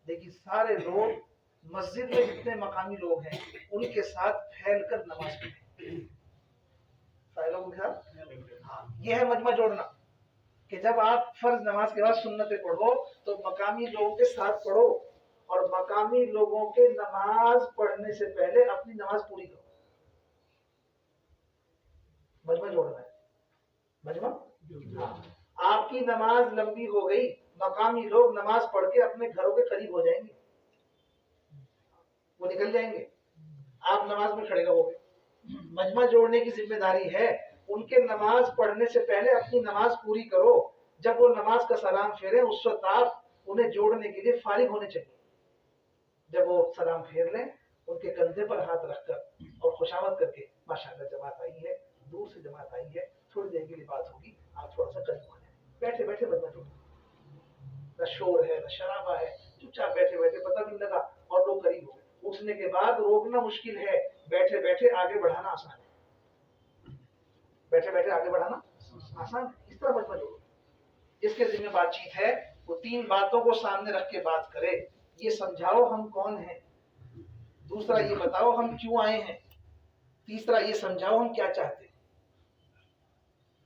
لیکن سارے لوگ مسجد میں جتنے مقامی لوگ ہیں ان کے ساتھ پھیل کر نماز پڑھیں، سارے لوگوں کے ساتھ۔ یہ ہے مجمع جوڑنا، کہ جب آپ فرض نماز کے بعد سنتیں پڑھو تو مقامی لوگوں کے ساتھ پڑھو، اور مقامی لوگوں کے نماز پڑھنے سے پہلے اپنی نماز پوری کرو۔ مجمع جوڑنا ہے، مجمع۔ آپ کی نماز لمبی ہو گئی، مقامی لوگ نماز پڑھ کے اپنے گھروں کے قریب ہو جائیں گے، وہ نکل جائیں گے، آپ نماز میں کھڑے رہو گے۔ مجمع جوڑنے کی ذمہ داری ہے ان کے نماز پڑھنے سے پہلے اپنی نماز پوری کرو، جب وہ نماز کا سلام پھیرے اس وقت آپ انہیں جوڑنے کے لیے فارغ ہونے چاہیے۔ جب وہ سلام پھیر لیں ان کے کندھے پر ہاتھ رکھ کر اور خوشامد کر کے، ماشاءاللہ جماعت آئی ہے، دور سے جماعت آئی ہے، تھوڑی دیر کے لیے بات ہوگی، آپ تھوڑا سا قریب ہو جائیں، بیٹھے بیٹھے مجمع جوڑو، نہ شور ہے نہ شرابہ ہے، چپ چاپ بیٹھے بیٹھے پتہ نہیں لگا اور لوگ قریب ہو گئے۔ اٹھنے کے بعد روکنا مشکل ہے، بیٹھے بیٹھے آگے بڑھانا آسان ہے، بیٹھے بیٹھے آگے بڑھانا آسان ہے۔ اس طرح مجمع جوڑو، جس کے ذمہ بات چیت ہے وہ 3 باتوں کو سامنے رکھ کے بات کرے۔ یہ سمجھاؤ ہم کون ہیں، دوسرا یہ بتاؤ ہم کیوں آئے ہیں، تیسرا یہ سمجھاؤ ہم کیا چاہتے ہیں،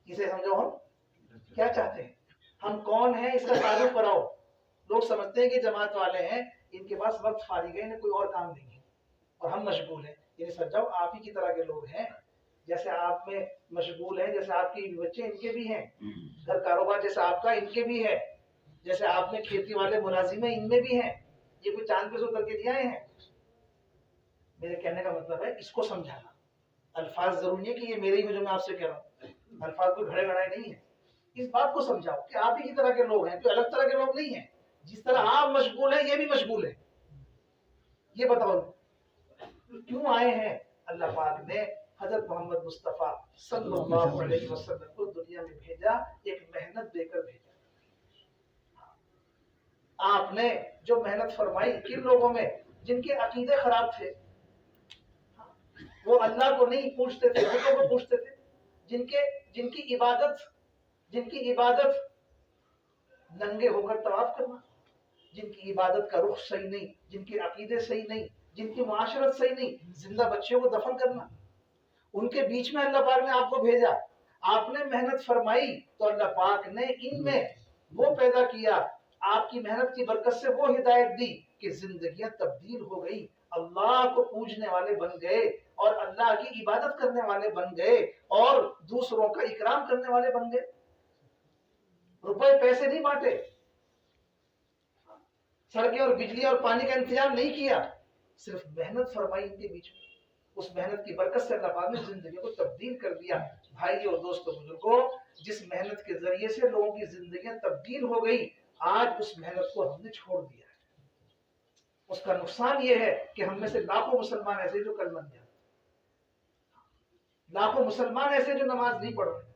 اسے سمجھاؤ ہم کیا چاہتے ہیں، ہم کون ہیں اس کا تعارف کراؤ۔ لوگ سمجھتے ہیں کہ جماعت والے ہیں، ان کے پاس وقت فارغ ہے، انہیں کوئی اور کام نہیں ہے اور ہم مشغول ہیں۔ انہیں سمجھاؤ آپ ہی کی طرح کے لوگ ہیں، جیسے آپ میں مشغول ہیں، جیسے آپ کے بچے ان کے بھی ہیں، گھر کاروبار جیسے آپ کا ان کے بھی ہے، جیسے آپ میں کھیتی والے ملازم ہیں ان میں بھی ہیں، یہ کوئی چاند پہ سے اتر کے نہیں آئے ہیں. میرے کہنے کا مطلب ہے اس کو سمجھانا. الفاظ ضروری ہے کہ یہ میرے ہی جو میں آپ سے کہہ رہا ہوں، الفاظ کوئی گھڑے گھڑائے نہیں ہے. اس بات کو سمجھاؤ کہ آپ ہی کی طرح کے لوگ ہیں، کوئی الگ طرح کے لوگ نہیں ہیں. جس طرح آپ مشغول ہیں یہ بھی مشغول ہے. یہ بتاؤ کیوں آئے ہیں؟ اللہ پاک نے حضرت محمد مصطفیٰ صلی اللہ علیہ وسلم کو دنیا میں بھیجا، ایک محنت دے کر بھیجا. آپ نے جو محنت فرمائی کن لوگوں میں؟ جن کے عقیدے خراب تھے، وہ اللہ کو نہیں پوچھتے تھے، بتوں کو پوچھتے تھے. جن کی عبادت ننگے ہو کر طواف کرنا، جن کی عبادت کا رخ صحیح نہیں، جن کے عقیدے صحیح نہیں، جن کی معاشرت صحیح نہیں، زندہ بچوں کو دفن کرنا، ان کے بیچ میں اللہ پاک نے آپ کو بھیجا. آپ نے محنت فرمائی تو اللہ پاک نے ان میں وہ پیدا کیا، آپ کی محنت کی برکت سے وہ ہدایت دی کہ زندگیاں تبدیل ہو گئی. اللہ کو پوجنے والے بن گئے اور اللہ کی عبادت کرنے والے بن گئے اور دوسروں کا اکرام کرنے والے بن گئے. روپے پیسے نہیں بانٹے، سڑکیں اور بجلی اور پانی کا انتظام نہیں کیا، صرف محنت فرمائی ان کے بیچ میں. اس محنت کی برکت سے اللہ پاک نے زندگی کو تبدیل کر دیا. بھائی اور دوستوں بزرگوں، جس محنت کے ذریعے سے لوگوں کی زندگیاں تبدیل ہو گئی، آج اس محنت کو ہم نے چھوڑ دیا ہے. اس کا نقصان یہ ہے کہ ہم میں سے لاکھوں مسلمان ایسے جو کلمہ نہیں آتے، لاکھوں مسلمان ایسے جو نماز نہیں پڑھ رہے.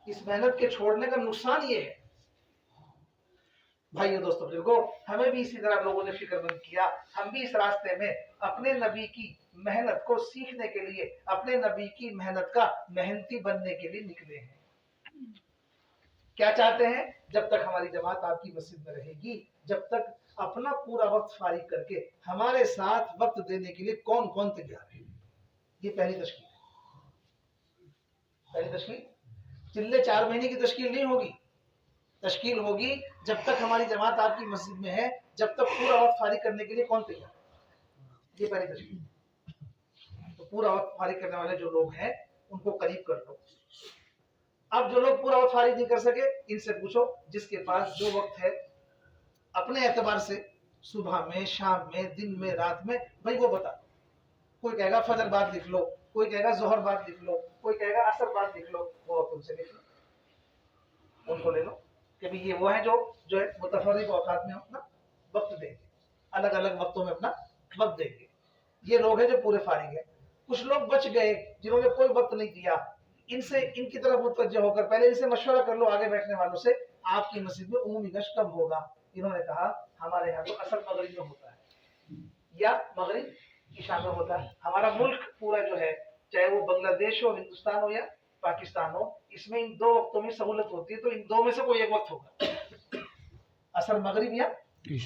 اس محنت کے چھوڑنے کا نقصان یہ ہے. بھائیو دوستوں بزرگوں، ہمیں بھی اسی طرح لوگوں نے فکر مند کیا. ہم بھی اس راستے میں اپنے نبی کی محنت کو سیکھنے کے لیے، اپنے نبی کی محنت کا محنتی بننے کے لیے نکلے ہیں. کیا چاہتے ہیں؟ جب تک ہماری جماعت آپ کی مسجد میں رہے گی، جب تک اپنا پورا وقت فارغ کر کے ہمارے ساتھ وقت دینے کے لیے کون کون تیار ہے. یہ پہلی تشکیل ہے. پہلی تشکیل چلے 4 مہینے کی تشکیل نہیں ہوگی. تشکیل ہوگی جب تک ہماری جماعت آپ کی مسجد میں ہے، جب تک پورا وقت فارغ کرنے کے لیے کون تیار ہے. یہ پہلی تشکیل. تو پورا وقت فارغ کرنے والے جو لوگ ہیں ان کو قریب کر لو. اب جو لوگ پورا وقت فارغ نہیں کر سکے، ان سے پوچھو جس کے پاس جو وقت ہے اپنے اعتبار سے، صبح میں، شام میں، دن میں، رات میں، بھائی وہ بتا. کوئی کہے گا فجر بعد لکھ لو، کوئی کہے گا ظہر بعد لکھ لو، کوئی کہے گا عصر بعد لکھ لو. وہ تم سے لکھ لو، ان کو لے لو کہ یہ وہ ہیں جو ہے متفرق اوقات میں اپنا وقت دیں گے، الگ الگ وقتوں میں اپنا وقت دیں گے. یہ لوگ ہیں جو پورے فارغ ہیں. کچھ لوگ بچ گئے جنہوں نے کوئی وقت نہیں دیا. ان کی طرف متوجہ ہو کر پہلے ان سے مشورہ کر لو آگے بیٹھنے والوں سے، آپ کی مسجد میں عمومی گشت کب ہوگا. انہوں نے کہا ہمارے یہاں تو عصر مغرب میں ہوتا ہے یا مغرب عشاء میں ہوتا ہے. ہمارا ملک پورا جو ہے، چاہے وہ بنگلہ دیش ہو، ہندوستان ہو یا پاکستان ہو، اس میں ان 2 وقتوں میں سہولت ہوتی ہے، تو ان 2 میں سے کوئی ایک وقت ہوگا، عصر مغرب یا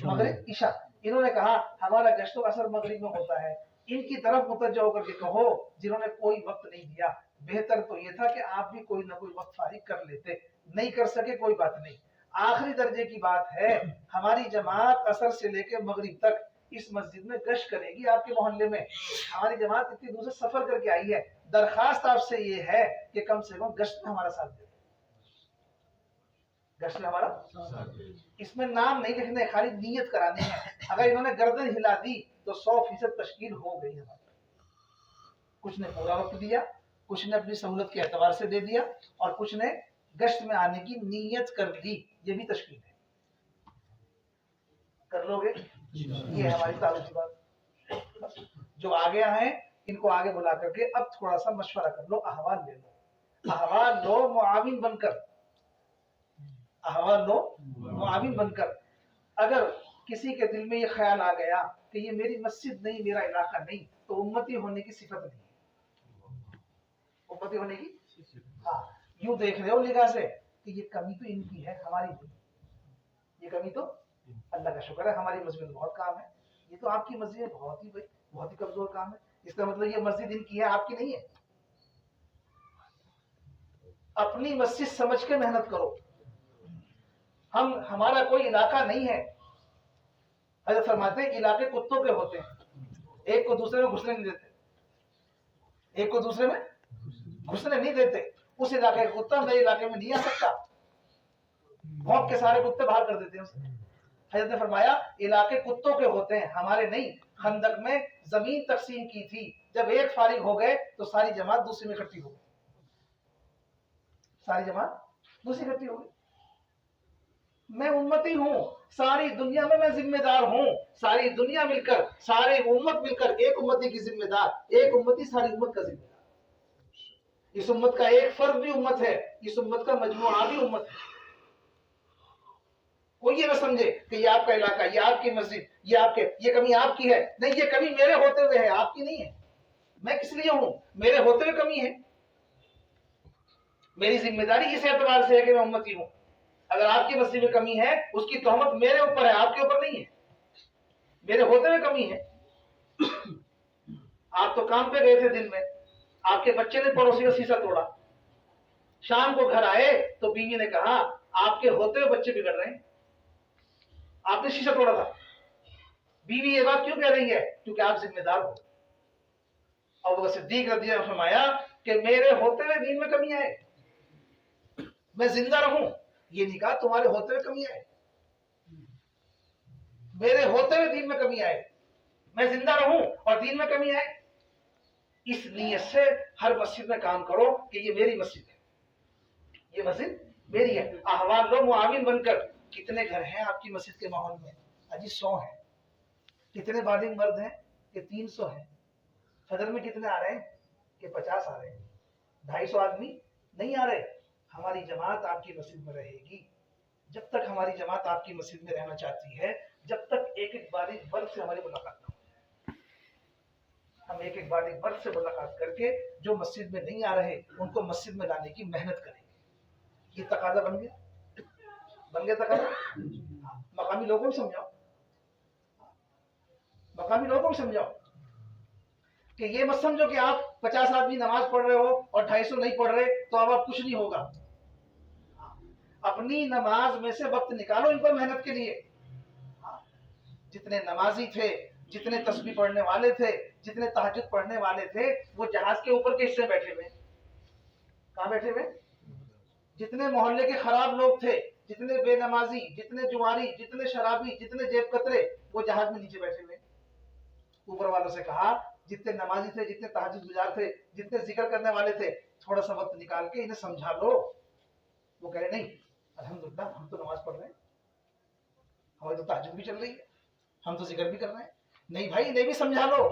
مغرب عشاء. انہوں نے کہا ہمارا گشت تو عصر مغرب میں ہوتا ہے. ان کی طرف متوجہ ہو کر کے کہو جنہوں نے کوئی وقت نہیں دیا، بہتر تو یہ تھا کہ آپ بھی کوئی نہ کوئی وقت فارغ کر لیتے. نہیں کر سکے کوئی بات نہیں. آخری درجے کی بات ہے، ہماری جماعت عصر سے لے کے مغرب تک اس مسجد میں گشت کرے گی. آپ کے محلے میں ہماری جماعت اتنی دور سے سفر کر کے آئی ہے. درخواست آپ سے یہ ہے کہ کم سے کم گشت میں ہمارا ساتھ دیں. گشت میں ہمارا، اس میں نام نہیں لکھنے، خالی نیت کرانی ہے. اگر انہوں نے گردن ہلا دی تو 100% تشکیل ہو گئی ہماری. کچھ نے پورا وقت دیا، کچھ نے اپنی سہولت کے اعتبار سے دے دیا، اور کچھ نے گشت میں آنے کی نیت کر لی. یہ بھی تشکیل ہے. کر لو گے؟ یہ ہماری تعلق بات. جو آگے آئے ان کو آگے بلا کر کے اب تھوڑا سا مشورہ کر لو، احوال لے لو. احوال لو معاون بن کر، احوال لو معاون بن کر. اگر کسی کے دل میں یہ خیال آ گیا کہ یہ میری مسجد نہیں، میرا علاقہ نہیں، تو امتی ہونے کی صفت نہیں ہے. امتی ہونے کی، ہاں، یوں دیکھ رہے ہو نگاہ سے کہ یہ کمی تو ان کی ہے، ہماری نہیں. یہ کمی تو اللہ کا شکر ہے ہماری مسجد میں بہت کام ہے. یہ تو آپ کی مسجد بہت ہی کمزور کام ہے. اس کا مطلب یہ مسجد ان کی ہے، آپ کی نہیں ہے. اپنی مسجد سمجھ کے محنت کرو. ہمارا کوئی علاقہ نہیں ہے. حضرت فرماتے ہیں علاقے کتوں کے ہوتے ہیں، ایک کو دوسرے میں گھسنے نہیں دیتے، ایک کو دوسرے میں گھسنے نہیں دیتے. اس علاقے کا کتا میرے علاقے میں نہیں آ سکتا. بھونک کے سارے کتے باہر کر دیتے ہیں اسے. حضرت نے فرمایا علاقے کتوں کے ہوتے ہیں، ہمارے نہیں۔ خندق میں زمین تقسیم کی تھی، جب ایک فارغ ہو گئے تو ساری جماعت دوسری میں اکٹھی ہو گئی، ساری جماعت دوسری اکٹھی ہو گئی۔ میں امتی ہوں، ساری دنیا میں ذمہ دار ہوں، ساری دنیا مل کر، سارے امت مل کر ایک امتی کی ذمہ دار، ایک امتی ساری امت کا ذمہ دار۔ اس امت کا ایک فرد بھی امت ہے، اس امت کا مجموعہ بھی امت ہے۔ کوئی یہ نہ سمجھے کہ یہ آپ کا علاقہ، یہ آپ کی مسجد، یہ کمی آپ کی ہے، نہیں، یہ کمی میرے ہوتے ہوئے ہے، آپ کی نہیں ہے۔ میں کس لیے ہوں؟ میرے ہوتے ہوئے کمی ہے۔ میری ذمہ داری اس اعتبار سے ہے کہ میں امتی ہوں۔ اگر آپ کی مسجد میں کمی ہے، اس کی تہمت میرے اوپر ہے، آپ کے اوپر نہیں ہے۔ میرے ہوتے ہوئے کمی ہے۔ آپ تو کام پہ گئے تھے دن میں، آپ کے بچے نے پڑوسی کا شیشہ توڑا، شام کو گھر آئے تو بیوی نے کہا آپ کے ہوتے ہوئے بچے بگڑ رہے ہیں، آپ نے شیشہ توڑا تھا۔ بیوی یہ بات کیوں کہہ رہی ہے؟ کیونکہ آپ ذمہ دار ہو۔ اور وہ صدیق رضی اللہ عنہ فرمایا کہ میرے ہوتے ہوئے دین میں کمی آئے، میں زندہ رہوں، یہ نہیں کہا تمہارے ہوتے ہوئے کمی آئے، میرے ہوتے ہوئے دین میں کمی آئے، میں زندہ رہوں اور دین میں کمی آئے۔ اس نیت سے ہر مسجد میں کام کرو کہ یہ میری مسجد ہے، یہ مسجد میری ہے۔ احوال لو معاون بن کر۔ کتنے گھر ہیں آپ کی مسجد کے ماحول میں؟ اجی 100 ہیں۔ کتنے بالغ مرد ہیں؟ کہ 300 ہیں۔ فجر میں کتنے آ رہے ہیں؟ کہ 50 آ رہے ہیں۔ 250 آدمی نہیں آ رہے۔ ہماری جماعت آپ کی مسجد میں رہے گی۔ جب تک ہماری جماعت آپ کی مسجد میں رہنا چاہتی ہے، جب تک ایک ایک بالغ مرد سے ہماری ملاقات نہ ہو، ہم ایک ایک بالغ مرد سے ملاقات کر کے جو مسجد میں نہیں آ رہے ان کو مسجد میں لانے کی محنت کریں گے۔ یہ تقاضا بن گیا، بن گیا تقاضا۔ مقامی لوگوں کو سمجھاؤ، مقامی لوگوں کو سمجھاؤ کہ یہ مت سمجھو کہ آپ 50 آدمی نماز پڑھ رہے ہو اور 250 نہیں پڑھ رہے تو اب آپ کچھ نہیں ہوگا۔ اپنی نماز میں سے وقت نکالو ان پر محنت کے لیے۔ جتنے نمازی تھے، جتنے تسبیح پڑھنے والے تھے، جتنے تہجد پڑھنے والے تھے، وہ جہاز کے اوپر کے حصے بیٹھے ہوئے۔ کہاں بیٹھے ہوئے؟ جتنے محلے کے خراب لوگ تھے، جتنے بے نمازی، جتنے جواری، جتنے شرابی، جتنے جیب کترے، وہ جہاز میں نیچے بیٹھے ہوئے۔ اوپر والوں سے کہا جتنے نمازی تھے، جتنے تہجد گزار تھے، جتنے ذکر کرنے والے تھے، تھوڑا سا وقت نکال کے انہیں سمجھا لو۔ وہ کہہ رہے نہیں، الحمدللہ ہم تو نماز پڑھ رہے ہیں، ہماری تو تہجد بھی چل رہی ہے، ہم تو ذکر بھی کر رہے ہیں۔ نہیں بھائی، انہیں بھی سمجھا لو۔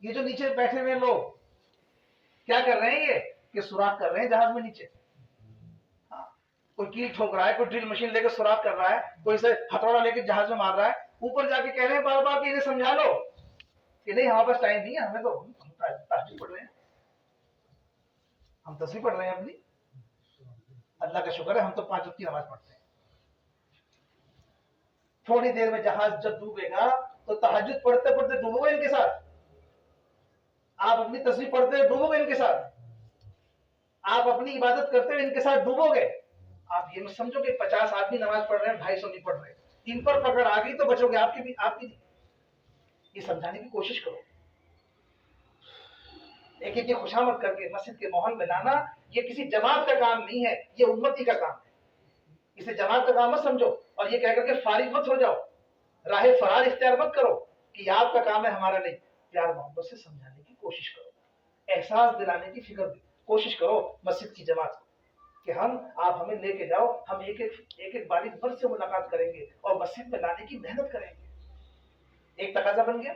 یہ جو نیچے بیٹھے ہوئے لوگ کیا کر رہے ہیں؟ یہ کہ سوراخ کر رہے ہیں جہاز میں نیچے۔ کوئی کیل ٹھوک رہا ہے، کوئی ڈرل مشین لے کے سوراخ کر رہا ہے، کوئی سے ہتھوڑا لے کے جہاز میں مار رہا ہے۔ اوپر جا کے کہہ رہے ہیں بار بار کہ انہیں سمجھا لو کہ نہیں ہمارے پاس ٹائم نہیں ہے، ہمیں تو تہجد پڑھ رہے ہیں، ہم تسبیح پڑھ رہے ہیں اپنی۔ اللہ کا شکر ہے ہم تو 5 وقت کی نماز پڑھتے ہیں۔ تھوڑی دیر میں جہاز جب ڈوبے گا تو تہجد پڑھتے پڑھتے ڈوبو گے ان کے ساتھ، آپ اپنی تسبیح پڑھتے ڈوبو گے ان کے ساتھ، آپ اپنی عبادت کرتے ہوئے ان کے ساتھ ڈوبو گے۔ آپ یہ مت سمجھو کہ 50 آدمی نماز پڑھ رہے ہیں، 250 نہیں پڑھ رہے، ان پر پکڑ آ گئی تو بچو گے، آپ کی بھی، آپ کی نہیں۔ یہ سمجھانے کی کوشش کرو، ایک ایک خوشامد کر کے مسجد کے ماحول میں لانا۔ یہ کسی جماعت کا کام نہیں ہے، یہ امتی کا کام ہے۔ اسے جماعت کا کام مت سمجھو اور یہ کہہ کر کے فارغ مت ہو جاؤ، راہ فرار اختیار مت کرو کہ یہ آپ کا کام ہے ہمارا نہیں۔ پیار محبت سے سمجھانے کی کوشش کرو، احساس دلانے کی فکر کوشش کرو مسجد کی جماعت کو کہ آپ ہمیں لے کے جاؤ، ہم ایک ایک بالغ مرد سے ملاقات کریں گے اور مسجد میں لانے کی محنت کریں گے۔ ایک تقاضا بن گیا۔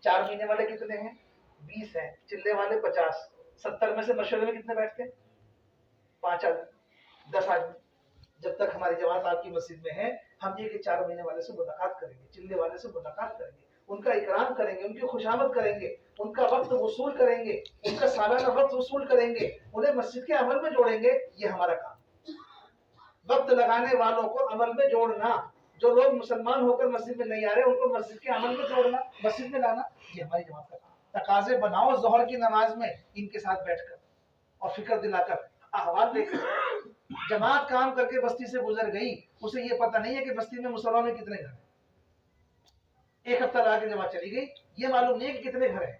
4 مہینے والے کتنے ہیں؟ 20 ہیں۔ چلے والے 50، 70 میں سے مشورے میں کتنے بیٹھتے ہیں؟ 5 آدمی، 10 آدمی۔ جب تک ہماری جماعت آپ کی مسجد میں ہے، ہم ایک 4 مہینے والے سے ملاقات کریں گے، چلے والے سے ملاقات کریں گے، ان کا اکرام کریں گے، ان کی خوشامد کریں گے، ان کا وقت وصول کریں گے، ان کا سالانہ وقت وصول کریں گے، انہیں مسجد کے عمل میں جوڑیں گے۔ یہ ہمارا کام، وقت لگانے والوں کو عمل میں جوڑنا۔ جو لوگ مسلمان ہو کر مسجد میں نہیں آ رہے ان کو مسجد کے عمل میں جوڑنا، مسجد میں لانا، یہ ہماری جماعت کا کام۔ تقاضے بناؤ ظہر کی نماز میں ان کے ساتھ بیٹھ کر اور فکر دلا کر، احوال لے کر۔ جماعت کام کر کے بستی سے گزر گئی، اسے یہ پتہ نہیں ہے کہ بستی میں مسلمانوں میں کتنے گھر ہیں۔ ایک ہفتہ لگا کے جماعت چلی گئی، یہ معلوم نہیں ہے کہ کتنے گھر ہیں،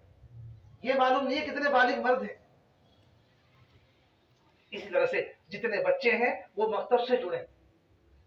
یہ معلوم نہیں ہے کتنے بالغ مرد ہیں۔ اسی طرح سے جتنے بچے ہیں وہ مکتب سے جڑیں،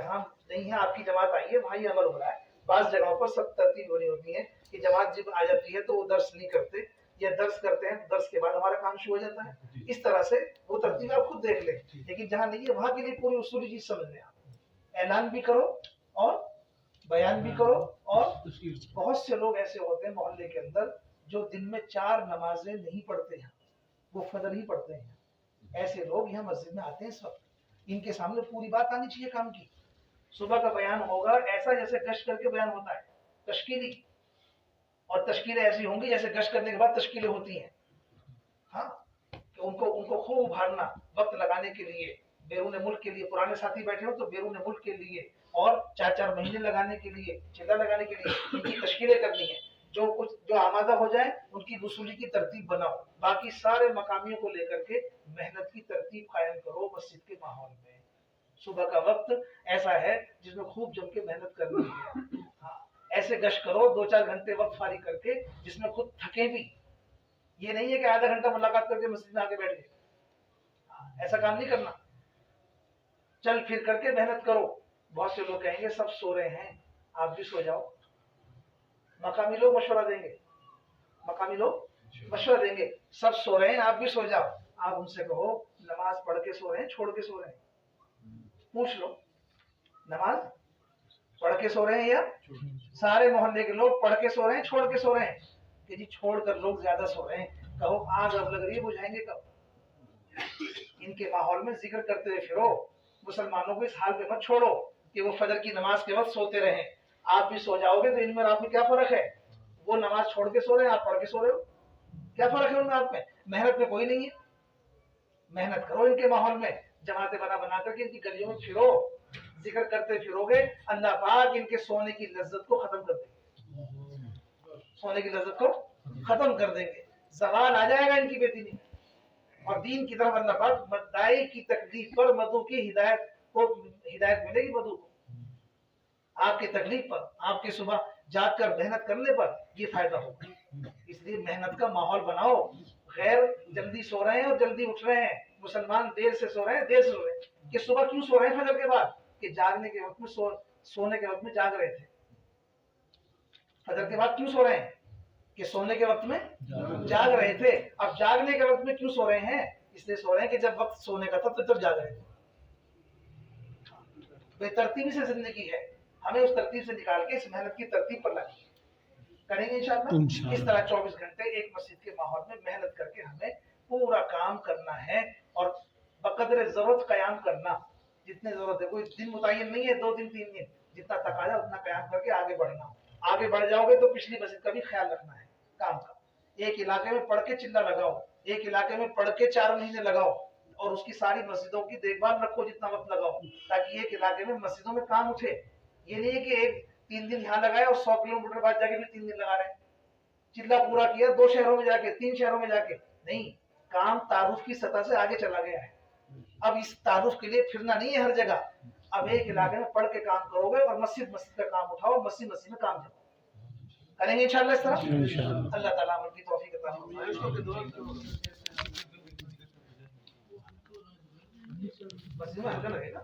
جہاں نہیں ہے آپ کی جماعت آئی ہے وہاں یہ عمل ہو رہا ہے. بعض جگہوں پر سب ترتیب ہونی ہوتی ہے کہ جماعت جب آ جاتی ہے تو وہ درس نہیں کرتے یا درس کرتے ہیں درس کے بعد ہمارا کام شروع ہو جاتا ہے. اس طرح سے وہ ترتیب آپ خود دیکھ لیں. لیکن جہاں نہیں ہے وہاں کے لیے پوری اصولی چیز سمجھ لیں. آپ اعلان بھی کرو اور بیان بھی کرو. اور بہت سے لوگ ایسے ہوتے ہیں محلے کے اندر جو دن میں 4 نمازیں نہیں پڑھتے ہیں, وہ فجر ہی پڑھتے ہیں. ایسے لوگ یہاں مسجد میں آتے ہیں اس وقت, ان کے سامنے پوری بات آنی چاہیے کام کی. صبح کا بیان ہوگا ایسا جیسے گشت کر کے بیان ہوتا ہے, تشکیلی, اور تشکیلیں ایسی ہوں گی جیسے گشت کرنے کے بعد تشکیلیں ہوتی ہیں. ہاں, کہ ان کو خوب ابھارنا وقت لگانے کے لیے, بیرون ملک کے لیے. پرانے ساتھی بیٹھے ہو تو بیرون ملک کے لیے, اور 4 مہینے لگانے کے لیے, چلا لگانے کے لیے ان کی تشکیلیں کرنی ہیں. جو آمادہ ہو جائے ان کی وصولی کی ترتیب بناؤ. باقی سارے مقامیوں کو لے کر کے محنت کی ترتیب قائم کرو مسجد کے ماحول میں. صبح کا وقت ایسا ہے جس میں خوب جم کے محنت کرنی ہے. ہاں, ایسے گشت کرو 2-4 گھنٹے وقت فارغ کر کے جس میں خود تھکے بھی. یہ نہیں ہے کہ آدھا گھنٹہ ملاقات کر کے مسجد میں آ کے بیٹھ گئے. ایسا کام نہیں کرنا, چل پھر کر کے محنت کرو. بہت سے لوگ کہیں گے سب سو رہے ہیں آپ بھی سو جاؤ. مقامی لوگ مشورہ دیں گے, مقامی لوگ مشورہ دیں گے سب سو رہے ہیں آپ بھی سو جاؤ. آپ ان سے کہو نماز پڑھ کے سو رہے ہیں چھوڑ کے سو رہے ہیں, پوچھ لو نماز پڑھ کے سو رہے ہیں یا سارے محلے کے لوگ پڑھ کے سو رہے ہیں چھوڑ کے سو رہے ہیں. کہ جی چھوڑ کر لوگ زیادہ سو رہے ہیں. کہو آگ اب لگ رہی ہے بجھائیں گے کب. ان کے ماحول میں ذکر کرتے ہوئے پھرو. مسلمانوں کو اس حال پہ مت چھوڑو کہ وہ فجر کی نماز کے وقت سوتے رہیں. آپ بھی سو جاؤ گے تو ان میں آپ میں کیا فرق ہے. وہ نماز چھوڑ کے سو رہے ہیں آپ پڑھ کے سو رہے ہو, کیا فرق ہے ان میں آپ میں. محنت میں کوئی نہیں ہے. محنت کرو ان کے ماحول میں, جماعتیں بنا کر کے ان کی گلیوں میں پھرو, ذکر کرتے پھرو گے. اللہ پاک ان کے سونے کی لذت کو ختم کر دیں گے, سونے کی لذت کو ختم کر دیں گے. زوال آ جائے گا ان کی بے دینی میں, اور دین کی طرف اللہ پاک مدعی کی تکلیف پر مدعو کی ہدایت ملے گی. مدعو کو آپ کی تکلیف پر, آپ کے صبح جاگ کر محنت کرنے پر یہ فائدہ ہوگا. اس لیے محنت کا ماحول بناؤ. غیر جلدی سو رہے ہیں اور جلدی اٹھ رہے ہیں, مسلمان دیر سے سو رہے ہیں دیر سے سو رہے ہیں. کہ صبح کیوں سو رہے ہیں فجر کے بعد, کہ جاگنے کے وقت میں سونے کے وقت میں جاگ رہے تھے. فجر کے بعد کیوں سو رہے ہیں, کہ سونے کے وقت میں جاگ رہے تھے. اب جاگنے کے وقت میں کیوں سو رہے ہیں, اس لیے سو رہے ہیں کہ جب وقت سونے کا تھا تو تب جاگ رہے تھے. بے ترتیبی سے زندگی ہے, ہمیں اس ترتیب سے نکال کے اس محنت کی ترتیب پر لگیں کریں گے انشاءاللہ. اس طرح 24 گھنٹے ایک مسجد کے ماحول میں محنت کر کے ہمیں پورا کام کرنا ہے, اور بقدر ضرورت قیام کرنا. جتنے ضرورت ہے, کوئی دن متعین نہیں ہے 2 دن 3 دن, جتنا تقاضا اتنا قیام کر کے آگے بڑھنا. آگے بڑھ جاؤ گے تو پچھلی مسجد کا بھی خیال رکھنا ہے کام کا. ایک علاقے میں پڑھ کے چلا لگاؤ, ایک علاقے میں پڑھ کے 4 مہینے لگاؤ, اور اس کی ساری مسجدوں کی دیکھ بھال رکھو جتنا وقت لگاؤ, تاکہ ایک علاقے میں مسجدوں میں کام اٹھے. یہ نہیں ہے کہ ایک 3 دن یہاں لگائے اور 100 کلومیٹر بعد جا کے بھی 3 دن لگا رہے ہیں. چلا پورا کیا 2 شہروں میں جا کے 3 شہروں میں جا کے, نہیں. کام تعارف کی سطح سے آگے چلا گیا ہے. اب اس تعارف کے لیے پھرنا نہیں ہے ہر جگہ. اب ایک علاقے میں پڑھ کے کام کرو گے اور مسجد کا کام اٹھاؤ, مسجد میں کام جاؤ. کریں گے انشاءاللہ اس طرح. اللہ تعالیٰ عمل کی توفیق عطا فرمائے. مسجد میں ہلکا لگے گا.